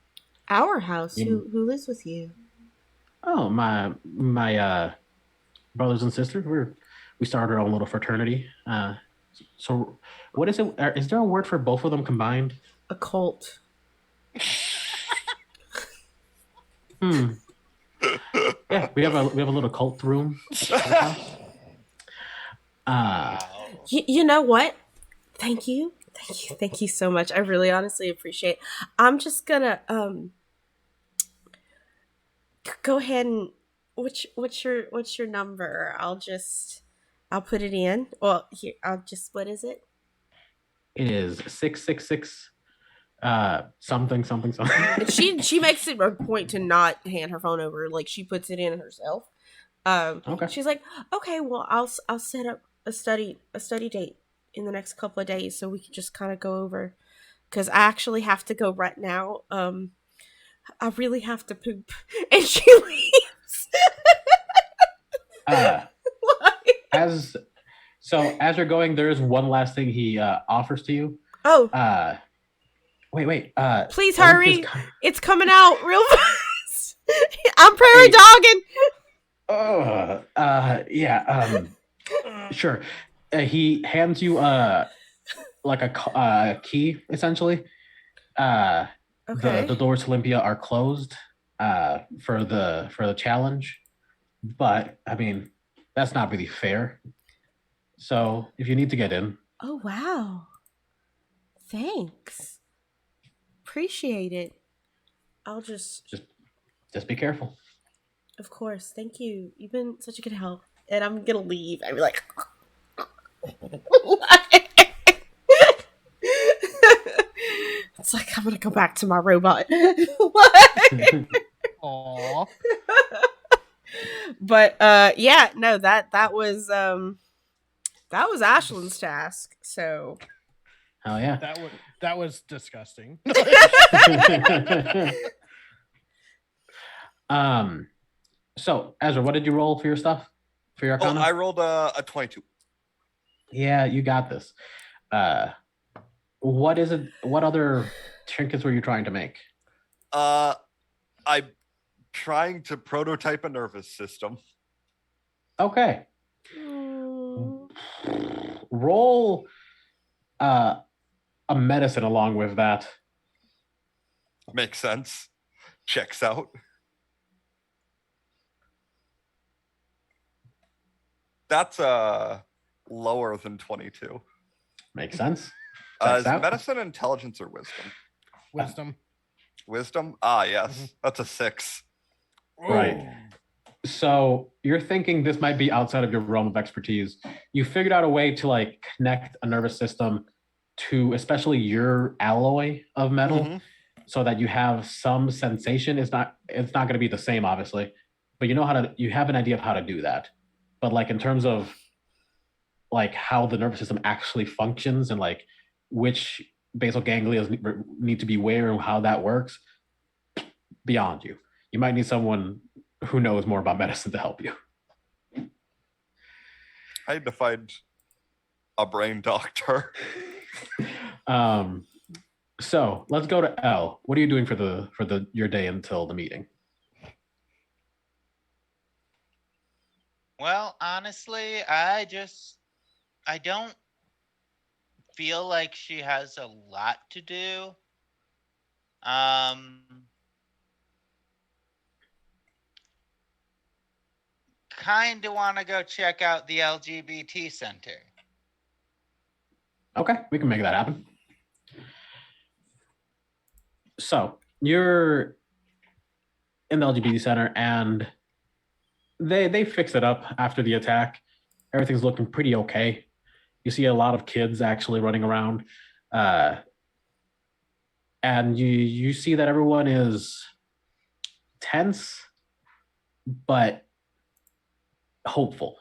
Our house? Who lives with you? Oh, my brothers and sisters. We started our own little fraternity. So what is it? Is there a word for both of them combined? A cult. Yeah, we have a little cult room. Wow. You know what? Thank you. Thank you so much. I really honestly appreciate it. I'm just gonna go ahead and what's your number? I'll put it in. Well, here I'll just what is it? It is 666 something. She makes it a point to not hand her phone over. Like she puts it in herself. Okay. She's like, okay, well, I'll set up a study date in the next couple of days so we can just kind of go over because I actually have to go right now. I really have to poop, and she leaves. Why? As you're going, there is one last thing he offers to you. Oh, Wait. please Oink hurry! is ki- It's coming out real fast. I'm prairie dogging. Yeah. Sure. He hands you like a key essentially. Okay. The doors to Olympia are closed for the challenge, but I mean that's not really fair. So if you need to get in, Oh wow. Thanks. Appreciate it. I'll just just be careful. Of course. Thank you. You've been such a good help. And I'm gonna leave. I'd be like it's like I'm gonna go back to my robot. Aw. But yeah, no, that was Ashlyn's task. So Hell yeah. That was disgusting. So Ezra, what did you roll for your stuff? For your Oh, Arcana? I rolled a 22. Yeah, you got this. What is it? What other trinkets were you trying to make? I'm trying to prototype a nervous system. Okay. Roll a medicine along with that. Makes sense. Checks out. That's lower than 22. Makes sense. Is Checks out. medicine intelligence or wisdom? Wisdom. Wisdom? Ah, yes. Mhm. That's a 6. Right. So you're thinking this might be outside of your realm of expertise. You figured out a way to like connect a nervous system to especially your alloy of metal Mhm. so that you have some sensation. It's not going to be the same, obviously, but you have an idea of how to do that. But like in terms of like how the nervous system actually functions and like which basal ganglia need to be where and how that works, beyond you. You might need someone who knows more about medicine to help you. I had to find a brain doctor. So let's go to L. What are you doing for your day until the meeting? Well, honestly, I don't feel like she has a lot to do. Kind of want to go check out the LGBT center. Okay, we can make that happen. So you're in the LGBT center, and they fix it up after the attack. Everything's looking pretty okay. You see a lot of kids actually running around, and you see that everyone is tense, but hopeful.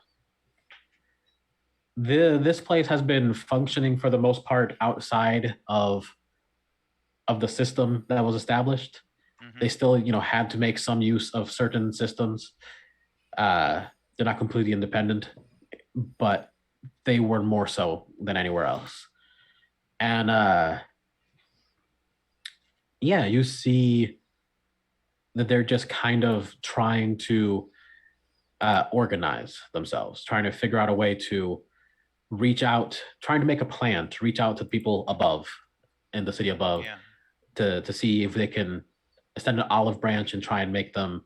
This place has been functioning for the most part outside of the system that was established. Mhm. They still, had to make some use of certain systems. They're not completely independent, but they were more so than anywhere else. And yeah, you see that they're just kind of trying to organize themselves, trying to figure out a way to reach out, trying to make a plan to reach out to people above, in the city above, Yeah. to see if they can extend an olive branch and try and make them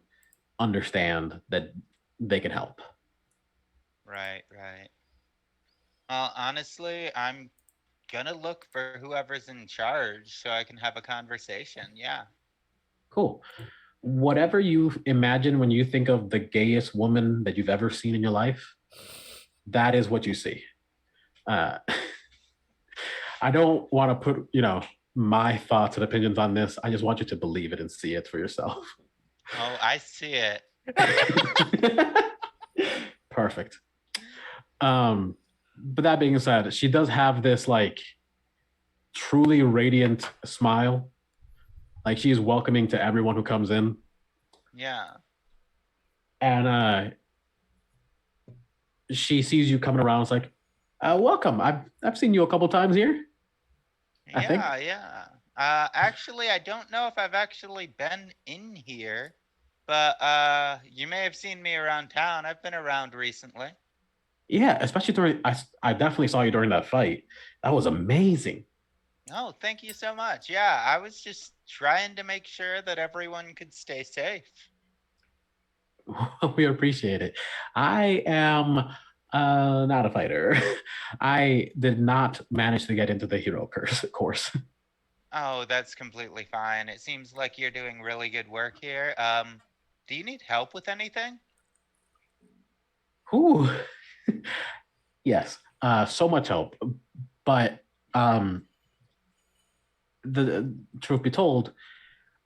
understand that they can help. Right. Honestly, I'm gonna look for whoever's in charge so I can have a conversation. Yeah. Cool. Whatever you imagine when you think of the gayest woman that you've ever seen in your life, that is what you see. I don't want to put, my thoughts and opinions on this. I just want you to believe it and see it for yourself. Oh, I see it. Perfect. But that being said, she does have this like truly radiant smile. Like she's welcoming to everyone who comes in. Yeah. And she sees you coming around. It's like, welcome. I've seen you a couple times here. I think. Yeah. Actually, I don't know if I've actually been in here, but you may have seen me around town. I've been around recently. Yeah, especially during. I definitely saw you during that fight. That was amazing. Oh, thank you so much. Yeah, I was just trying to make sure that everyone could stay safe. We appreciate it. I am not a fighter. I did not manage to get into the hero course. Oh, that's completely fine. It seems like you're doing really good work here. Do you need help with anything? Ooh. Yes. So much help. But the truth be told,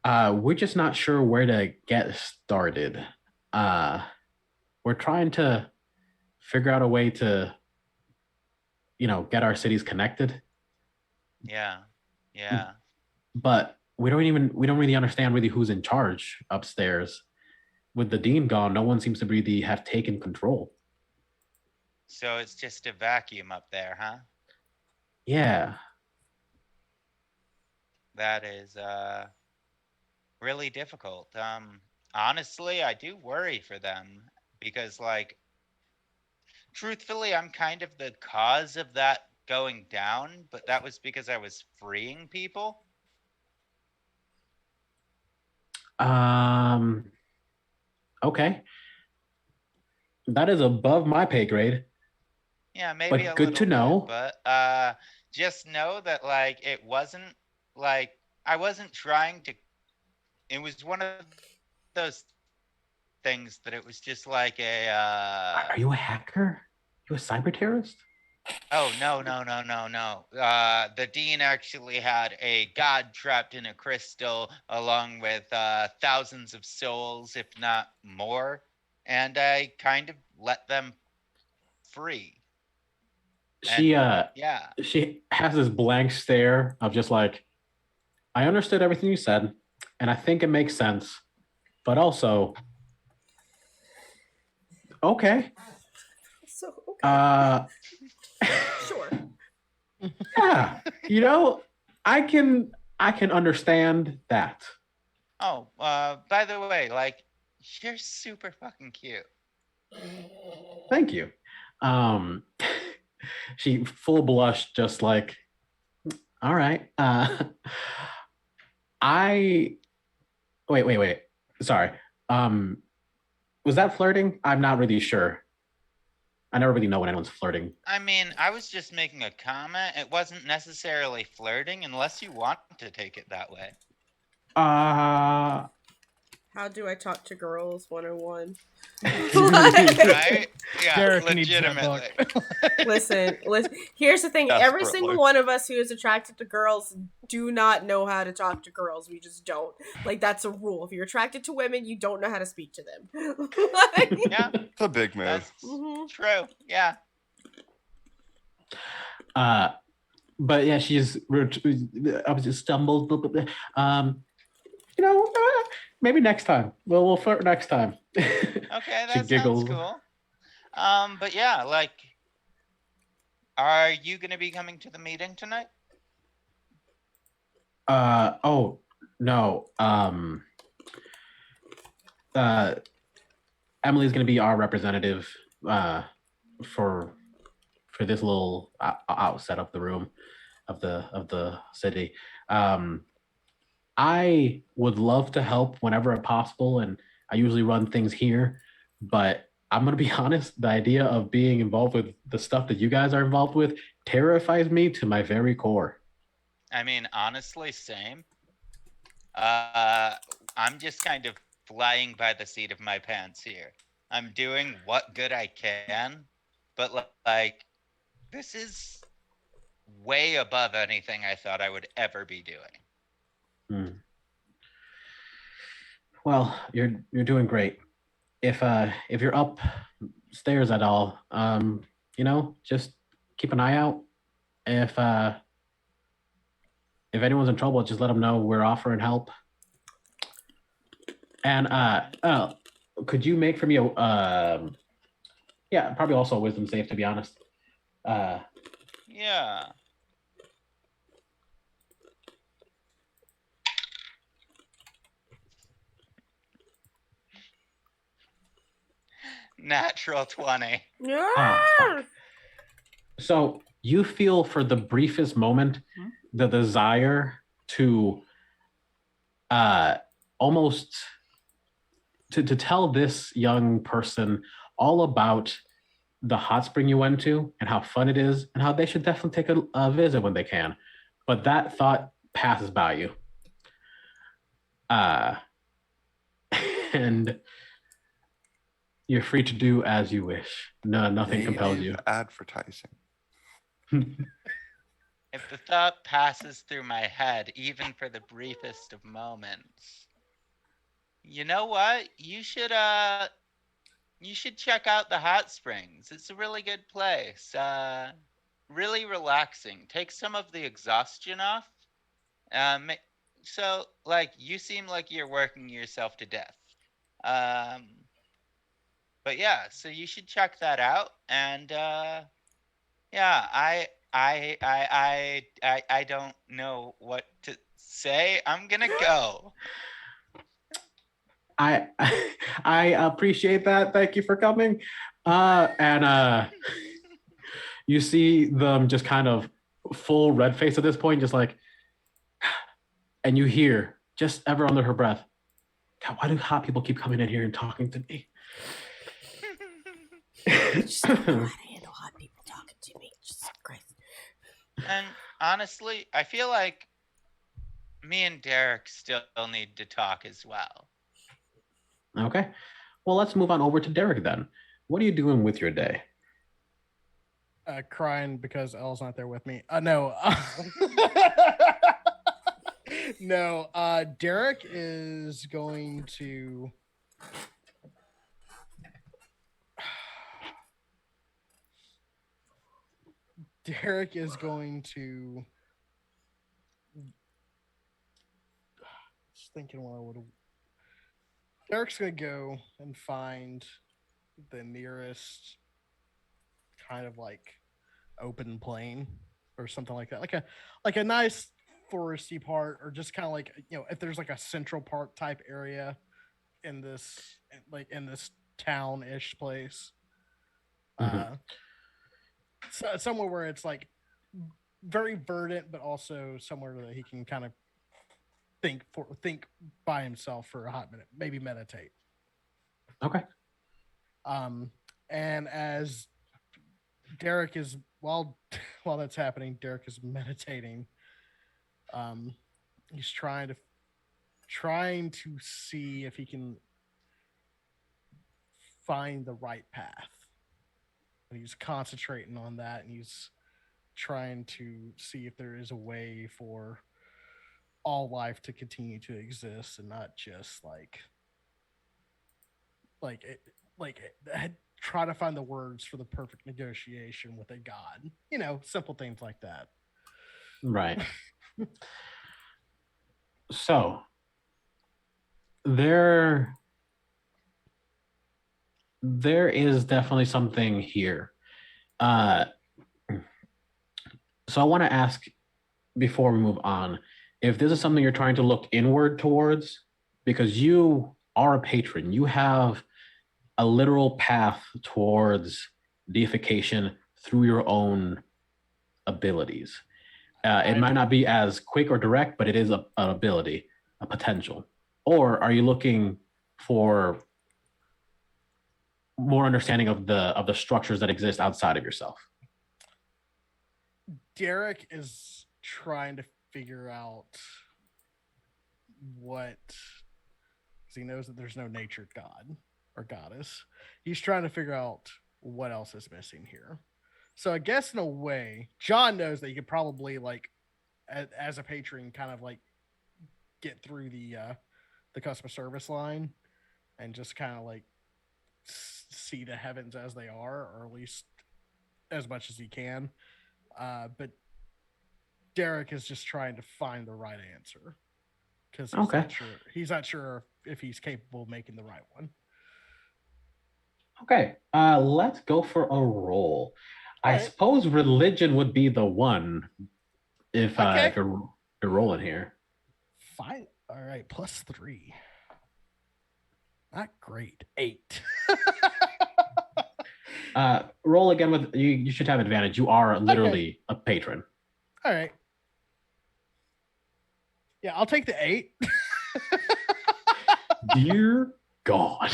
we're just not sure where to get started. We're trying to figure out a way to, get our cities connected. Yeah. But we don't really understand really who's in charge upstairs. With the dean gone, no one seems to really have taken control. So it's just a vacuum up there, huh? Yeah. That is really difficult. Honestly, I do worry for them because, like, truthfully, I'm kind of the cause of that going down, but that was because I was freeing people. Okay. That is above my pay grade. Yeah, maybe but a good to little know. bit, but just know that like it wasn't like I wasn't trying to. It was one of those things that it was just like a. Are you a hacker? You a cyber terrorist? Oh no. The dean actually had a god trapped in a crystal, along with thousands of souls, if not more, and I kind of let them free. She Yeah. She has this blank stare of just like, I understood everything you said, and I think it makes sense, but also, okay. So okay. Sure. Yeah, I can understand that. Oh, by the way, like, you're super fucking cute. Thank you. She full blush, just like, all right. I wait. Sorry. Was that flirting? I'm not really sure. I never really know when anyone's flirting. I mean, I was just making a comment. It wasn't necessarily flirting unless you want to take it that way. How do I talk to girls 101? Right? Yeah, Derek legitimately. Listen. Here's the thing. Every single one of us who is attracted to girls do not know how to talk to girls. We just don't. Like, that's a rule. If you're attracted to women, you don't know how to speak to them. Yeah. It's a big move. That's true. Yeah. But yeah, she's obviously stumbled. Maybe next time. We'll flirt next time. Okay, She that giggles. sounds cool. But yeah, like, are you gonna be coming to the meeting tonight? Oh no. Emily's gonna be our representative for this little outset of the room of the city. I would love to help whenever possible, and I usually run things here, but I'm gonna be honest, the idea of being involved with the stuff that you guys are involved with terrifies me to my very core. I mean, honestly, same. I'm just kind of flying by the seat of my pants here. I'm doing what good I can, but like, this is way above anything I thought I would ever be doing. Hmm. Well, you're doing great. If you're upstairs at all, just keep an eye out. If anyone's in trouble, just let them know we're offering help. And could you make for me yeah, probably also a wisdom save, to be honest. Yeah. Natural 20. Yeah. So you feel for the briefest moment the desire to almost to tell this young person all about the hot spring you went to and how fun it is and how they should definitely take a visit when they can. But that thought passes by you. And you're free to do as you wish. No, nothing compels you. Advertising. If the thought passes through my head, even for the briefest of moments, you know what? You should check out the hot springs. It's a really good place. Really relaxing. Take some of the exhaustion off. So like you seem like you're working yourself to death. But yeah, so you should check that out. And yeah, I don't know what to say. I'm gonna go. I appreciate that. Thank you for coming. You see them just kind of full red face at this point, just like, and you hear just ever under her breath, God, why do hot people keep coming in here and talking to me? Just I handle hot people talking to me. Jesus Christ. And honestly, I feel like me and Derek still need to talk as well. Okay. Well, let's move on over to Derek then. What are you doing with your day? Crying because Elle's not there with me. No. No. Derek is going to. Derek is going to. Just thinking what I would. Derek's gonna go and find the nearest kind of like open plain or something like that, like a nice foresty part, or just kind of like, if there's like a Central Park type area in this town-ish place. So somewhere where it's like very verdant, but also somewhere that he can kind of think by himself for a hot minute, maybe meditate. Okay. And as Derek is while that's happening, Derek is meditating. He's trying to see if he can find the right path. And he's concentrating on that, and he's trying to see if there is a way for all life to continue to exist and not just try to find the words for the perfect negotiation with a god. Simple things like that. Right. So there is definitely something here. So I want to ask, before we move on, if this is something you're trying to look inward towards, because you are a patron, you have a literal path towards deification through your own abilities. It might not be as quick or direct, but it is an ability, a potential. Or are you looking for more understanding of the structures that exist outside of yourself. Derek is trying to figure out what, because he knows that there's no nature god or goddess. He's trying to figure out what else is missing here. So I guess in a way, John knows that he could probably, like, as a patron, kind of like get through the customer service line and just kind of like see the heavens as they are, or at least as much as he can. But Derek is just trying to find the right answer because he's not sure if he's capable of making the right one. Okay, let's go for a roll. I suppose religion would be the one if you're rolling here. Fine. All right, +3. Not great. 8. Roll again with you. You should have advantage. You are literally a patron. All right. Yeah, I'll take the 8. Dear God.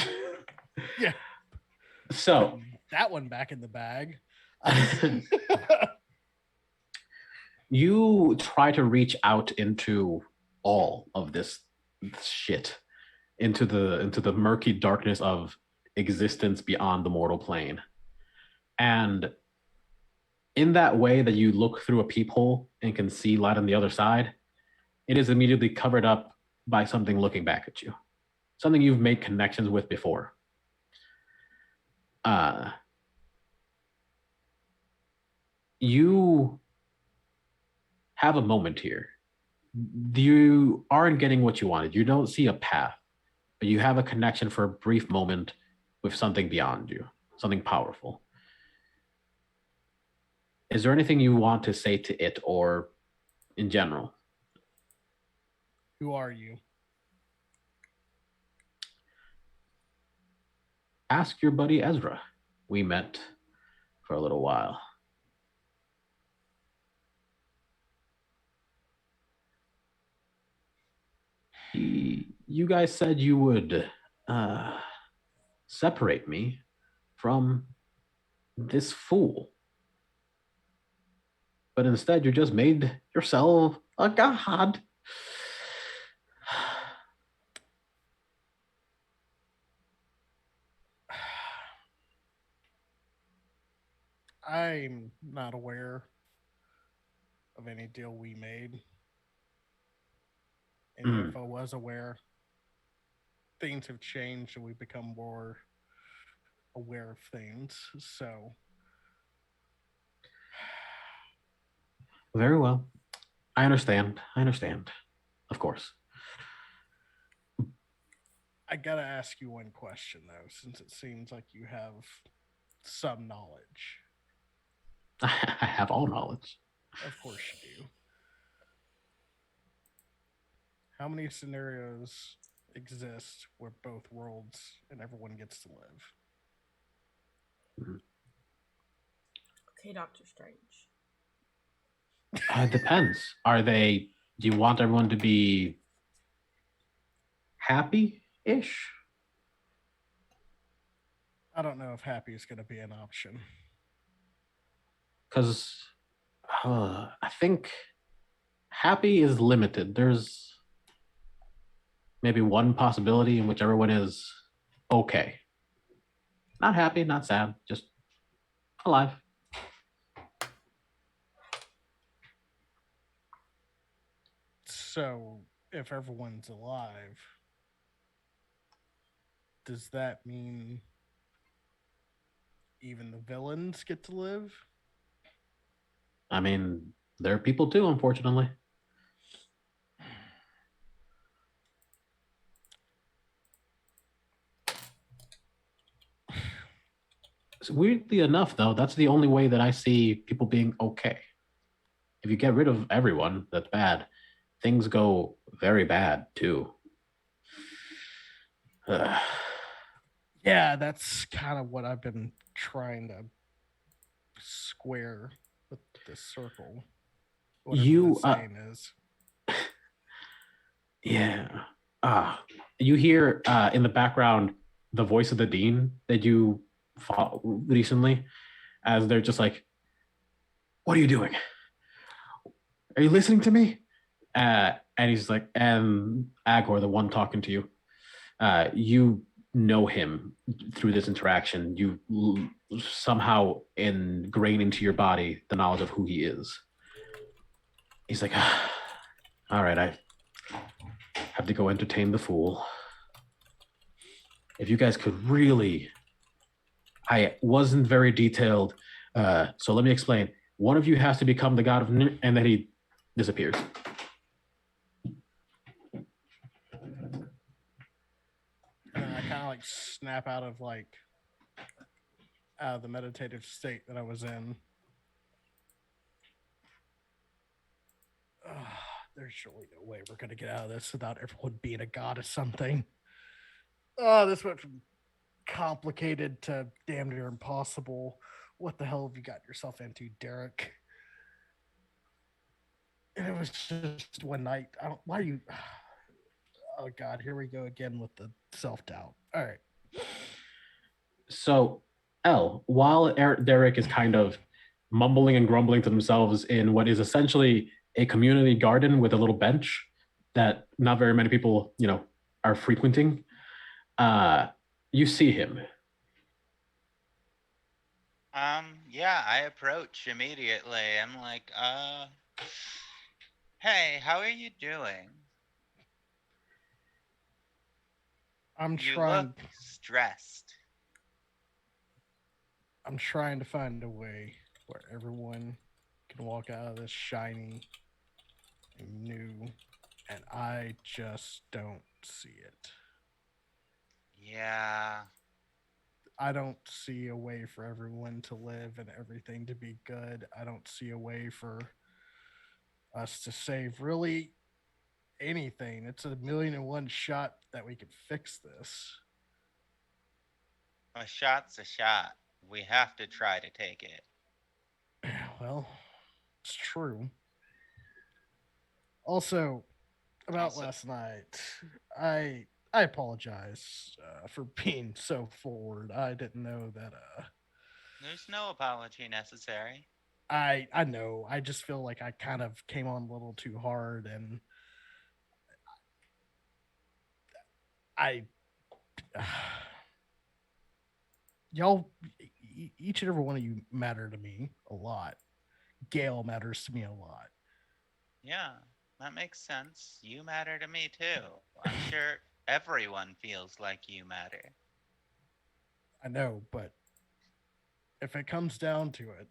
Yeah. So that one back in the bag. You try to reach out into all of this shit, into the murky darkness of existence beyond the mortal plane. And in that way that you look through a peephole and can see light on the other side, it is immediately covered up by something looking back at you, something you've made connections with before. You have a moment here. You aren't getting what you wanted. You don't see a path, but you have a connection for a brief moment with something beyond you, something powerful. Is there anything you want to say to it or in general? Who are you? Ask your buddy Ezra. We met for a little while. You guys said you would separate me from this fool. But instead, you just made yourself a god. I'm not aware of any deal we made. And if I was aware, things have changed and we've become more aware of things. So. Very well. I understand. Of course. I gotta ask you one question, though, since it seems like you have some knowledge. I have all knowledge. Of course you do. How many scenarios exist where both worlds and everyone gets to live? Okay, Doctor Strange. It depends. Do you want everyone to be happy-ish? I don't know if happy is going to be an option. Because I think happy is limited. There's maybe one possibility in which everyone is okay. Not happy, not sad, just alive. So, if everyone's alive, does that mean even the villains get to live? I mean, there are people too, unfortunately. Weirdly enough, though, that's the only way that I see people being okay. If you get rid of everyone, that's bad. Things go very bad, too. Yeah, that's kind of what I've been trying to square with this circle. Whatever You that saying is. Yeah. You hear in the background the voice of the dean that you fought recently, as they're just like, "What are you doing? Are you listening to me?" And he's like, "And Agor, the one talking to you, you know him through this interaction. You somehow ingrain into your body the knowledge of who he is." He's like, "All right, I have to go entertain the fool. If you guys could really..." I wasn't very detailed, so let me explain. One of you has to become the god of and then he disappears. And I kind of like snap out of the meditative state that I was in. There's surely no way we're gonna get out of this without everyone being a god of something. Oh, this went from complicated to damn near impossible. What the hell have you got yourself into, Derek? And it was just one night. Why are you? Oh God, here we go again with the self-doubt. All right. So, while Derek is kind of mumbling and grumbling to themselves in what is essentially a community garden with a little bench that not very many people, are frequenting, you see him. Yeah, I approach immediately. I'm like, hey, how are you doing? You look stressed. I'm trying to find a way where everyone can walk out of this shiny and new, and I just don't see it. Yeah. I don't see a way for everyone to live and everything to be good. I don't see a way for us to save really anything. It's 1,000,001 shot that we could fix this. A shot's a shot. We have to try to take it. Well, it's true. Also, about last night, I apologize for being so forward. I didn't know that. There's no apology necessary. I know. I just feel like I kind of came on a little too hard, and y'all, each and every one of you matter to me a lot. Gail matters to me a lot. Yeah, that makes sense. You matter to me too. I'm sure everyone feels like you matter. I know, but if it comes down to it,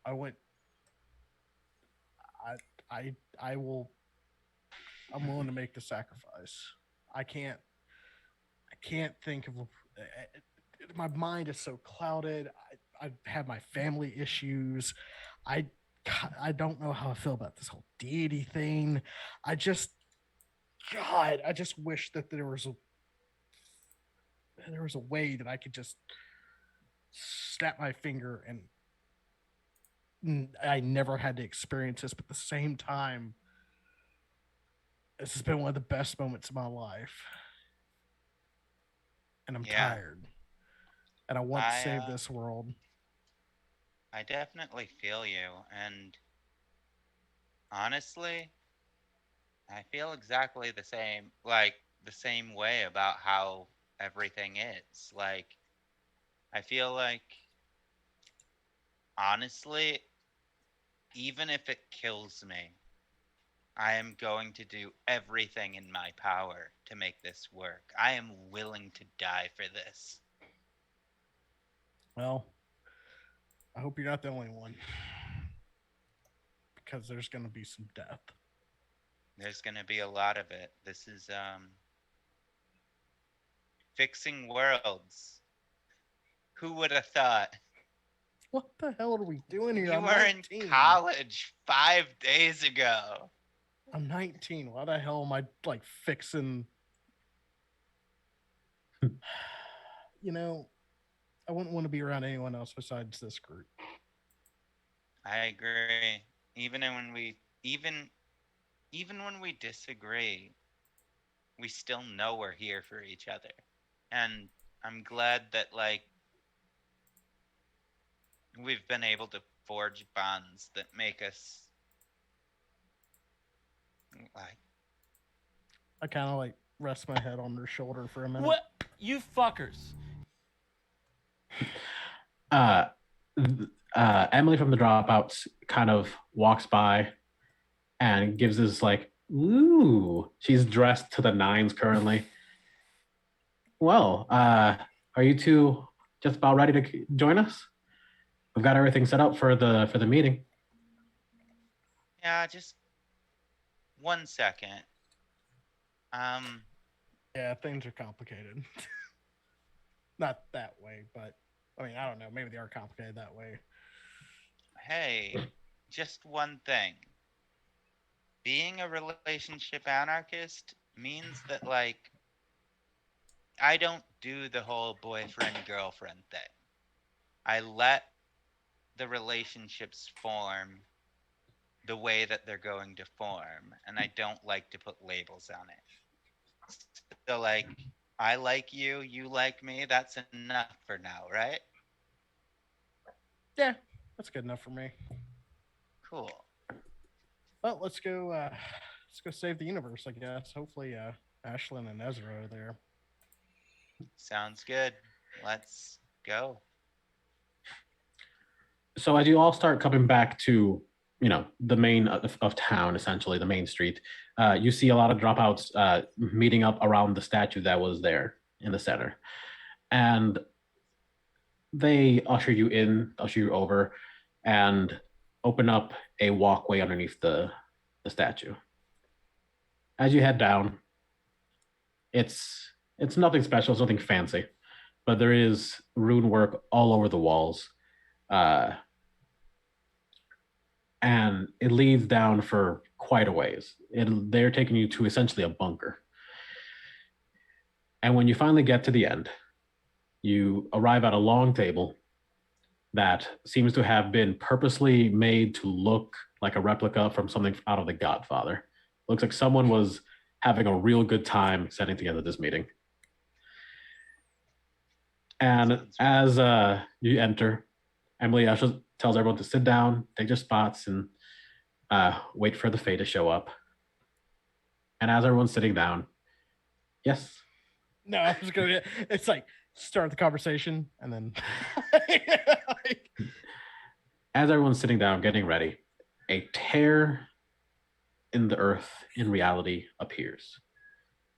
I will. I'm willing to make the sacrifice. I can't think of. My mind is so clouded. I've had my family issues. I don't know how I feel about this whole deity thing. I just wish that there was a way that I could just snap my finger and I never had to experience this, but at the same time, this has been one of the best moments of my life. And I'm tired. And I want to save this world. I definitely feel you. And honestly, I feel exactly the same way about how everything is. Like, I feel like, honestly, even if it kills me, I am going to do everything in my power to make this work. I am willing to die for this. Well, I hope you're not the only one. Because there's going to be some death. There's going to be a lot of it. This is fixing worlds. Who would have thought? What the hell are we doing here? You were in college 5 days ago. I'm 19. Why the hell am I fixing? I wouldn't want to be around anyone else besides this group. I agree. Even even when we disagree, we still know we're here for each other. And I'm glad that, like, we've been able to forge bonds that make us, like, I kind of like rest my head on her shoulder for a minute. What? You fuckers. Emily from the Dropouts kind of walks by and gives this like, ooh, she's dressed to the nines currently. Well, are you two just about ready to join us? We've got everything set up for the meeting. yeah, just 1 second. Yeah, things are complicated. Not that way, but I mean, I don't know. Maybe they are complicated that way. Hey, just one thing. Being a relationship anarchist means that, like, I don't do the whole boyfriend-girlfriend thing. I let the relationships form the way that they're going to form, and I don't like to put labels on it. So, like, I like you, you like me, that's enough for now, right? Yeah, that's good enough for me. Cool. Well, let's go save the universe, I guess. Hopefully, Ashlyn and Ezra are there. Sounds good. Let's go. So as you all start coming back to, the main of town, essentially the main street, you see a lot of dropouts meeting up around the statue that was there in the center, and they usher you over, and open up a walkway underneath the statue. As you head down, it's nothing special, it's nothing fancy, but there is rune work all over the walls. And it leads down for quite a ways. They're taking you to essentially a bunker. And when you finally get to the end, you arrive at a long table that seems to have been purposely made to look like a replica from something out of The Godfather. Looks like someone was having a real good time setting together this meeting. And as you enter, Emily tells everyone to sit down, take their spots, and wait for the Fae to show up. And as everyone's sitting down, yes? No, I was going to, it's like, start the conversation, and then... As everyone's sitting down, getting ready, a tear in the earth, in reality, appears.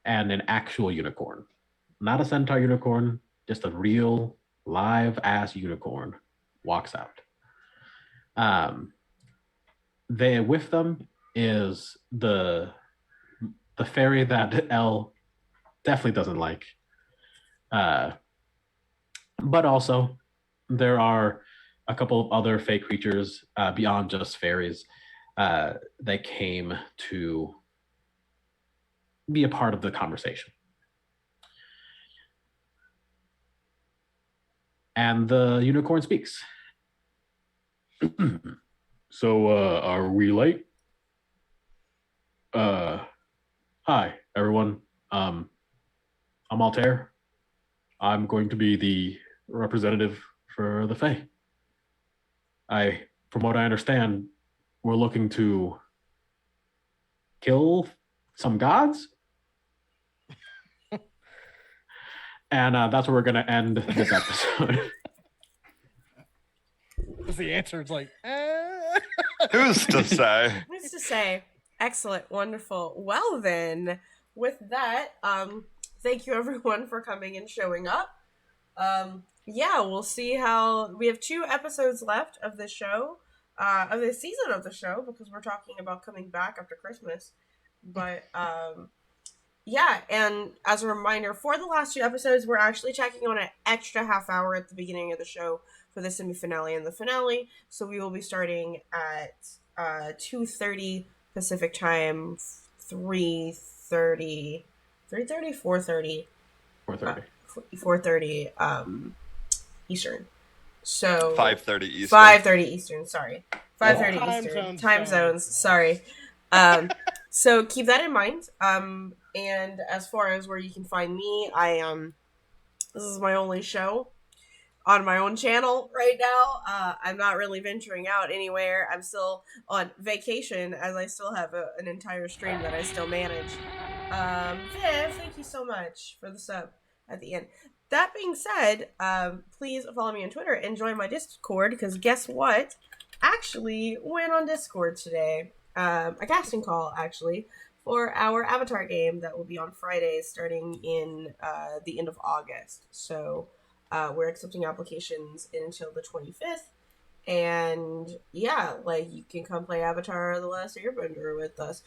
And an actual unicorn. Not a centaur unicorn, just a real, live-ass unicorn walks out. With them is the fairy that Elle definitely doesn't like. But also, there are a couple of other fey creatures beyond just fairies that came to be a part of the conversation. And the unicorn speaks. So, are we late? Hi, everyone. I'm Altair. I'm going to be the representative for the Fae. From what I understand, we're looking to kill some gods. And that's where we're going to end this episode. That's the answer. It's like, Who's to say? Who's to say? Excellent, wonderful. Well then, with that, thank you everyone for coming and showing up. Yeah, we'll see how we have 2 episodes left of the show, of the season of the show, because we're talking about coming back after Christmas. But yeah, and as a reminder, for the last 2 episodes, we're actually checking on an extra half hour at the beginning of the show for the semi-finale and the finale. So we will be starting at 2:30 Pacific time, 3:30, 4:30 Eastern. So 5:30 Eastern. 5:30 Eastern. Sorry, 5:30 Time Eastern. zones, Time sorry. zones. Sorry. So keep that in mind. And as far as where you can find me, this is my only show on my own channel right now. I'm not really venturing out anywhere. I'm still on vacation as I still have an entire stream that I still manage. Viv, thank you so much for the sub at the end. That being said, please follow me on Twitter and join my Discord, because guess what? Actually went on Discord today. A casting call, actually, for our Avatar game that will be on Fridays starting in the end of August. So we're accepting applications until the 25th. And yeah, like, you can come play Avatar The Last Airbender with us.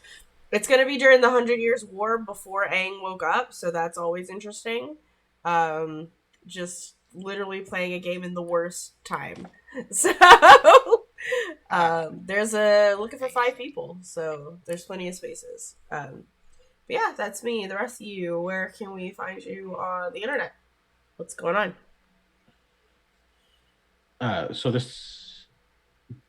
It's going to be during the 100 Years War before Aang woke up, so that's always interesting. Just literally playing a game in the worst time. So there's looking for 5 people, so there's plenty of spaces. But yeah, that's me. The rest of you, where can we find you on the internet? What's going on? So this.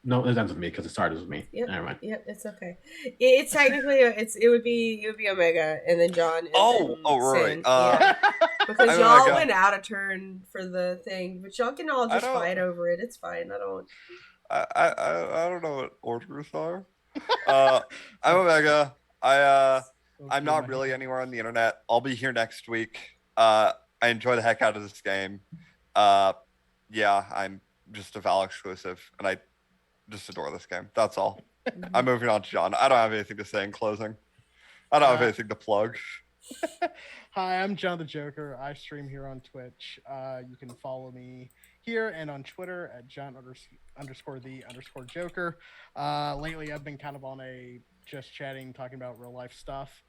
No, it ends with me because it started with me. Yep. Never mind. Yep, it's okay. It's technically it would be Omega and then John. And then right. Sin. Yeah. Because I'm y'all Omega. went out of turn for the thing, but y'all can all just fight over it. It's fine. I don't know what orders are. I'm Omega. I'm not really anywhere on the internet. I'll be here next week. I enjoy the heck out of this game. Yeah, I'm just a Val exclusive, and I just adore this game. That's all. I'm moving on to John. I don't have anything to say in closing. I don't have anything to plug. Hi, I'm John the Joker. I stream here on Twitch. You can follow me here and on Twitter at John_the_Joker. Lately, I've been kind of on a just chatting, talking about real life stuff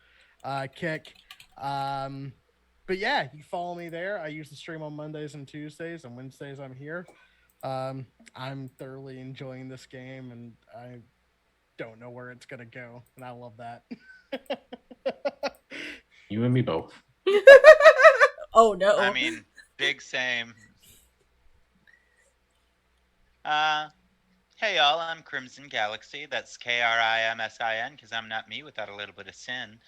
kick. But yeah, you follow me there. I usually stream on Mondays and Tuesdays, and Wednesdays I'm here. I'm thoroughly enjoying this game, and I don't know where it's gonna go, and I love that. You and me both. Oh no! I mean, big same. Hey y'all, I'm Crimson Galaxy. That's Krimsin, because I'm not me without a little bit of sin.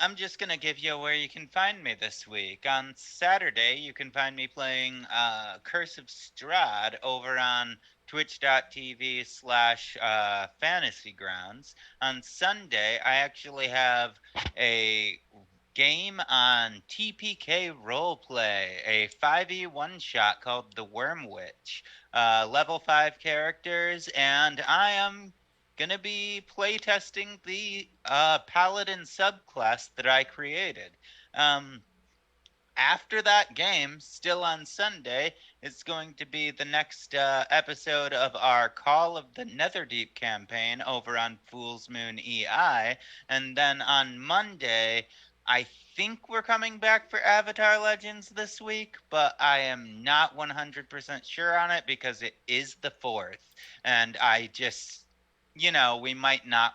I'm just going to give you where you can find me this week. On Saturday, you can find me playing Curse of Strahd over on twitch.tv/fantasy grounds. On Sunday, I actually have a game on TPK Roleplay, a 5e one-shot called The Worm Witch. Level 5 characters, and I am gonna be playtesting the paladin subclass that I created. After that game, still on Sunday, it's going to be the next episode of our Call of the Netherdeep campaign over on Fool's Moon EI, and then on Monday, I think we're coming back for Avatar Legends this week, but I am not 100% sure on it because it is the 4th, and I just, we might not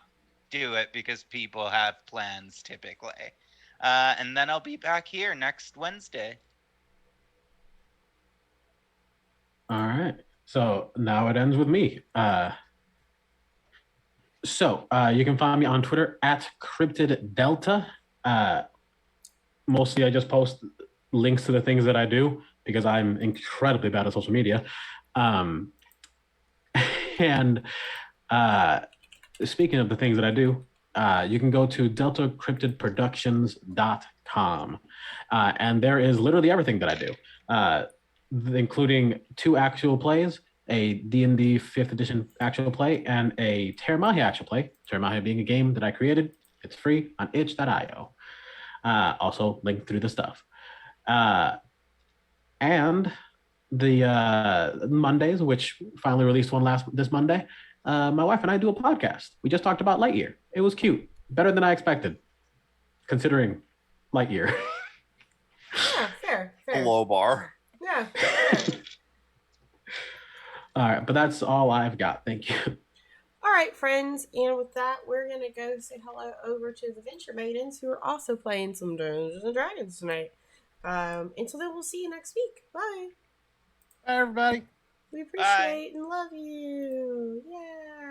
do it because people have plans typically. And then I'll be back here next Wednesday. All right. So now it ends with me. So you can find me on Twitter at CryptidDelta. Mostly I just post links to the things that I do because I'm incredibly bad at social media. And speaking of the things that I do, you can go to deltacryptidproductions.com. And there is literally everything that I do, including 2 actual plays, a D&D 5th edition actual play, and a Terramahia actual play. Terramahia being a game that I created. It's free on itch.io. Also linked through the stuff. And the Mondays, which finally released one this Monday, my wife and I do a podcast. We just talked about Lightyear. It was cute. Better than I expected, considering Lightyear. Yeah, fair. A low bar. Yeah. All right, but that's all I've got. Thank you. All right, friends, and with that, we're going to go say hello over to the Venture Maidens, who are also playing some Dungeons and Dragons tonight. Until then, we'll see you next week. Bye. Bye, everybody. We appreciate and love you. Yeah.